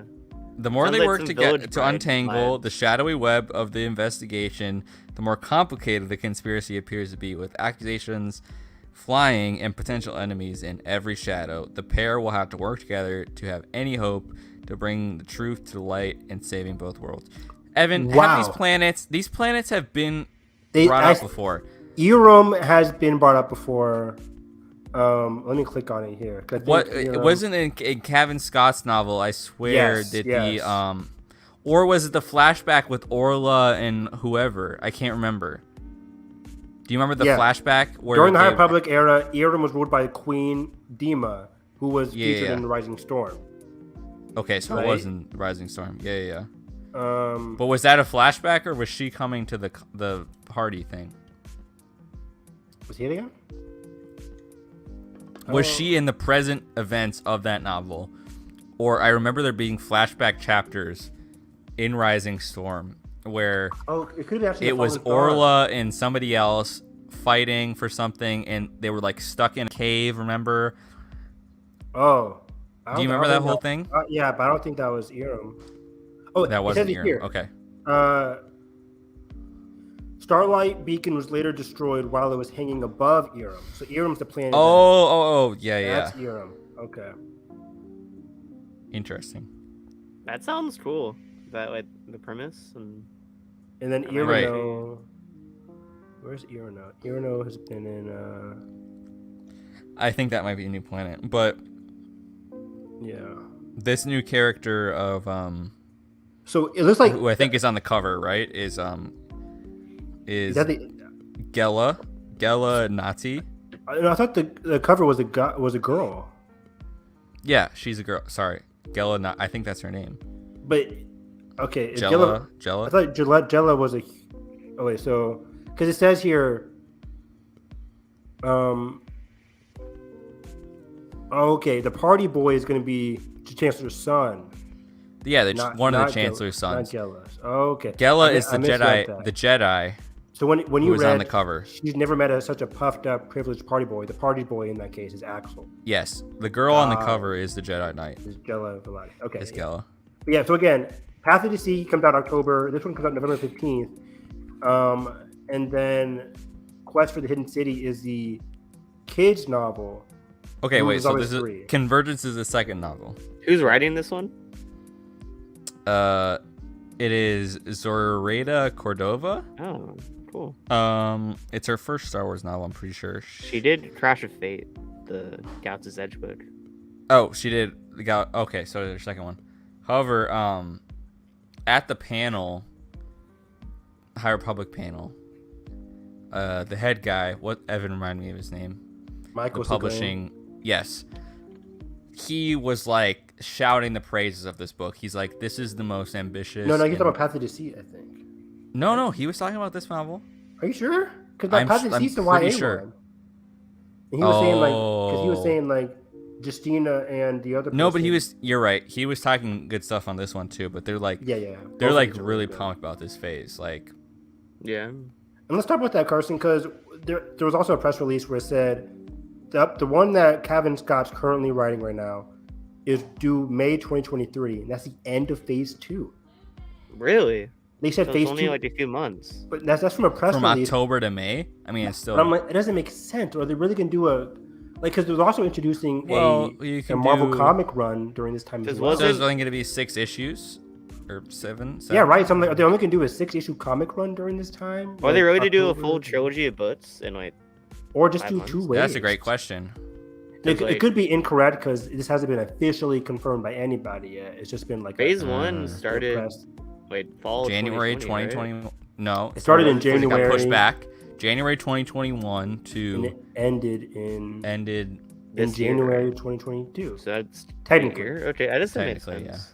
the more Sounds they like work some to Village get to Bride untangle vibes. the shadowy web of the investigation, the more complicated the conspiracy appears to be, with accusations flying and potential enemies in every shadow. The pair will have to work together to have any hope to bring the truth to light and saving both worlds. Evan, have these planets have been brought up before. Iram has been brought up before. Let me click on it here. What it wasn't in Kevin Scott's novel, I swear. Yes. Or was it the flashback with Orla and whoever? I can't remember. Do you remember the flashback where during the High Republic era, Iram was ruled by Queen Dima, who was featured in the Rising Storm. Okay, so it wasn't Rising Storm. Yeah. But was that a flashback, or was she coming to the party thing? Was he again? Was she in the present events of that novel? Or I remember there being flashback chapters in Rising Storm where it could have it was Orla and somebody else fighting for something, and they were like stuck in a cave, remember? Oh. Do you remember that whole thing? Yeah, but I don't think that was Iram. Oh, that wasn't Iram. Okay. Starlight Beacon was later destroyed while it was hanging above Iram. So Iram's the planet. Yeah. That's Iram. Okay. Interesting. That sounds cool. That like the premise and then Irano. Where's Irano? Irano has been in. I think that might be a new planet, but yeah, this new character of So it looks like who I think is on the cover, right? Is that the Gela Nazi? I thought the cover was a girl. Yeah, she's a girl. Sorry, Gela. I think that's her name. But okay, Gela. I thought Gela was a. Oh wait, so because it says here. Okay, the party boy is going to be the Chancellor's son. Yeah, one of the Chancellor's sons. Not Gela's. Okay. Gela is the Jedi. The Jedi. So when you was read on the cover, she's never met such a puffed up, privileged party boy. The party boy in that case is Axel. Yes, the girl on the cover is the Jedi Knight. Is Gela Velati. Okay. It's Gela. But yeah. So again, Path of the Sea comes out October. This one comes out November 15th. And then Quest for the Hidden City is the kids novel. Okay, wait. So this is Convergence is the second novel. Who's writing this one? It is Zoraida Cordova. Oh, cool. It's her first Star Wars novel, I'm pretty sure. She did Crash of Fate, the Galaxy's Edge book. Oh, she did the okay, so there's her second one. However, at the panel, High Republic panel, the head guy, what Evan reminded me of his name? Michael Publishing. Yes. He was like shouting the praises of this book. He's like, this is the most ambitious. No, you're talking about Path of Deceit, I think. No, he was talking about this novel. Are you sure? Because Path of Deceit is the YA one. And he was saying like, because he was saying like, Justina and the other. No, but person, you're right. He was talking good stuff on this one too. But they're like, yeah. they're Both like of these are really good. pumped about this phase. Like, Yeah. And let's talk about that, Carson, because there was also a press release where it said the one that Kevin Scott's currently writing right now is due May 2023, and that's the end of Phase 2. Really? They said So Phase it's only 2, like a few months. but that's from a press from release. October to May. I mean, it's still. But I'm like, it doesn't make sense. Or are they really gonna do a because they're also introducing you a can Marvel do- comic run during this time as well. Was So it- there's only going to be 6 issues or 7. Yeah, right. So I'm like, they only can do a 6-issue comic run during this time. Are they like ready to do a October? full trilogy of books in like? Or just 5 do months? 2 waves? That's a great question. It could be incorrect because this hasn't been officially confirmed by anybody yet. It's just been like Phase a, 1 Uh, started press. fall January 2020. 2020. No, It started in it got January. pushed back. January 2021 And to it ended in This year, January right? 2022. So that's Technically. a year? Okay, that doesn't make Technically, sense.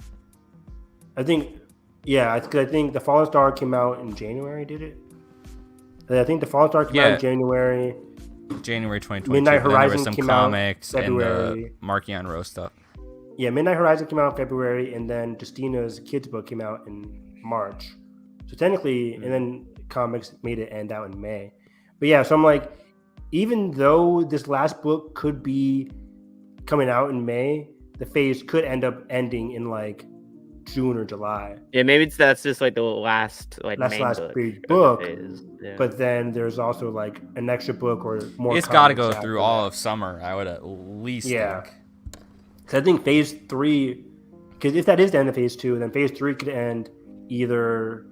I think, yeah, I think the Fallen Star came out in January. Did it? I think the Fallen Star came out Yeah. in January. January 2022. Midnight but then there was Horizon some came out comics and the February. Marky on Rose stuff. Yeah, Midnight Horizon came out in February, and then Justina's kids book came out in March. So technically, and then comics made it end out in May. But yeah, so I'm like, even though this last book could be coming out in May, the phase could end up ending in like June or July. Yeah, maybe that's just like the last main last book big of the book, phase. Yeah. But then there's also like an extra book or more. It's got to comics go after through all that. of summer, I would at least Yeah. think. So I think phase 3, because if that is the end of phase 2, then phase 3 could end either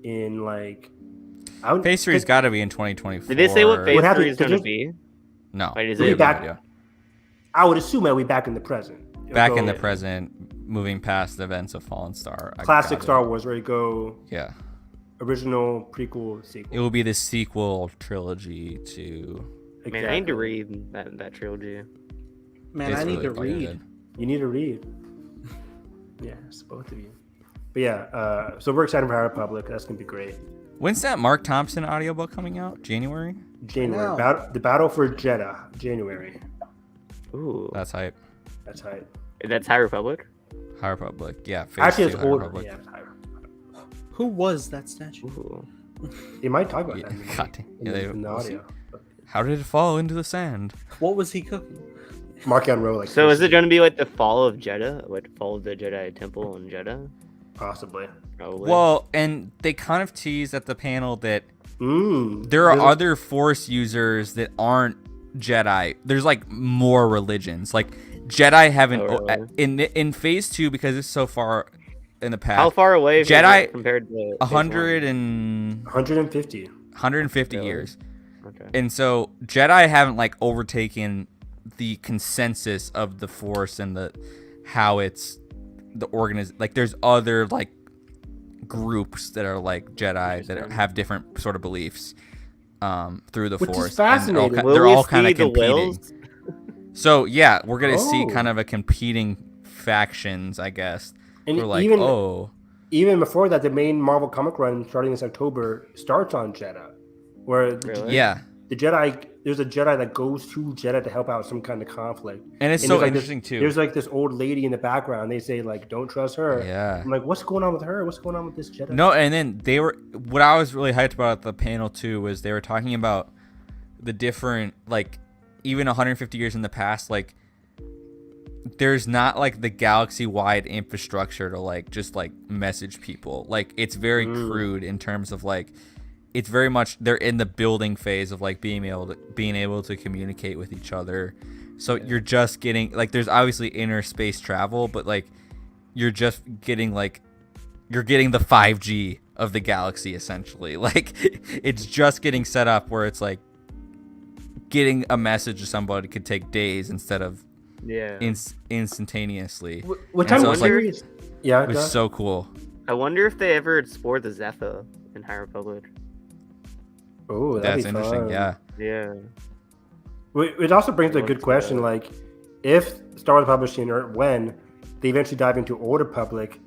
in like. Phase 3's got to be in 2024. Did they say what phase What happened- 3 is going to did be? No. Wait, is we it have no back- idea. I would assume that we back in the present. It'll Back go in the present, moving past the events of Fallen Star. I classic got it. Star Wars, where you go Yeah. original, prequel, sequel. It will be the sequel trilogy to. Man, I need to read that trilogy. Man, It's I need really to fucking read. good. You need to read. Yeah, it's both of you. But yeah, so we're excited for High Republic. That's gonna be great. When's that Mark Thompson audiobook coming out? January? January. know. The Battle for Jeddah. January. Ooh, That's hype. That's right. that's High Republic. High Republic. Yeah. Phase Actually, 2 it's High older. Republic. Yeah, it's High Republic. Who was that statue? Ooh. They might talk about Yeah, that in the, God damn. in Yeah, the, they- in the we'll see. audio. How did it fall into the sand? What was he cooking? Mark on row like. So is it going to be like the fall of Jeddah? Like fall of the Jedi Temple in Jeddah? possibly? Probably. Well, and they kind of teased at the panel that Mm. there are There's- other Force users that aren't Jedi. There's like more religions. Like Jedi haven't Oh, really? in Phase 2 because it's so far in the past. how far away is Jedi- it compared to phase 100 and 150. 150 Really? years. one? Okay. And so Jedi haven't like overtaken the consensus of the Force and the how it's the like there's other like groups that are like Jedi that have different sort of beliefs through the Which is Force. fascinating. And Will they're we all kind see of the competing. whales? So yeah, we're gonna see Oh. kind of a competing factions, I guess. And We're like, even oh, even before that, the main Marvel comic run starting this October starts on Jeddah, where Really? yeah. the Jedi, there's a Jedi that goes to Jeddah to help out some kind of conflict. And it's And so there's, like, interesting too. There's like this old lady in the background. They say like, "Don't trust her." Yeah. I'm like, "What's going on with her? What's going on with this Jedi?" No, and then they were what I was really hyped about at the panel too was they were talking about the different like even 150 years in the past, like there's not like the galaxy wide infrastructure to like just like message people. Like it's very crude in terms of like it's very much they're in the building phase of like being able to communicate with each other. So you're just getting like there's obviously inner space travel, but like you're just getting like you're getting the 5G of the galaxy essentially. Like it's just getting set up where it's like getting a message to somebody could take days instead of Yeah. instantaneously. Which And I'm so it's like- curious. Yeah, It was so cool. I wonder if they ever explored the Zephyr in High Republic. oh, That's interesting. Yeah. Yeah. It also brings a What's good question, the- like if Star Wars Publishing or when they eventually dive into Old Republic,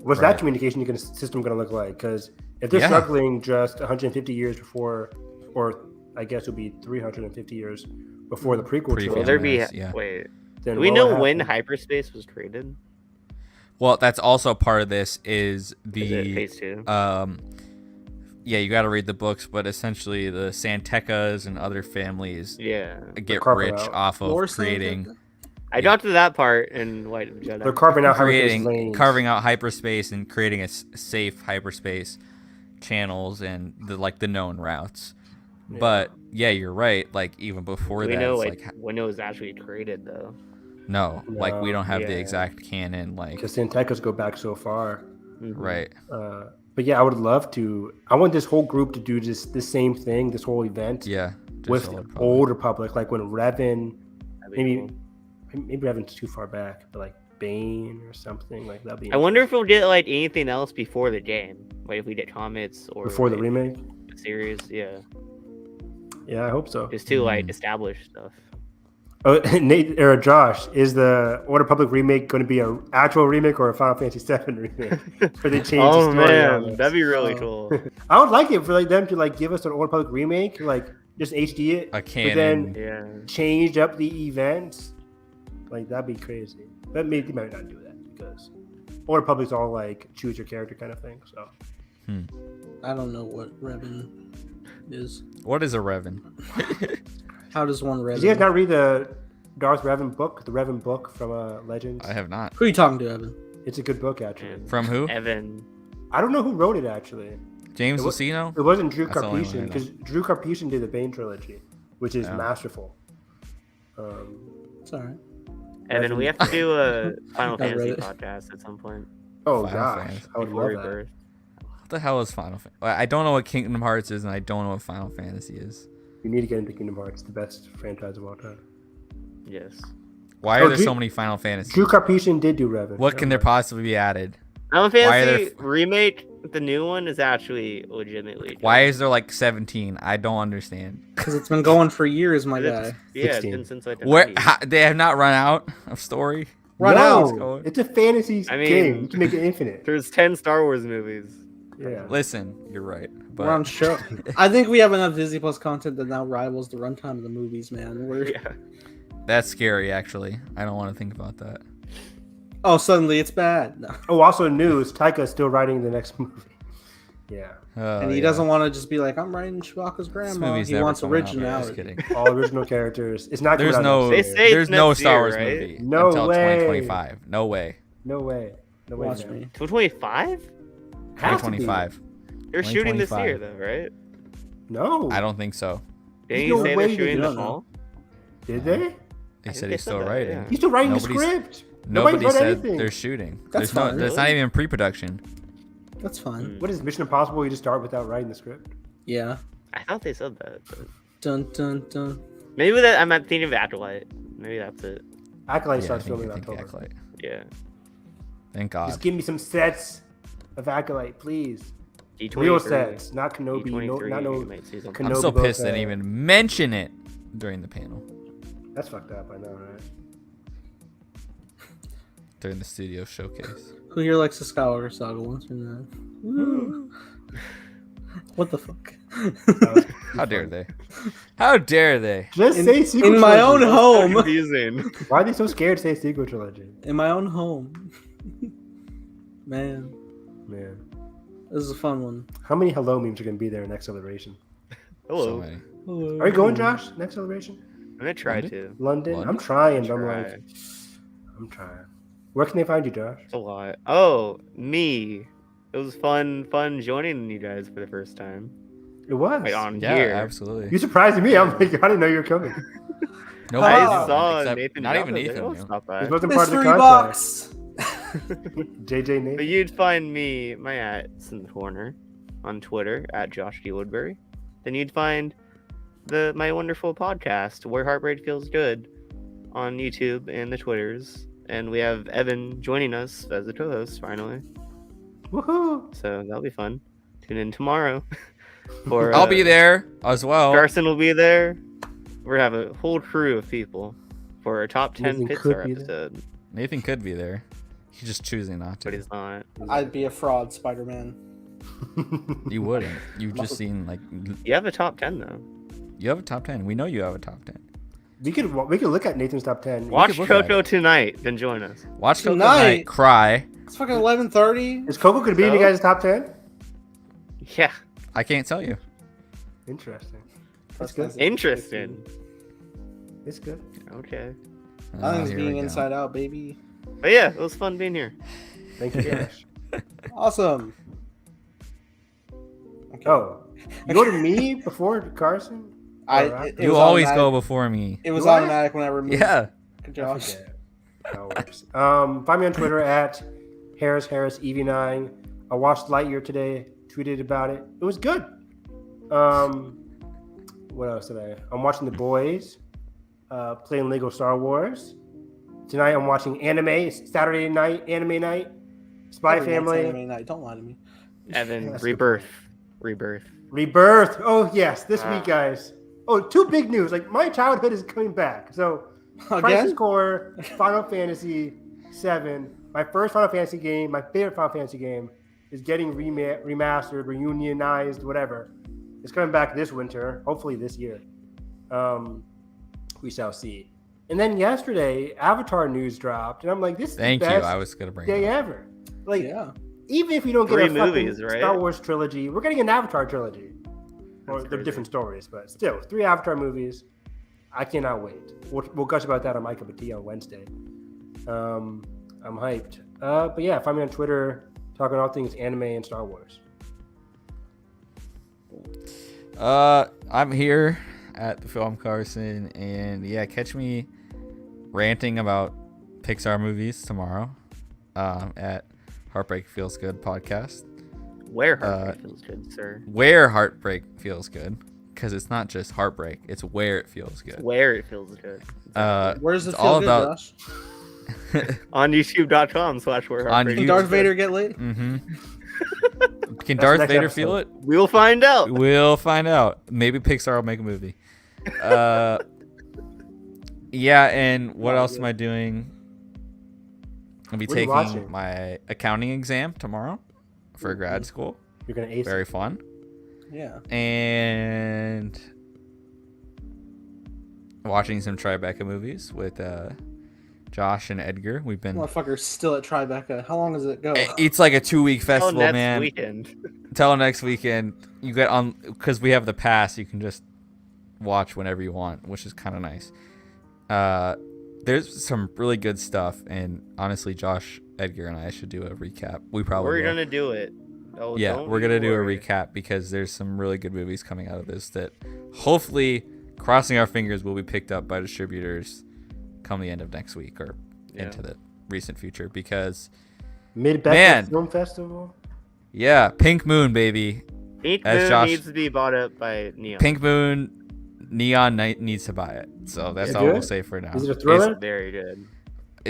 what's Right. that communication system going to look like? Because if they're Yeah. struggling just 150 years before, or I guess it would be 350 years before the prequel Pre- Will trilogy. there be? Yes, yeah. Wait, Then do we what know would when happen? hyperspace was created? Well, that's also part of this is Is it the phase 2? yeah, you got to read the books, but essentially the Santecas and other families Yeah, get carving rich out. off of Lore creating Santa? I got to that part in White Jedi. They're carving out hyperspace creating lanes. carving out hyperspace and creating safe hyperspace channels and the known routes. Yeah. But yeah, you're right. Like even before Do we that, know it's like when it was actually created though? no, like we don't have the Yeah. exact canon. Like Because Santecas go back so far. Mhm. right, But yeah, I would love to. I want this whole group to do the same thing, this whole event yeah. just with Old Republic. Old Republic, like when Revan, That'd be maybe cool. maybe Revan's too far back, but like Bane or something like that'd be. I wonder if we'll get like anything else before the game. Like if we get comics or before the like, remake. the series, yeah, Yeah, I hope so. just to like Mhm. establish stuff. Oh, Nate or Josh, is the Old Republic remake going to be an actual remake or a Final Fantasy VII remake? Or they change the Oh story on man, this? that'd be really Oh. cool. I would like it for like them to like give us an Old Republic remake, like just HD it, A but canon. then Yeah, change up the events. Like that'd be crazy. But maybe they might not do that because Old Republic's all like choose your character kind of thing. So I don't know what Revan is. What is a Revan? How does one did you guys Revan? not read the Darth Revan book, the Revan book from Legends? I have not. Who are you talking to, Evan? It's a good book actually. and From who? Evan. I don't know who wrote it actually. James It wa- Lucino? It wasn't Drew That's the only one I Karpyshyn know. because Drew Karpyshyn did the Bane trilogy, which is Yeah. masterful. It's alright. Evan, we have to do a Final I read Fantasy it. podcast at some point Oh Final gosh, Fantasy. I would before love that. Rebirth. What the hell is Final Fantasy? I don't know what Kingdom Hearts is, and I don't know what Final Fantasy is. You need to get into Kingdom Hearts, the best franchise of all time. Yes. Why Oh, are there Drew- so many Final Fantasies? Drew Karpyshyn did do Revan. What can there possibly be added? Final Why are Fantasy there- remake, the new one is actually legitimately. good. Why is there like 17? I don't understand. Because it's been going for years, my It's- guy. Yeah, it's 16. been since like the Where 90s. they have not run out of story? Run out. No, it's a fantasy I mean- game. You can make it infinite. There's 10 Star Wars movies. Yeah. Listen, you're right. But We're on show. I think we have enough Disney Plus content that now rivals the runtime of the movies, man. We're Yeah. that's scary, actually. I don't want to think about that. oh, suddenly it's bad. No. Oh, also news. Taika's still writing the next movie. Yeah. Oh, And he yeah. doesn't want to just be like, I'm writing Chewbacca's This grandma. movie's He never wants coming out, man. originality. Just kidding. All original characters. It's not There's coming out no, next They year. say there's it's no next Star year, Wars right? movie No until way. 2025. No way. No way. No way. Watch man. me. 2025? Has to be. 2025. They're shooting this 2025. year, though, right? No. I don't think so. Didn't no you say way they're they shooting do the that. fall? Did they? They I said think he's they still said that, writing. yeah. He's still writing the Nobody's- script. Nobody Nobody's read said anything. they're shooting. That's There's no. fine. That's not even pre-production. That's fine. Mm. What is Mission Impossible? You just start without writing the script. Yeah. I thought they said that. But... Dun dun dun. Maybe that I'm thinking of Acolyte. Maybe that's it. Acolyte Yeah, I starts think, filming I in think October. Acolyte. Yeah. Thank God. Just give me some sets of Acolyte, please. D23. Real sets, not Kenobi. No, D23, not you no. might see something. I'm Kenobi so both, pissed they didn't even mention it during the panel, That's fucked up. I know, right? during the studio showcase. Who here likes the Skywalker saga? Once in that. Woo. What the fuck? How dare they? How dare they? Just In- say sequel in my own trilogy. home. Confusing. Why are they so scared to say sequel trilogy? In my own home. Man, Man, this is a fun one. how many hello memes are gonna be there in Next Celebration? So Hello. many. Are you going, Josh? Next Celebration? I'm gonna try London? to. London? London? I'm trying. But Try. I'm trying. Where can they find you, Josh? It's a lot. Oh, me. It was fun joining you guys for the first time. It was. Like on Yeah, here. absolutely. You surprised me. I'm like, I didn't know you were coming. Nobody I knew, saw except- Nathan. Not even Jaffa, Nathan oh, knew. stop This that. wasn't part of the Mystery contract. box. JJ But Nathan. you'd find me, my @'s in the corner, on Twitter @Josh D Woodbury. Then you'd find my wonderful podcast, Where Heartbreak Feels Good, on YouTube and the Twitters. And we have Evan joining us as a co-host finally, Woohoo! so that'll be fun. Tune in tomorrow. For I'll be there as well. Carson will be there. We're gonna have a whole crew of people for our top 10 Nathan Pixar could be there. episode, Nathan could be there. He's just choosing not but to. he's not. I'd be a fraud, Spider-Man. You wouldn't. You've just seen like You have a top 10 though. you have a top 10. We know you have a top 10. We could look at Nathan's top 10. Watch could look at Coco it. tonight, then join us. Watch Coco Tonight? Night cry. It's fucking 11:30. Is Coco going to be in you So? guys' top 10? Yeah, I can't tell you. Interesting. That's good. interesting. It's good. Okay. I think it's Here being we go. inside out, baby. But yeah, it was fun being here. Thank you, Josh. Awesome. Okay. Oh, you go to me before Carson? It You was always automatic- go before me. It was What? automatic whenever. Yeah. Josh. How it works. Find me on Twitter at HarrisEV9. I watched Lightyear today. Tweeted about it. It was good. What else did I? I'm watching The Boys. Playing Lego Star Wars. Tonight I'm watching anime. It's Saturday night, anime night. Spy Every night's Family. anime night. Don't lie to me. Evan, That's a good Rebirth. Rebirth. Oh yes, this Wow. week, guys. Oh, two big news. Like my childhood is coming back. So Crisis Again? Core, Final Fantasy VII. My first Final Fantasy game, my favorite Final Fantasy game, is getting remastered, reunionized, whatever. It's coming back this winter, hopefully this year. We shall see. And then yesterday, Avatar news dropped, and I'm like, this is Thank the you. best I was gonna bring day it up. ever. Like, Yeah. even if you don't get 3 a fucking movies, right? Star Wars trilogy, we're getting an Avatar trilogy. Or That's they're crazy. different stories, but still, 3 Avatar movies. I cannot wait. We'll gush about that on My Cup of Tea on Wednesday. I'm hyped. But yeah, find me on Twitter talking all things anime and Star Wars. I'm here at the Film Carson, and yeah, catch me ranting about Pixar movies tomorrow at Heartbreak Feels Good podcast. Where heartbreak feels good, sir. Where heartbreak feels good, because it's not just heartbreak; it's where it feels good. Where it feels good. Where's it it's feel all good, about- Josh? On YouTube.com/where On heartbreak Can YouTube. Darth Vader get laid? Mm-hmm. Can Darth next Vader episode. feel it? We'll find out. We'll find out. Maybe Pixar will make a movie. Yeah, and what else am I doing? I'll be What are you taking watching? my accounting exam tomorrow for grad school. You're gonna ace Very it. fun. Yeah. And watching some Tribeca movies with Josh and Edgar. We've been. Motherfucker's still at Tribeca. How long does it go? It's like a 2-week Till festival, next man. weekend. Till next weekend. You get on because we have the pass. You can just watch whenever you want, which is kind of nice. There's some really good stuff, and honestly, Josh, Edgar, and I should do a recap. We probably We're will. gonna do it. Oh, Yeah, don't we're gonna you do a worry. recap because there's some really good movies coming out of this that hopefully, crossing our fingers, will be picked up by distributors come the end of next week or Yeah. into the recent future. Because Mid Man. Film Festival. yeah, Pink Moon, baby, Pink As Moon Josh- needs to be bought up by Neon. Pink Moon, Neon Knight needs to buy it. So that's Is it all we'll good? say for now. Is it a thriller? It's very good.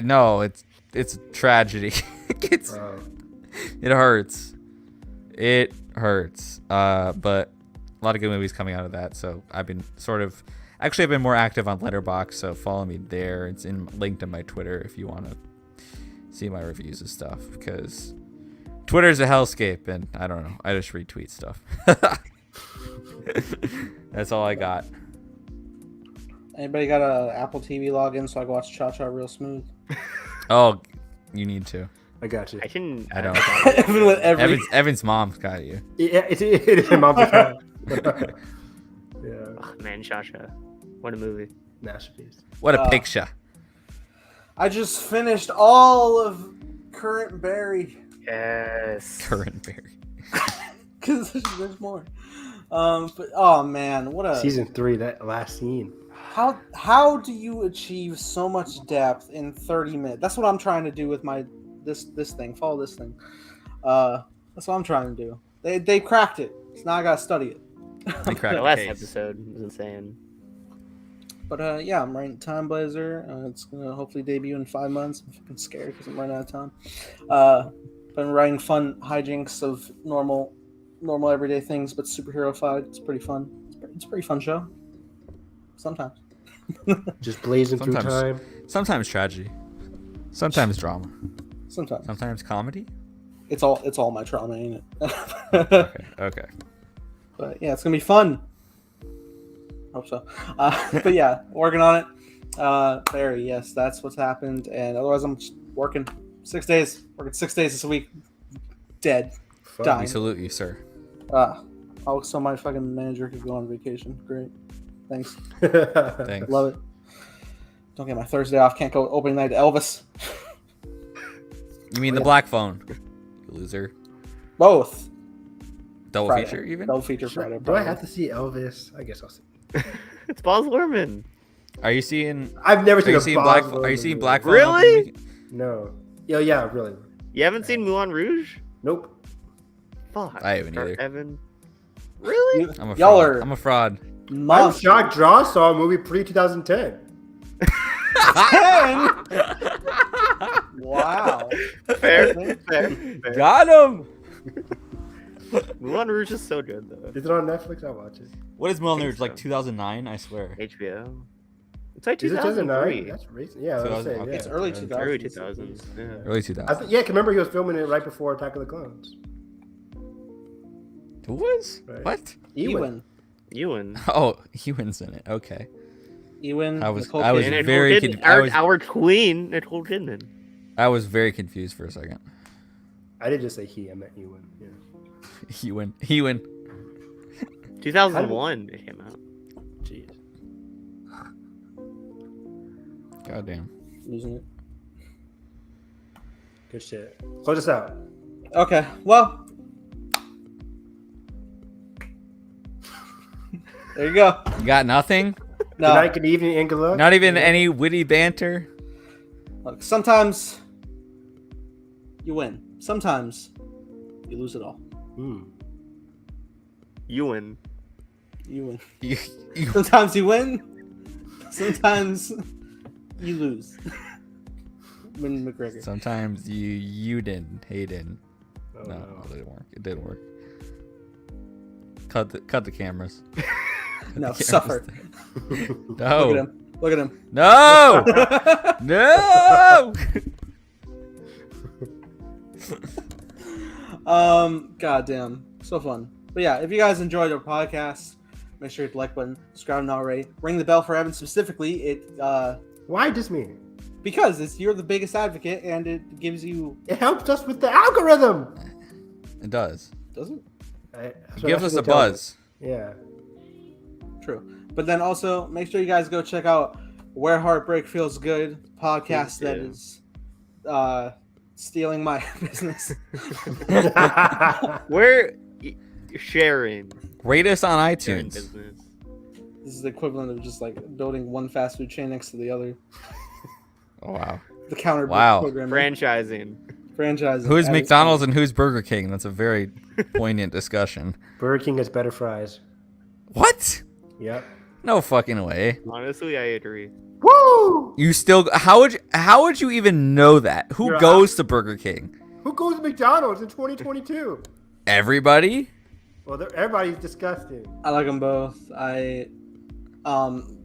No, it's a tragedy. It hurts. It hurts. But a lot of good movies coming out of that. So I've been I've been more active on Letterboxd. So follow me there. It's linked in my Twitter if you want to see my reviews of stuff. Because Twitter's a hellscape, and I don't know. I just retweet stuff. That's all I got. Anybody got a Apple TV login so I can watch Cha Cha real smooth? Oh, you need to. I got you. I can. I don't. Even with every Evan's mom's got you. Yeah, it is a mom's account. Yeah, Oh, man, Shasha. What a movie. masterpiece. What a picture. I just finished all of Current Berry Yes. Current Berry. because there's more. But oh man, what a Season 3, that last scene. how do you achieve so much depth in 30 minutes? That's what I'm trying to do with my this thing. Follow this thing. That's what I'm trying to do. They cracked it. So now I gotta study it. They cracked The the last case. episode was insane. But yeah, I'm writing Time Blazer. It's gonna hopefully debut in 5 months. I'm fucking scared because I'm running out of time. Been writing fun hijinks of normal everyday things, but superhero-fied. It's pretty fun. It's a pretty fun show. Sometimes. Just blazing through Sometimes. time. Sometimes tragedy. Sometimes drama. Sometimes. Sometimes comedy. It's all my trauma, ain't it? Okay. But yeah, it's gonna be fun. Hope so. But yeah, working on it. Barry, yes, that's what's happened. And otherwise, I'm just working 6 days. Working 6 days this week. Dead. Fuck. Dying. We salute you, sir. So my fucking manager could go on vacation. Great. Thanks. Thanks. Love it. Don't get my Thursday off. Can't go opening night to Elvis. You mean the black phone? You loser. Both. Double Friday. feature, even? Double feature Friday. Do I have to see Elvis? I guess I'll see. It's Baz Luhrmann. Are you seeing? I've never Are seen you a seeing Baz black? Luhrmann Are you seeing movie. black? Phone Really? opening? No. Yeah, really. You haven't seen Moulin Rouge? Nope. Fuck. I haven't either. Evan. Really? I'm a Y'all fraud. are I'm a fraud. I'm monsters. shocked Draw saw a movie pre-2010. 10? Wow. Fair. Fair. Got him. Moulin Rouge is so good though. Is it on Netflix? I'll watch it. What is Moulin think Rouge, like so. 2009? I swear. HBO. It's like Is it 2003. 2009? That's recent. Yeah, I was 2000, saying, okay. yeah. It's early 2000s. Early 2000s. Yeah. Early I 2000s. yeah, I can remember he was filming it right before Attack of the Clones. Who was? Right. What? Ewan. Ewan. Oh, Ewan's in it. Okay. Ewan. I was- Nicole I was Kidman. And very Nicole Kidman- I our, was- our queen, Nicole Kidman. I was very confused for a second. I did just say he. I meant Ewan. Yeah. Ewan. 2001 it came out. Jeez. Goddamn. Losing it. Good shit. Close us out. Okay. Well. There you go. You got nothing? Good night, good evening, and good luck. Not even any witty banter? Look, sometimes you win. Sometimes you lose it all. Ewan. You win. You- Sometimes you win. Sometimes you lose. Win McGregor. Sometimes you didn't. Hayden. Oh, No, no. it didn't work. It didn't work. Cut the cameras. No, the suffer. No. Look at him. Look at him. No. No. Goddamn, so fun. But yeah, if you guys enjoyed our podcast, make sure you hit the like button, subscribe not already, ring the bell for Evan specifically. Why just me? Because you're the biggest advocate, and it gives you. It helps us with the algorithm. Does It does. it? It gives us a buzz. Yeah. True. But then also make sure you guys go check out Where Heartbreak Feels Good podcast that is stealing my business. We're sharing. Rate us on Sharing iTunes. business. This is the equivalent of just like building one fast food chain next to the other. Oh wow. The counter Wow. programming. Franchising. Franchise. Who's McDonald's and who's Burger King? That's a very poignant discussion. Burger King has better fries. What? Yep. No fucking way. Honestly, I agree. Woo! You still how would you even know that? Who You're goes to Burger King? Who goes to McDonald's in 2022? Everybody? Well, everybody's disgusting. I like them both.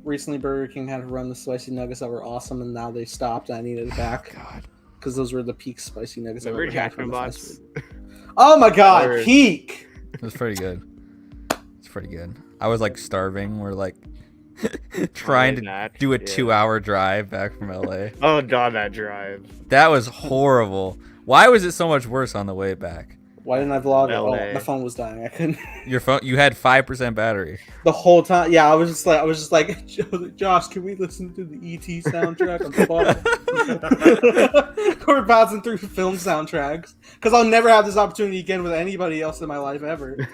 Recently Burger King had to run the spicy nuggets that were awesome, and now they stopped. And I needed it back God. because those were the peak spicy nuggets. Remember I've ever had Jack from in a Box? fast food. Oh my god, Or- peak! It was pretty good. It's pretty good. I was like starving. We're like trying to That, do a yeah. 2-hour drive back from LA. Oh god, that drive. That was horrible. Why was it so much worse on the way back? Why didn't I vlog it? LA. Oh, my phone was dying. I couldn't. Your phone, you had 5% battery. The whole time, yeah, I was just like, Josh, can we listen to the ET soundtrack on Spotify? We're bouncing through film soundtracks because I'll never have this opportunity again with anybody else in my life ever.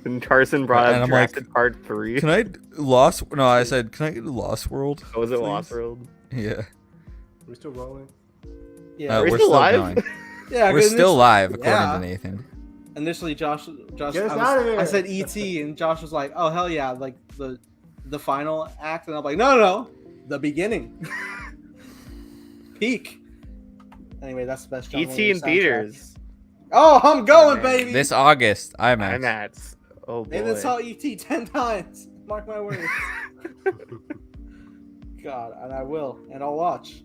And Carson brought And up I'm like, Jurassic Park 3. Can I Lost? No, I said, can I get a Lost World? Oh, was it please? Lost World? Yeah. We're still rolling. Yeah, Are we we're still still live? going. yeah. We're 'cause still live, according yeah. to Nathan. Initially, Josh, Get us outta here. I said ET, and Josh was like, "Oh hell yeah!" Like the final act, and I'm like, "No, the beginning, peak." Anyway, that's the best. John ET in Williams soundtrack. theaters. Oh, I'm going, man. baby. This August, IMAX. IMAX. Oh boy. And then saw ET 10 times. Mark my words. God, and I will, and I'll watch.